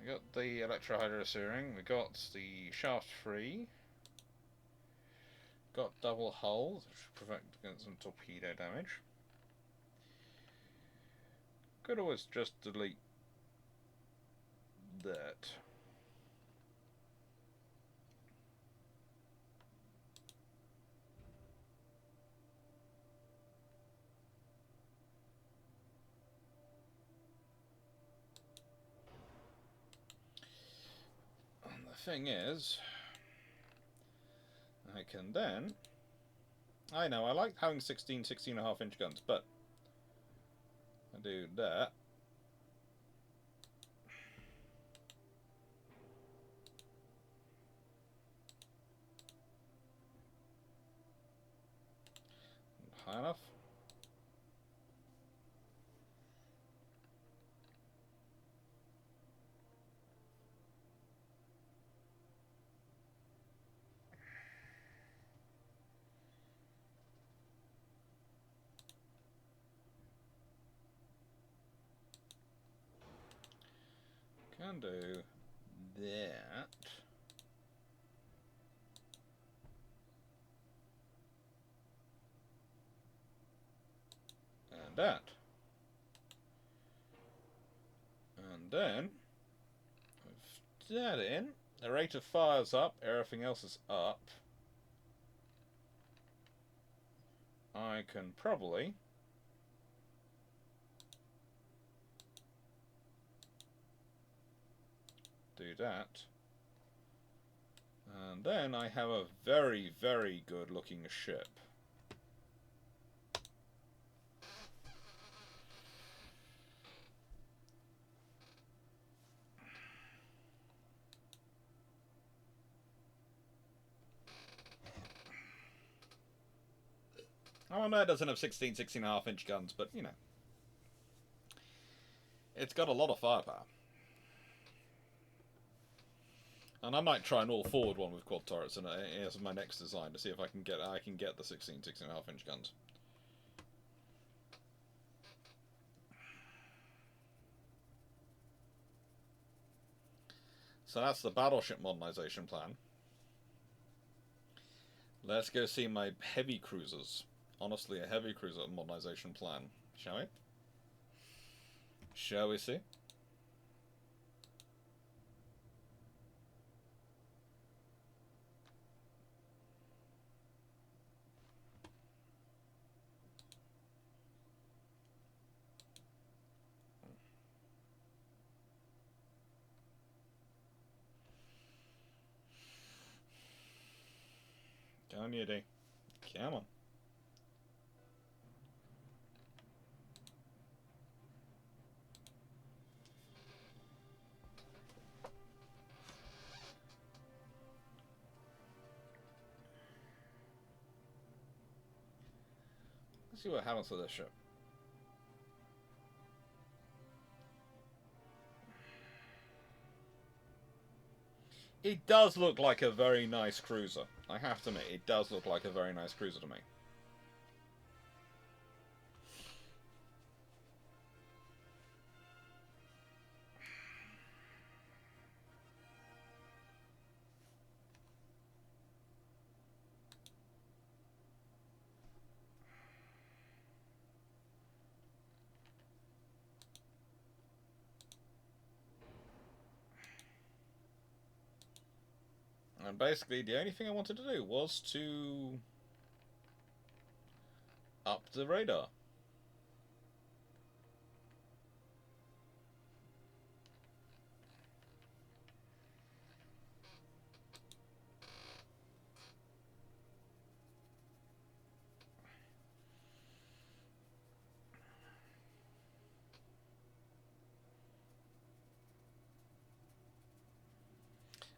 Speaker 1: We got the electro-hydro steering, we got the shaft free, got double hulls, which should prevent against some torpedo damage. Could always just delete that. And the thing is, I can then... I know, I like having 16.5 inch guns, but I do that. High enough. Can do that. And that. And then, with that in, the rate of fire's up, everything else is up. I can probably do that. And then I have a very, very good looking ship. Oh no, it doesn't have 16.5 inch guns, but you know. It's got a lot of firepower. And I might try an all-forward one with quad turrets as my next design to see if I can get the 16.5 inch guns. So that's the battleship modernization plan. Let's go see my heavy cruisers. Honestly, a heavy cruiser modernization plan. Shall we? Shall we see? Come on, UAD. Come on. Let's see what happens with this ship. It does look like a very nice cruiser. I have to admit, it does look like a very nice cruiser to me. And basically, the only thing I wanted to do was to up the radar.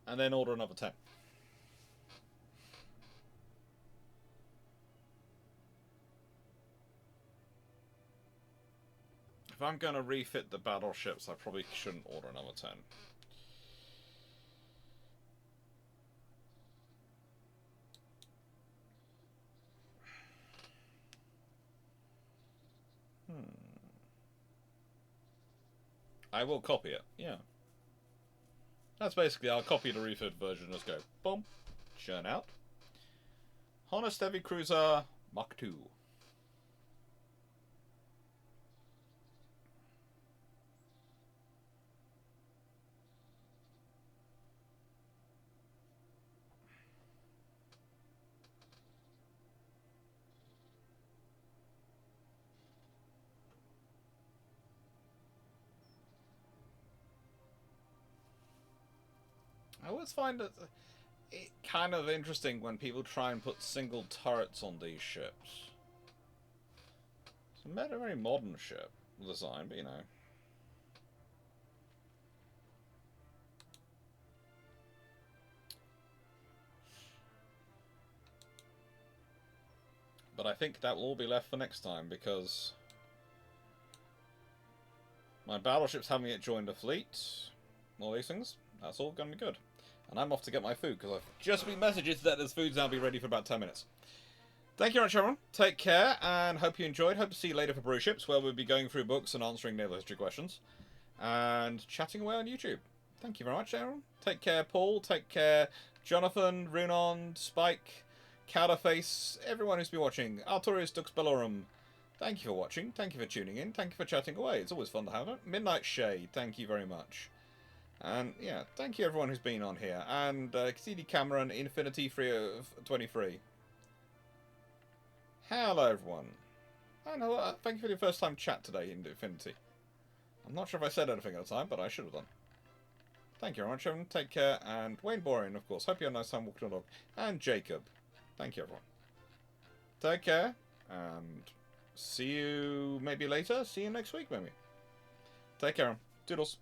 Speaker 1: And then order another 10. If I'm going to refit the battleships, I probably shouldn't order another 10. I will copy it, yeah. That's basically, I'll copy the refit version, just go, boom, churn out. Honest Heavy Cruiser Mach 2. I always find it kind of interesting when people try and put single turrets on these ships. It's a very modern ship design, but you know. But I think that will all be left for next time, because my battleships haven't yet joined the fleet. All these things. That's all going to be good. And I'm off to get my food, because I've just been messages that this food's now be ready for about 10 minutes. Thank you very much, everyone. Take care, and hope you enjoyed. Hope to see you later for Brew Ships, where we'll be going through books and answering naval history questions. And chatting away on YouTube. Thank you very much, everyone. Take care, Paul. Take care, Jonathan, Runon, Spike, Cowderface, everyone who's been watching. Artorius Dux Bellorum. Thank you for watching. Thank you for tuning in. Thank you for chatting away. It's always fun to have it. Midnight Shade. Thank you very much. And yeah, thank you everyone who's been on here. And CD Cameron, Infinity 3 of 23. Hello everyone. And thank you for your first time chat today in Infinity. I'm not sure if I said anything at the time, but I should have done. Thank you very much, everyone. Take care. And Wayne Boring, of course. Hope you had a nice time walking the dog. And Jacob. Thank you, everyone. Take care. And see you maybe later. See you next week, maybe. Take care. Toodles.